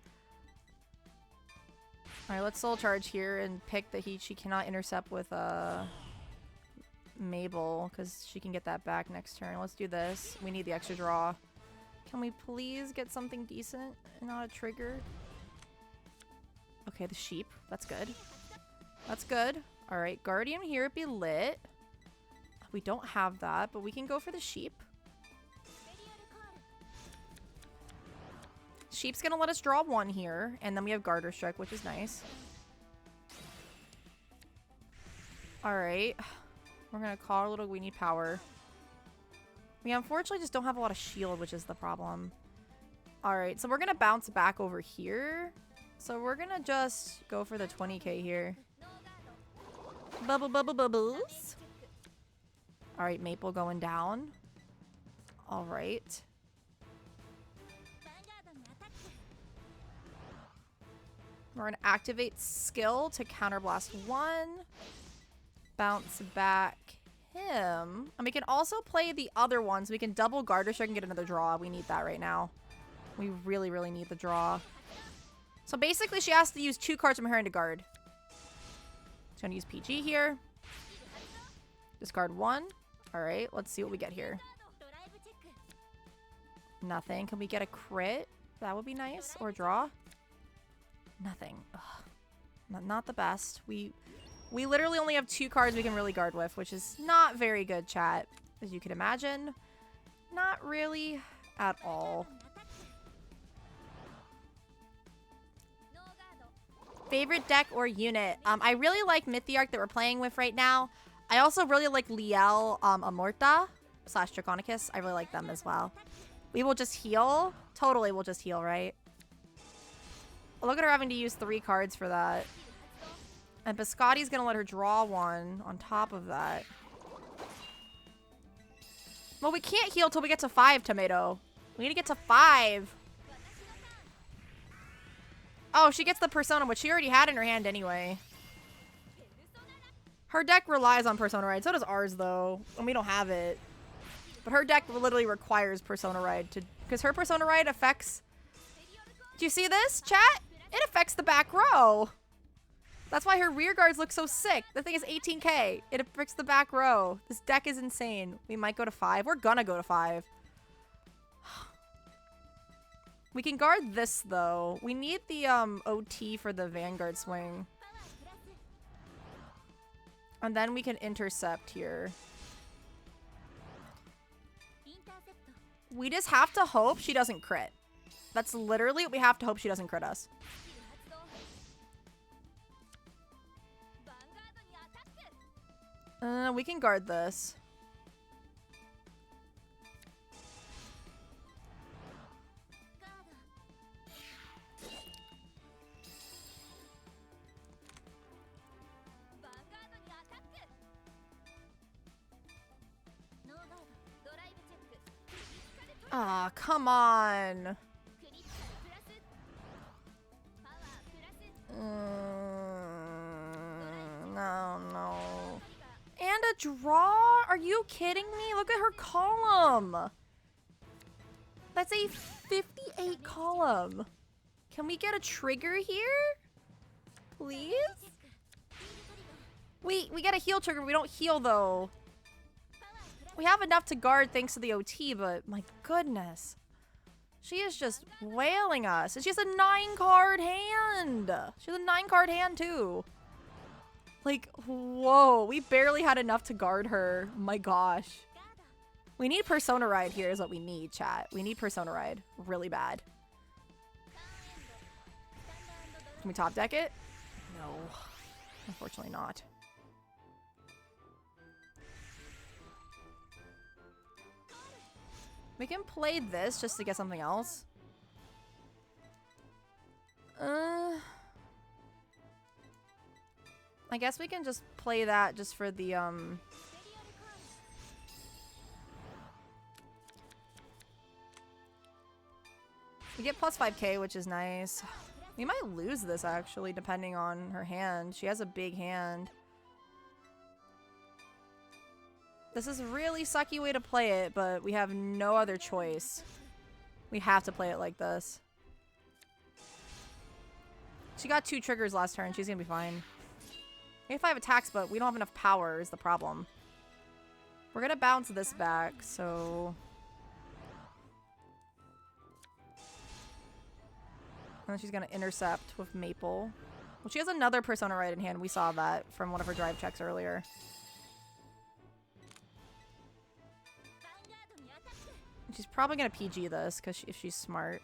Alright, let's soul charge here and pick that she cannot intercept with Mabel, because she can get that back next turn. Let's do this. We need the extra draw. Can we please get something decent and not a trigger? Okay, the sheep. That's good. That's good. Alright, Guardian here would be lit. We don't have that, but we can go for the sheep. Sheep's gonna let us draw 1 here, and then we have Guard Restrict, which is nice. Alright. We're gonna call our little... We need power. We unfortunately just don't have a lot of shield, which is the problem. Alright, so we're gonna bounce back over here. So we're gonna just go for the 20k here. Bubble, bubble, bubbles. Alright, Maple going down. Alright. We're gonna activate skill to counterblast 1. Bounce back him. And we can also play the other ones. We can double guard her so I can get another draw. We need that right now. We really, really need the draw. So basically she has to use 2 cards from her hand to guard. She's gonna use PG here. Discard 1. Alright, let's see what we get here. Nothing. Can we get a crit? That would be nice. Or draw. Nothing. Ugh. Not the best. We literally only have 2 cards we can really guard with, which is not very good, chat. As you can imagine. Not really at all. Favorite deck or unit? I really like Mythiarq that we're playing with right now. I also really like Liel Amorta / Draconicus. I really like them as well. We will just heal. Totally, we'll just heal, right? Look at her having to use 3 cards for that. And Biscotti's gonna let her draw 1 on top of that. Well, we can't heal till we get to 5, Tomato. We need to get to 5. Oh, she gets the Persona, which she already had in her hand anyway. Her deck relies on Persona Ride. So does ours, though. And we don't have it. But her deck literally requires Persona Ride to... Because her Persona Ride affects... Do you see this, chat? It affects the back row. That's why her rear guards look so sick. The thing is 18k. It affects the back row. This deck is insane. We might go to 5. We're gonna go to 5. We can guard this, though. We need the OT for the Vanguard swing. And then we can intercept here. We just have to hope she doesn't crit. That's literally what we have to hope she doesn't crit us. We can guard this. Ah, come on. No. And a draw? Are you kidding me? Look at her column. That's a 58 column. Can we get a trigger here? Please? We get a heal trigger. We don't heal, though. We have enough to guard thanks to the OT, but my goodness. She is just wailing us. And she has a 9-card hand. She has a 9-card hand, too. Like, whoa. We barely had enough to guard her. My gosh. We need Persona Ride here is what we need, chat. We need Persona Ride really bad. Can we top deck it? No. Unfortunately not. We can play this just to get something else. I guess we can just play that just for the, We get plus 5k, which is nice. We might lose this, actually, depending on her hand. She has a big hand. This is a really sucky way to play it, but we have no other choice. We have to play it like this. She got 2 triggers last turn. She's gonna be fine. We have 5 attacks, but we don't have enough power is the problem. We're gonna bounce this back, so... And then she's gonna intercept with Maple. Well, she has another Persona Ride in hand. We saw that from one of her drive checks earlier. She's probably gonna PG this because if she's smart.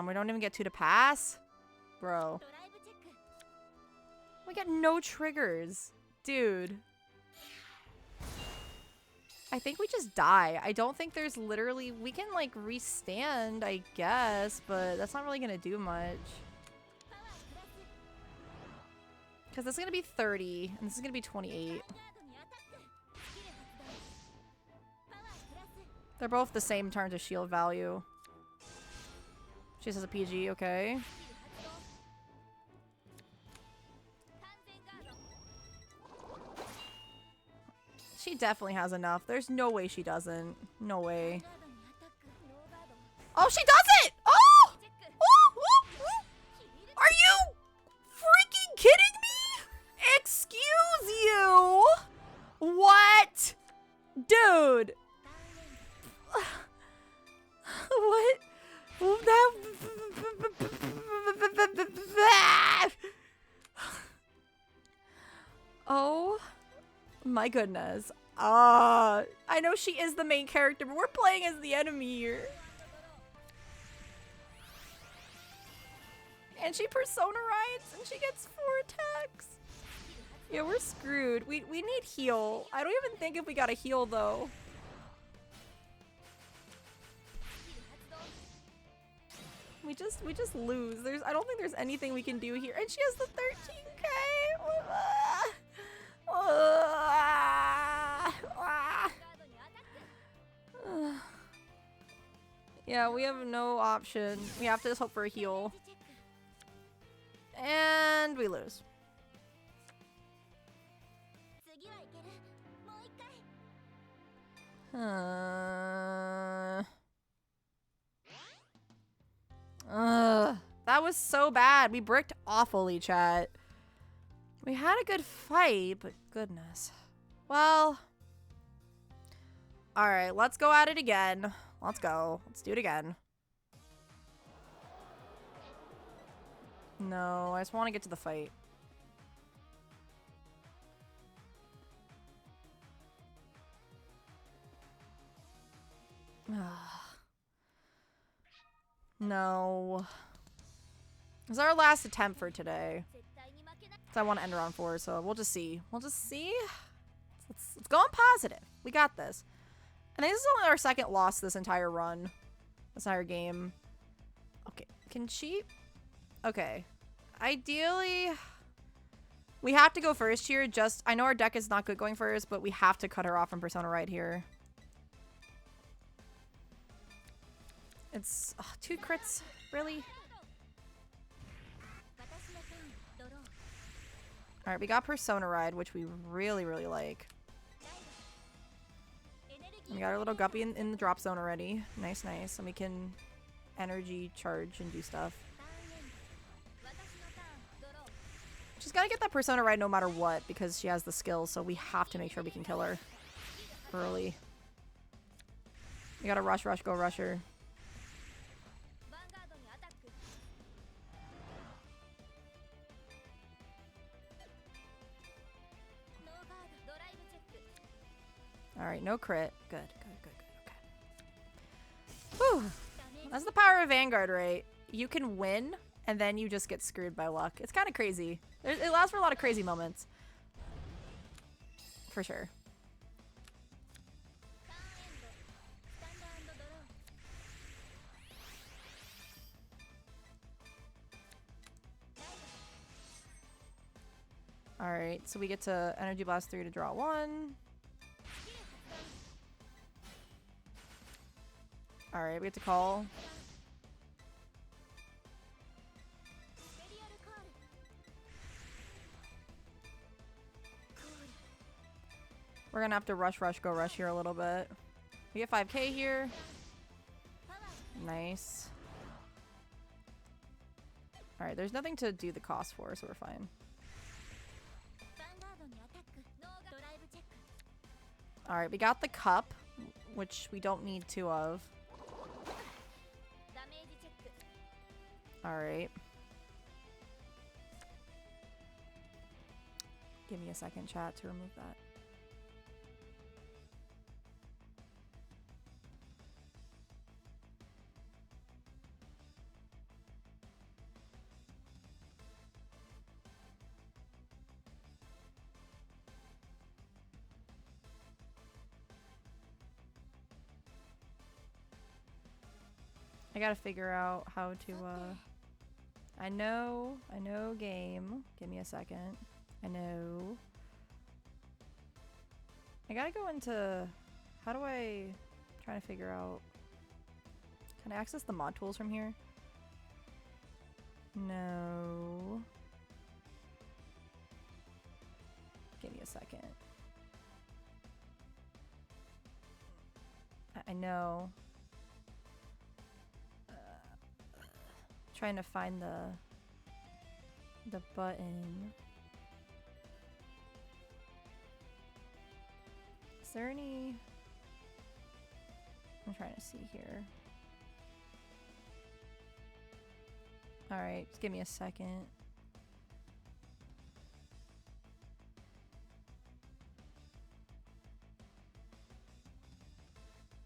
We don't even get 2 to pass? Bro. We got no triggers. Dude. I think we just die. I don't think there's literally... We can, like, restand, I guess, but that's not really gonna do much. Because this is gonna be 30, and this is gonna be 28. They're both the same turn to shield value. She says a PG, okay. She definitely has enough. There's no way she doesn't. No way. Oh, she does it! Oh! Are you freaking kidding me? Excuse you? What? Dude. What? Oh my goodness. I know she is the main character, but we're playing as the enemy here. And she persona rides and she gets 4 attacks. Yeah, we're screwed. We need heal. I don't even think if we got a heal though. We just lose. I don't think there's anything we can do here. And she has the 13k. Yeah, we have no option. We have to just hope for a heal. And we lose. That was so bad. We bricked awfully, chat. We had a good fight, but goodness. Well. Alright, let's go at it again. Let's go. Let's do it again. No, I just want to get to the fight. No. This is our last attempt for today. So I want to end round 4, so we'll just see. We'll just see. Let's go on positive. We got this. I think this is only our 2nd loss this entire run. This entire game. Okay. Can she... Okay. Ideally... We have to go first here. Just... I know our deck is not good going first, but we have to cut her off from Persona right here. It's... 2 crits? Really? Alright, we got Persona Ride, which we really, really like. We got our little guppy in the drop zone already. Nice, nice. And we can energy charge and do stuff. She's gotta get that Persona Ride no matter what, because she has the skills, so we have to make sure we can kill her early. We gotta rush, go rush her. Alright, no crit. Good. Okay. Whew. That's the power of Vanguard, right? You can win, and then you just get screwed by luck. It's kind of crazy. It allows for a lot of crazy moments. For sure. Alright, so we get to Energy Blast 3 to draw 1. Alright, we get to call. We're gonna have to rush, go rush here a little bit. We get 5k here. Nice. Alright, there's nothing to do the cost for, so we're fine. Alright, we got the cup, which we don't need 2 of. Alright. Give me a second, chat, to remove that. I gotta figure out how to, I know game. Give me a second. I know. I gotta go into, how do I, trying to figure out, can I access the mod tools from here? No. Give me a second. I know. Trying to find the button. Is there any? I'm trying to see here. All right, just give me a second.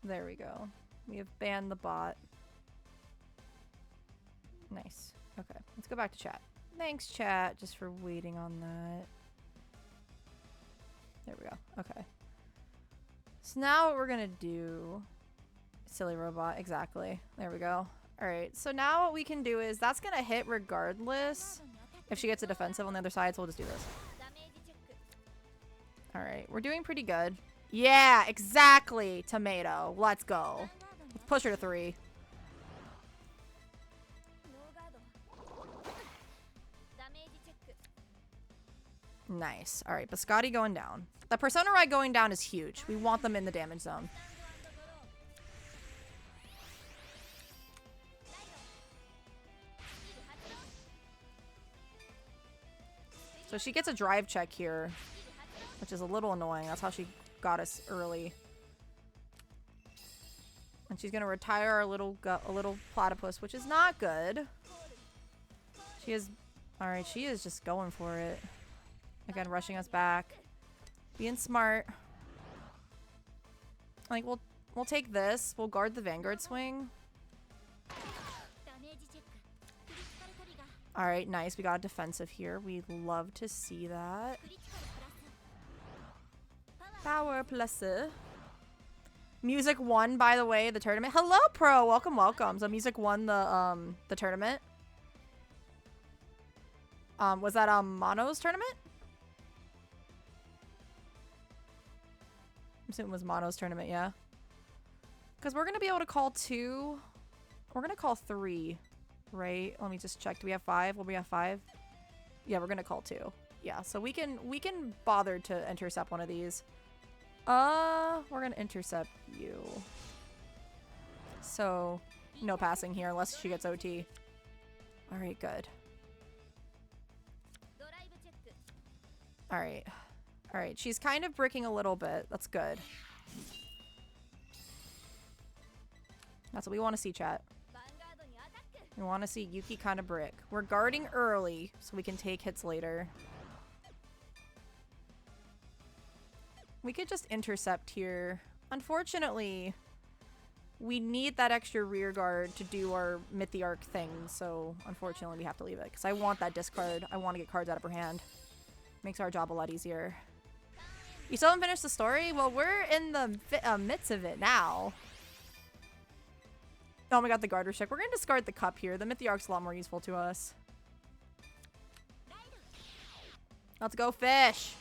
There we go. We have banned the bot. Nice. Okay, let's go back to chat. Thanks, chat, just for waiting on that. There we go. Okay. So now what we're gonna do... Silly robot, exactly. There we go. Alright, so now what we can do is that's gonna hit regardless if she gets a defensive on the other side, so we'll just do this. Alright, we're doing pretty good. Yeah, exactly! Tomato. Let's go. Let's push her to 3. Nice. Alright, Biscotti going down. The Persona Ride going down is huge. We want them in the damage zone. So she gets a drive check here, which is a little annoying. That's how she got us early. And she's gonna retire our little platypus, which is not good. She is... Alright, she is just going for it. Again, rushing us back. Being smart. Like, we'll take this. We'll guard the Vanguard swing. Alright, nice. We got a defensive here. We love to see that. Power plus. Music won, by the way, the tournament. Hello, Pro. Welcome, welcome. So Music won the tournament. Was that Mono's tournament? I'm assuming it was Mono's tournament, yeah. Because we're gonna be able to call 2. We're gonna call 3. Right? Let me just check. Do we have 5? Will we have 5? Yeah, we're gonna call 2. Yeah, so we can bother to intercept one of these. We're gonna intercept you. So no passing here unless she gets OT. Alright, good. Alright. Alright, she's kind of bricking a little bit. That's good. That's what we want to see, chat. We want to see Yuki kind of brick. We're guarding early, so we can take hits later. We could just intercept here. Unfortunately, we need that extra rear guard to do our Mythiarq thing, so unfortunately we have to leave it. Because I want that discard. I want to get cards out of her hand. Makes our job a lot easier. You still haven't finished the story? Well, we're in the midst of it now. Oh my god, the garter check. We're going to discard the cup here. The Mythiarq's a lot more useful to us. Let's go fish.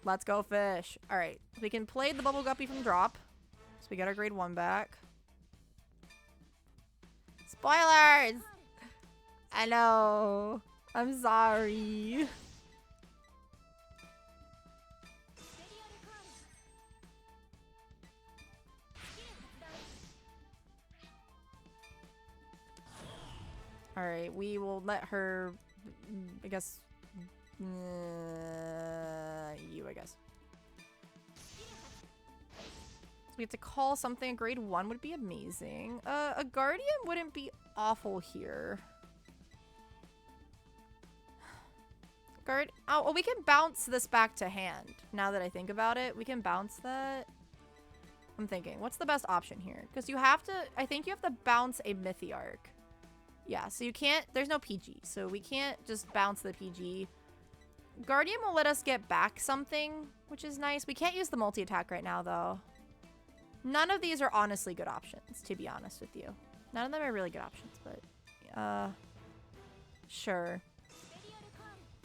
Let's go fish. Alright, we can play the Bubble Guppy from drop. So we got our grade 1 back. Spoilers! I know. I'm sorry. Alright, we will let her, I guess, you, I guess. So we have to call something. A grade 1 would be amazing. A Guardian wouldn't be awful here. Oh, well, we can bounce this back to hand. Now that I think about it, we can bounce that. I'm thinking, what's the best option here? Because you have to, I think you have to bounce a Mythiarq. Yeah, so you can't, there's no PG, so we can't just bounce the PG. Guardian will let us get back something, which is nice. We can't use the multi-attack right now, though. None of these are honestly good options, to be honest with you. None of them are really good options, but sure.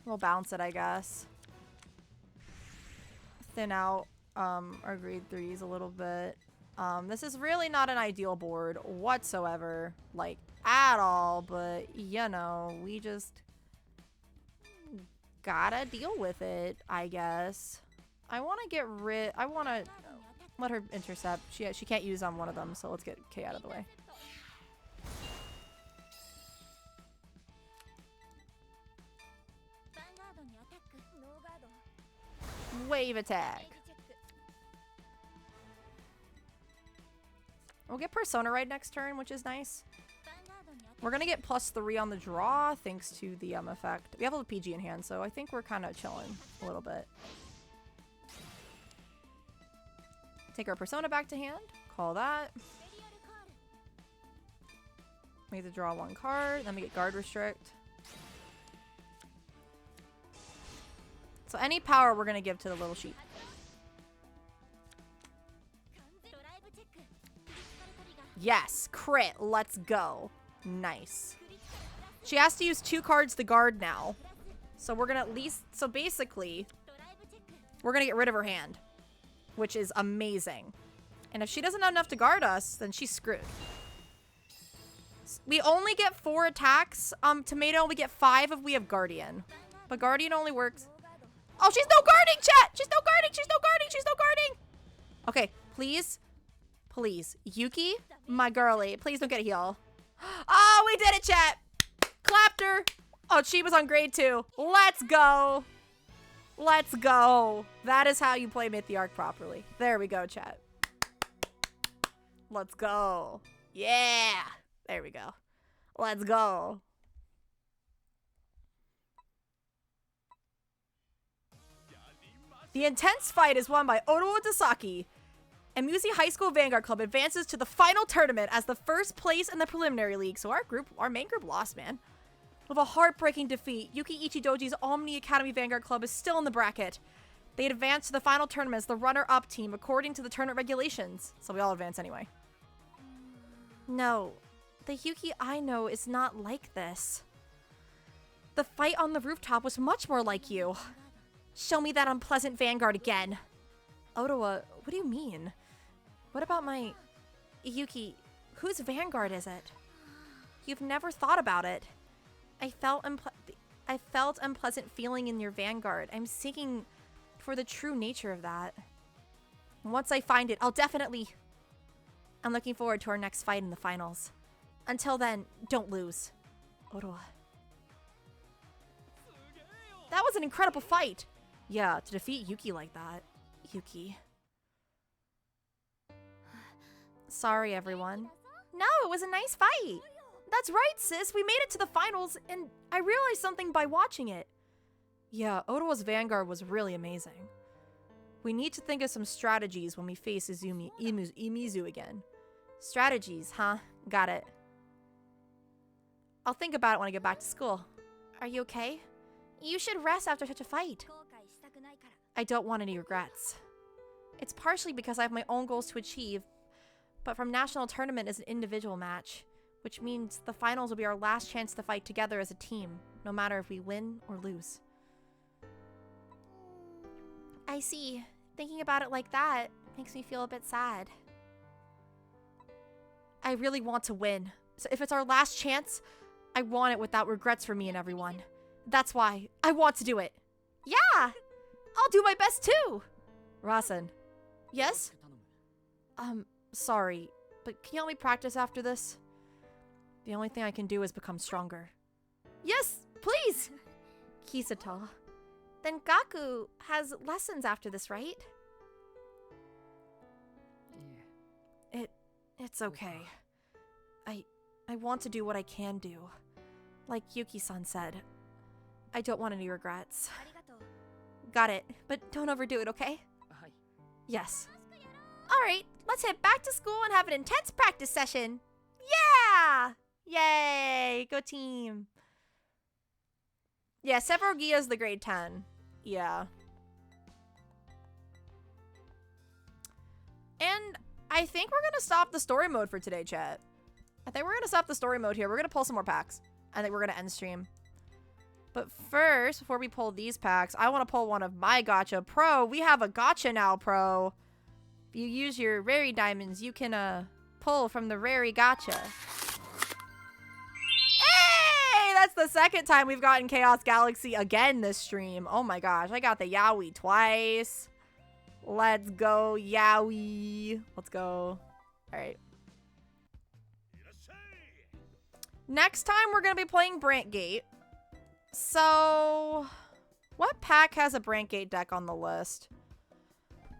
We'll bounce it, I guess. Thin out our grade 3s a little bit. This is really not an ideal board whatsoever, like at all, but you know, we just gotta deal with it, I guess. I want to let her intercept. She can't use on one of them, so let's get K out of the way. Wave attack. We'll get Persona right next turn, which is nice. We're gonna get +3 on the draw thanks to the effect. We have a PG in hand, so I think we're kind of chilling a little bit. Take our Persona back to hand. Call that. We have to draw 1 card. Then we get Guard Restrict. So any power we're gonna give to the little sheep. Yes, crit. Let's go. Nice. She has to use 2 cards to guard now. So we're gonna at least... So basically, we're gonna get rid of her hand, which is amazing. And if she doesn't have enough to guard us, then she's screwed. We only get 4 attacks. Tomato, we get 5 if we have Guardian. But Guardian only works... Oh, she's no guarding, chat! She's no guarding! She's no guarding! She's no guarding! Okay, please. Please. Yuki, my girly. Please don't get a heal. Oh, we did it, chat! Clapped her. Oh, she was on grade 2. Let's go. Let's go. That is how you play Mythiarq properly. There we go, chat. Let's go. Yeah. There we go. Let's go. The intense fight is won by Otowo Tasaki. Emuse High School Vanguard Club advances to the final tournament as the first place in the preliminary league. So our main group lost, man. With a heartbreaking defeat, Yuki Ichidoji's Omni Academy Vanguard Club is still in the bracket. They advance to the final tournament as the runner-up team according to the tournament regulations. So we all advance anyway. No, the Yuki I know is not like this. The fight on the rooftop was much more like you. Show me that unpleasant Vanguard again. Otowa, what do you mean? What about my... Yuki, whose Vanguard is it? You've never thought about it. I felt unpleasant feeling in your Vanguard. I'm seeking for the true nature of that. Once I find it, I'll definitely... I'm looking forward to our next fight in the finals. Until then, don't lose. Otowa. That was an incredible fight. Yeah, to defeat Yuki like that. Yuki. Sorry, everyone. No, it was a nice fight. That's right, sis. We made it to the finals, and I realized something by watching it. Yeah, Otowa's Vanguard was really amazing. We need to think of some strategies when we face Imizu again. Strategies, huh? Got it. I'll think about it when I get back to school. Are you okay? You should rest after such a fight. I don't want any regrets. It's partially because I have my own goals to achieve, but from national tournament is an individual match, which means the finals will be our last chance to fight together as a team, no matter if we win or lose. I see. Thinking about it like that makes me feel a bit sad. I really want to win, so if it's our last chance, I want it without regrets for me and everyone. That's why I want to do it. Yeah! I'll do my best too! Rasen. Yes? Sorry, but can you help me practice after this? The only thing I can do is become stronger. Yes, please! Kisato. Then Gaku has lessons after this, right? It's okay. I want to do what I can do. Like Yuki-san said, I don't want any regrets. Got it, but don't overdo it, okay? Yes. Alright, let's head back to school and have an intense practice session. Yeah! Yay! Go team. Yeah, Severo-Giya's the grade 10. Yeah. And I think we're gonna stop the story mode for today, chat. I think we're gonna stop the story mode here. We're gonna pull some more packs. I think we're gonna end stream. But first, before we pull these packs, I want to pull one of my Gatcha. Pro, we have a Gatcha now, Pro. If you use your Rary Diamonds, you can pull from the Rary Gatcha. Hey! That's the second time we've gotten Chaos Galaxy again this stream. Oh my gosh, I got the Yowie twice. Let's go, Yowie. Let's go. Alright. Next time, we're going to be playing Brantgate. So, what pack has a Brantgate deck on the list?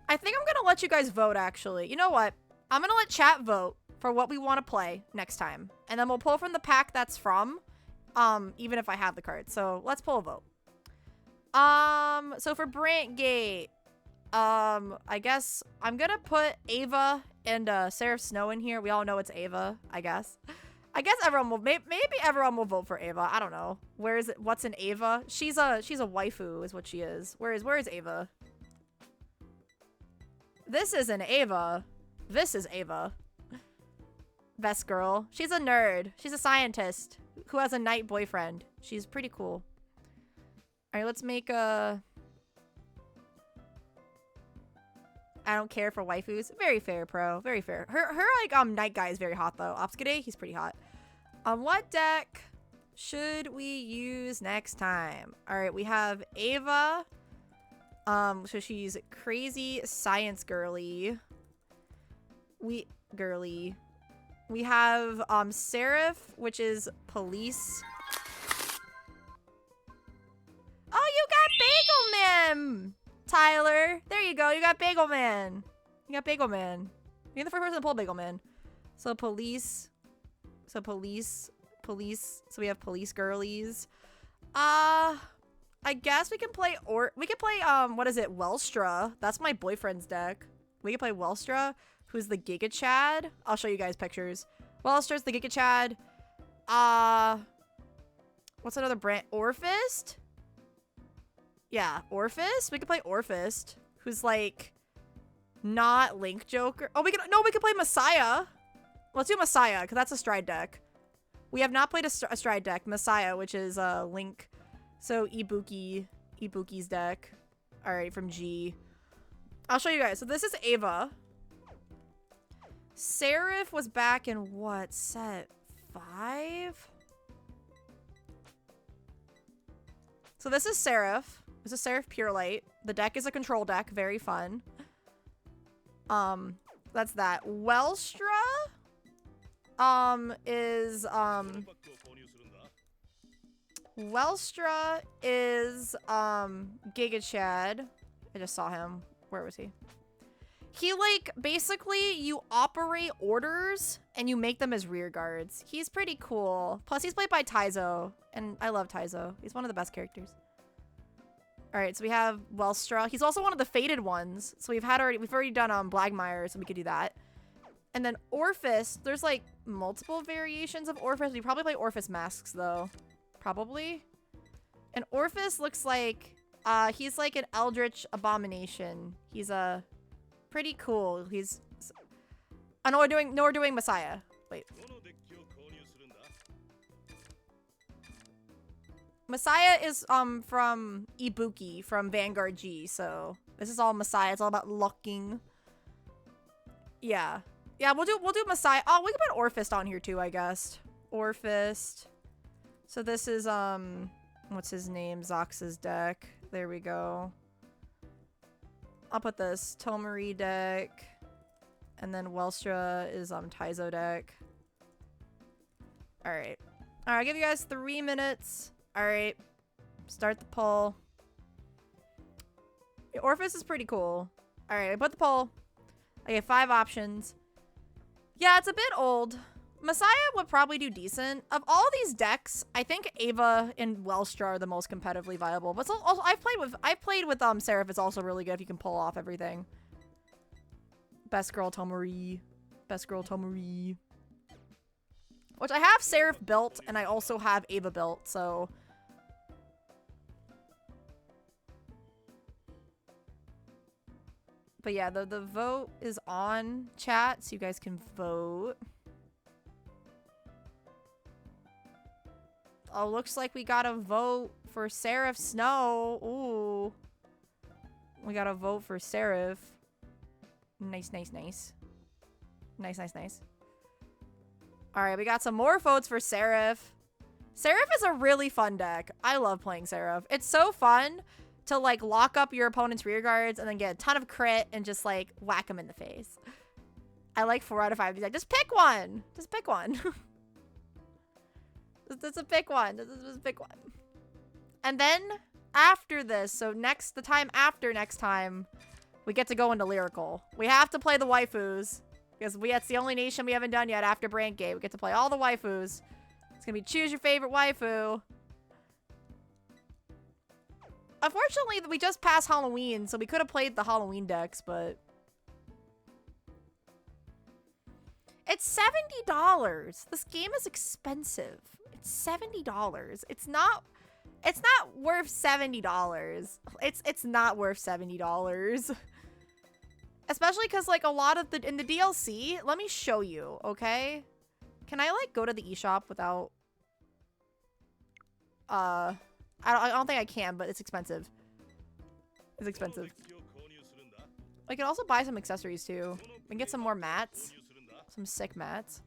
I think I'm going to let you guys vote, actually. You know what? I'm going to let chat vote for what we want to play next time. And then we'll pull from the pack that's from, even if I have the card. So, let's pull a vote. So for Brantgate, I guess I'm going to put Ava and Seraph Snow in here. We all know it's Ava, I guess. I guess everyone will, maybe everyone will vote for Ava. I don't know. Where is it? What's an Ava? She's a waifu is what she is. Where is Ava? This isn't Ava. This is Ava. Best girl. She's a nerd. She's a scientist who has a knight boyfriend. She's pretty cool. All right, let's make a... I don't care for waifus. Very fair, Pro. Very fair. Her like knight guy is very hot though. Obscade, he's pretty hot. What deck should we use next time? All right, we have Ava. So she's crazy science girly. We have Seraph, which is police. Oh, you got Bagel Man! Tyler, there you go. You got Bagel Man. You got Bagel Man. You're the first person to pull Bagel Man. So police. So police. So we have police girlies. I guess we can play what is it? Welstra. That's my boyfriend's deck. We can play Welstra, who's the Giga Chad. I'll show you guys pictures. Welstra's the Giga Chad. What's another brand? Orphist? Yeah, Orphist? We could play Orphist, who's like not Link Joker. Oh, we could play Messiah. Let's do Messiah, because that's a stride deck. We have not played a stride deck. Messiah, which is Link. So Ibuki's deck. All right, from G. I'll show you guys. So this is Ava. Seraph was back in what, set 5? So this is Seraph. This is Seraph Pure Light. The deck is a control deck. Very fun. That's that. Welstra is Giga Chad. I just saw him. Where was he? He, like, basically you operate orders and you make them as rear guards. He's pretty cool. Plus he's played by Taizo, and I love Taizo. He's one of the best characters. All right, so we have Welstra. He's also one of the faded ones. So we've already done Blagmire, so we could do that. And then Orphis, there's like multiple variations of Orphis. We probably play Orphis masks though. Probably. And Orphis looks like he's like an eldritch abomination. He's pretty cool. He's I know we're doing Messiah. Wait. Messiah is from Ibuki from Vanguard G, so this is all Messiah. It's all about locking. Yeah. Yeah, we'll do Messiah. Oh, we can put Orphist on here too, I guess. Orphist. So this is what's his name? Zox's deck. There we go. I'll put this Tomari deck. And then Welstra is Taizo deck. Alright. Alright, I'll give you guys 3 minutes. Alright. Start the poll. Orphis is pretty cool. Alright, I put the poll. I get 5 options. Yeah, it's a bit old. Messiah would probably do decent. Of all these decks, I think Ava and Welstra are the most competitively viable. But also, I've played with Seraph. It's also really good if you can pull off everything. Best girl Tomari. Best girl Tomari. Which I have Seraph built, and I also have Ava built, so... But yeah, the vote is on chat, so you guys can vote. Oh, looks like we gotta vote for Seraph Snow. Ooh. We gotta vote for Seraph. Nice, nice, nice. Nice, nice, nice. Alright, we got some more votes for Seraph. Seraph is a really fun deck. I love playing Seraph. It's so fun to, like, lock up your opponent's rear guards and then get a ton of crit and just, like, whack them in the face. I like 4 out of 5. He's like, just pick one. Just pick one. Just pick one. Just pick one. And then after this, so the time after next time, we get to go into Lyrical. We have to play the waifus because that's the only nation we haven't done yet after Brand Gate. We get to play all the waifus. It's gonna be choose your favorite waifu. Unfortunately, we just passed Halloween, so we could have played the Halloween decks, but it's $70. This game is expensive. It's $70. It's not worth $70. It's not worth $70. Especially because, like, a lot of in the DLC, let me show you, okay? Can I, like, go to the eShop without, I don't think I can, but it's expensive. It's expensive. I can also buy some accessories, too. We can get some more mats. Some sick mats.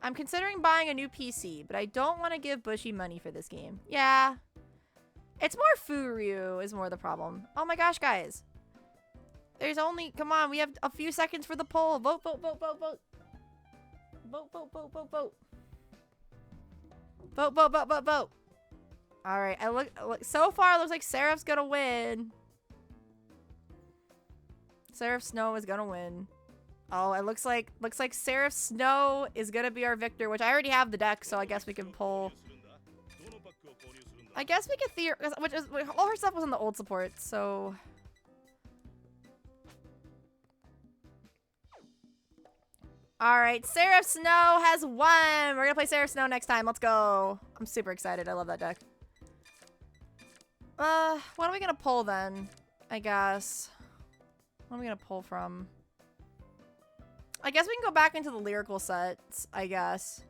I'm considering buying a new PC, but I don't want to give Bushy money for this game. Yeah. It's more Furyu is more the problem. Oh my gosh, guys. There's only... Come on, we have a few seconds for the poll. Vote, vote, vote, vote, vote. Vote, vote, vote, vote, vote. Vote, vote, vote, vote, vote. Alright, look, so far it looks like Seraph's gonna win. Seraph Snow is gonna win. Oh, it looks like Seraph Snow is gonna be our victor, which I already have the deck, so I guess we can pull. I guess we could all her stuff was on the old support, so. Alright, Seraph Snow has won! We're gonna play Seraph Snow next time. Let's go. I'm super excited. I love that deck. What are we gonna pull then? I guess. What are we gonna pull from? I guess we can go back into the lyrical sets, I guess.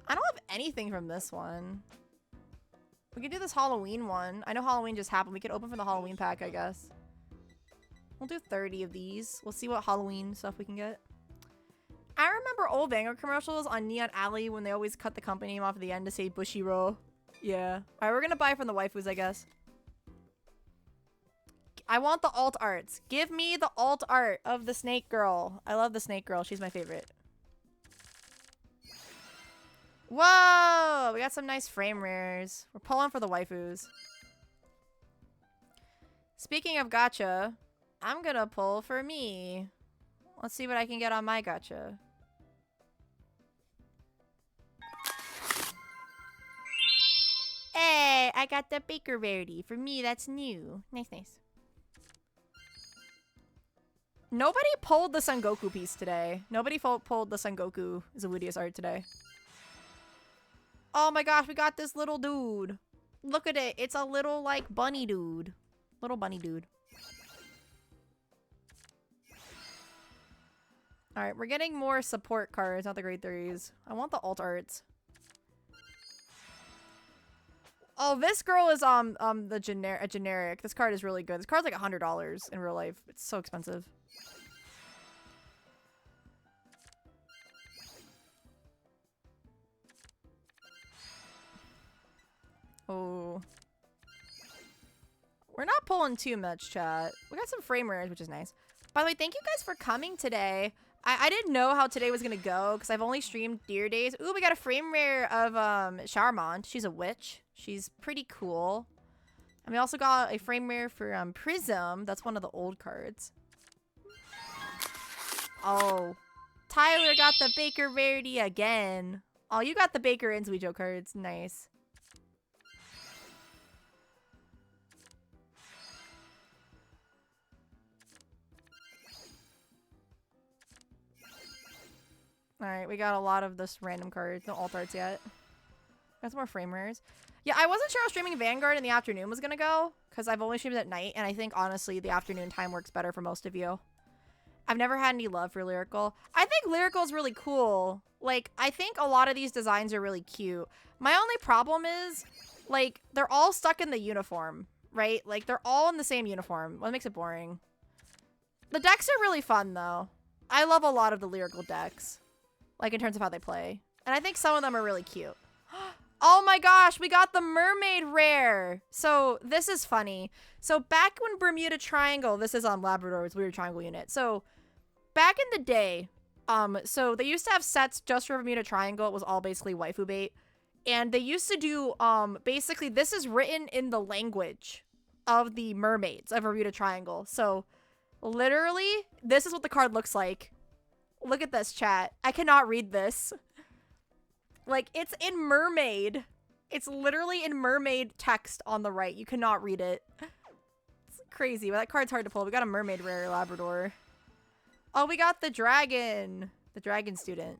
I don't have anything from this one. We could do this Halloween one. I know Halloween just happened. We could open for the Halloween pack, I guess. We'll do 30 of these. We'll see what Halloween stuff we can get. I remember old Vanguard commercials on Neon Alley when they always cut the company name off at the end to say Bushiro. Yeah. Alright, we're gonna buy from the waifus, I guess. I want the alt arts. Give me the alt art of the snake girl. I love the snake girl. She's my favorite. Whoa! We got some nice frame rares. We're pulling for the waifus. Speaking of gacha, I'm gonna pull for me. Let's see what I can get on my gacha. Hey, I got the Baker rarity. For me, that's new. Nice, nice. Nobody pulled the Son Goku piece today. Nobody pulled the Son Goku Zawudius art today. Oh my gosh, we got this little dude. Look at it. It's a little, like, bunny dude. Little bunny dude. Alright, we're getting more support cards, not the grade 3s. I want the alt arts. Oh, this girl is a generic. This card is really good. This card's like $100 in real life. It's so expensive. Oh. We're not pulling too much, chat. We got some frame rares, which is nice. By the way, thank you guys for coming today. I didn't know how today was gonna go because I've only streamed Deer Days. Ooh, we got a frame rare of Charmant. She's a witch. She's pretty cool. And we also got a frame rare for Prism. That's one of the old cards. Oh. Tyler got the Baker rarity again. Oh, you got the Baker and Zuijo cards. Nice. Alright, we got a lot of this random cards. No alt arts yet. Got some more frame rares. Yeah, I wasn't sure how streaming Vanguard in the afternoon was gonna go, because I've only streamed at night, and I think, honestly, the afternoon time works better for most of you. I've never had any love for Lyrical. I think Lyrical is really cool. Like, I think a lot of these designs are really cute. My only problem is, like, they're all stuck in the uniform, right? Like, they're all in the same uniform. What makes it boring? The decks are really fun, though. I love a lot of the Lyrical decks, like, in terms of how they play. And I think some of them are really cute. Oh my gosh, we got the mermaid rare. So this is funny. So back when Bermuda Triangle, this is on Labrador's Weird Triangle unit. So back in the day, so they used to have sets just for Bermuda Triangle. It was all basically waifu bait. And they used to do, basically this is written in the language of the mermaids of Bermuda Triangle. So literally, this is what the card looks like. Look at this, chat. I cannot read this. Like, it's in mermaid. It's literally in mermaid text on the right. You cannot read it. It's crazy. But that card's hard to pull. We got a mermaid rare Labrador. Oh, we got the dragon. The dragon student.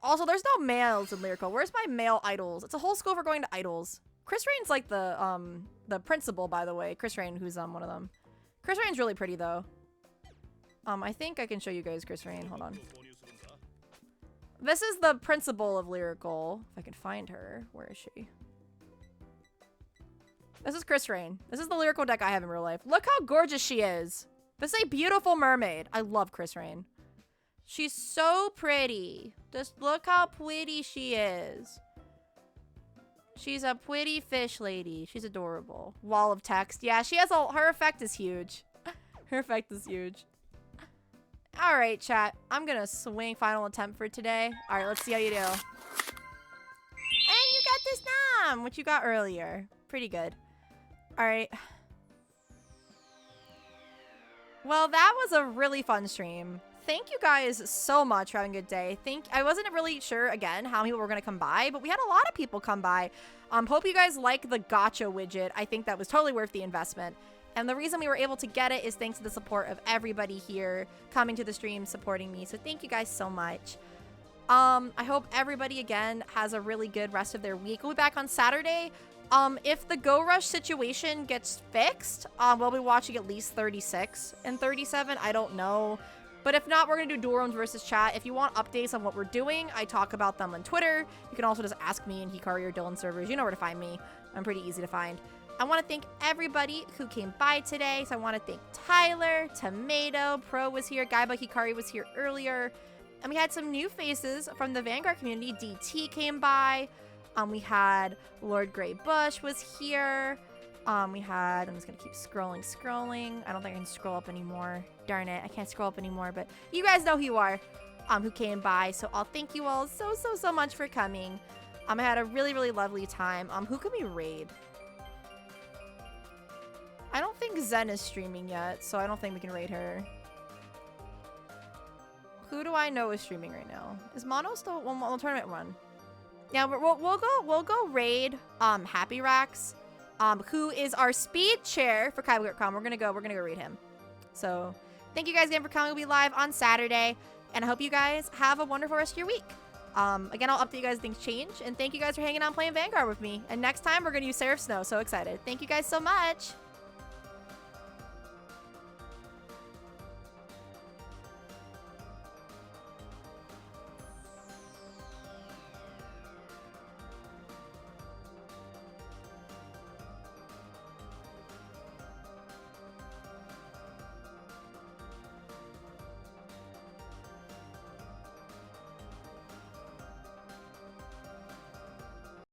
Also, there's no males in Lyrical. Where's my male idols? It's a whole school for going to idols. Chris Rain's like the principal, by the way. Chris Rain, who's one of them. Chris Rain's really pretty, though. I think I can show you guys Chris Rain. Hold on. This is the principal of Lyrical. If I can find her. Where is she? This is Chris Rain. This is the Lyrical deck I have in real life. Look how gorgeous she is. This is a beautiful mermaid. I love Chris Rain. She's so pretty. Just look how pretty she is. She's a pretty fish lady. She's adorable. Wall of text. Yeah, she has her effect is huge. Her effect is huge. All right, chat. I'm gonna swing final attempt for today. All right, let's see how you do. And you got this Snom, which you got earlier. Pretty good. All right. Well, that was a really fun stream. Thank you guys so much for having a good day. I wasn't really sure, again, how many people were going to come by, but we had a lot of people come by. Hope you guys like the Gatcha widget. I think that was totally worth the investment. And the reason we were able to get it is thanks to the support of everybody here coming to the stream, supporting me. So thank you guys so much. I hope everybody, again, has a really good rest of their week. We'll be back on Saturday. If the Go Rush situation gets fixed, we'll be watching at least 36 and 37. I don't know. But if not, we're going to do Dual Realms versus chat. If you want updates on what we're doing, I talk about them on Twitter. You can also just ask me in Hikari or Dylan servers. You know where to find me. I'm pretty easy to find. I want to thank everybody who came by today. So I want to thank Tyler, Tomato, Pro was here, Gaiba Hikari was here earlier. And we had some new faces from the Vanguard community. DT came by. We had Lord Grey Bush was here. I'm just going to keep scrolling. I don't think I can scroll up anymore. Darn it, I can't scroll up anymore. But you guys know who you are, who came by. So I'll thank you all so much for coming. I had a really, really lovely time. Who can we raid? I don't think Zen is streaming yet, so I don't think we can raid her. Who do I know is streaming right now? Is Mono still one tournament run? Yeah, we'll go raid Happy Racks, who is our speed chair for Kaiba.com. We're gonna go raid him. So thank you guys again for coming. We'll be live on Saturday, and I hope you guys have a wonderful rest of your week. Again, I'll update you guys as things change, and thank you guys for hanging out and playing Vanguard with me. And next time we're gonna use Seraph Snow. So excited! Thank you guys so much.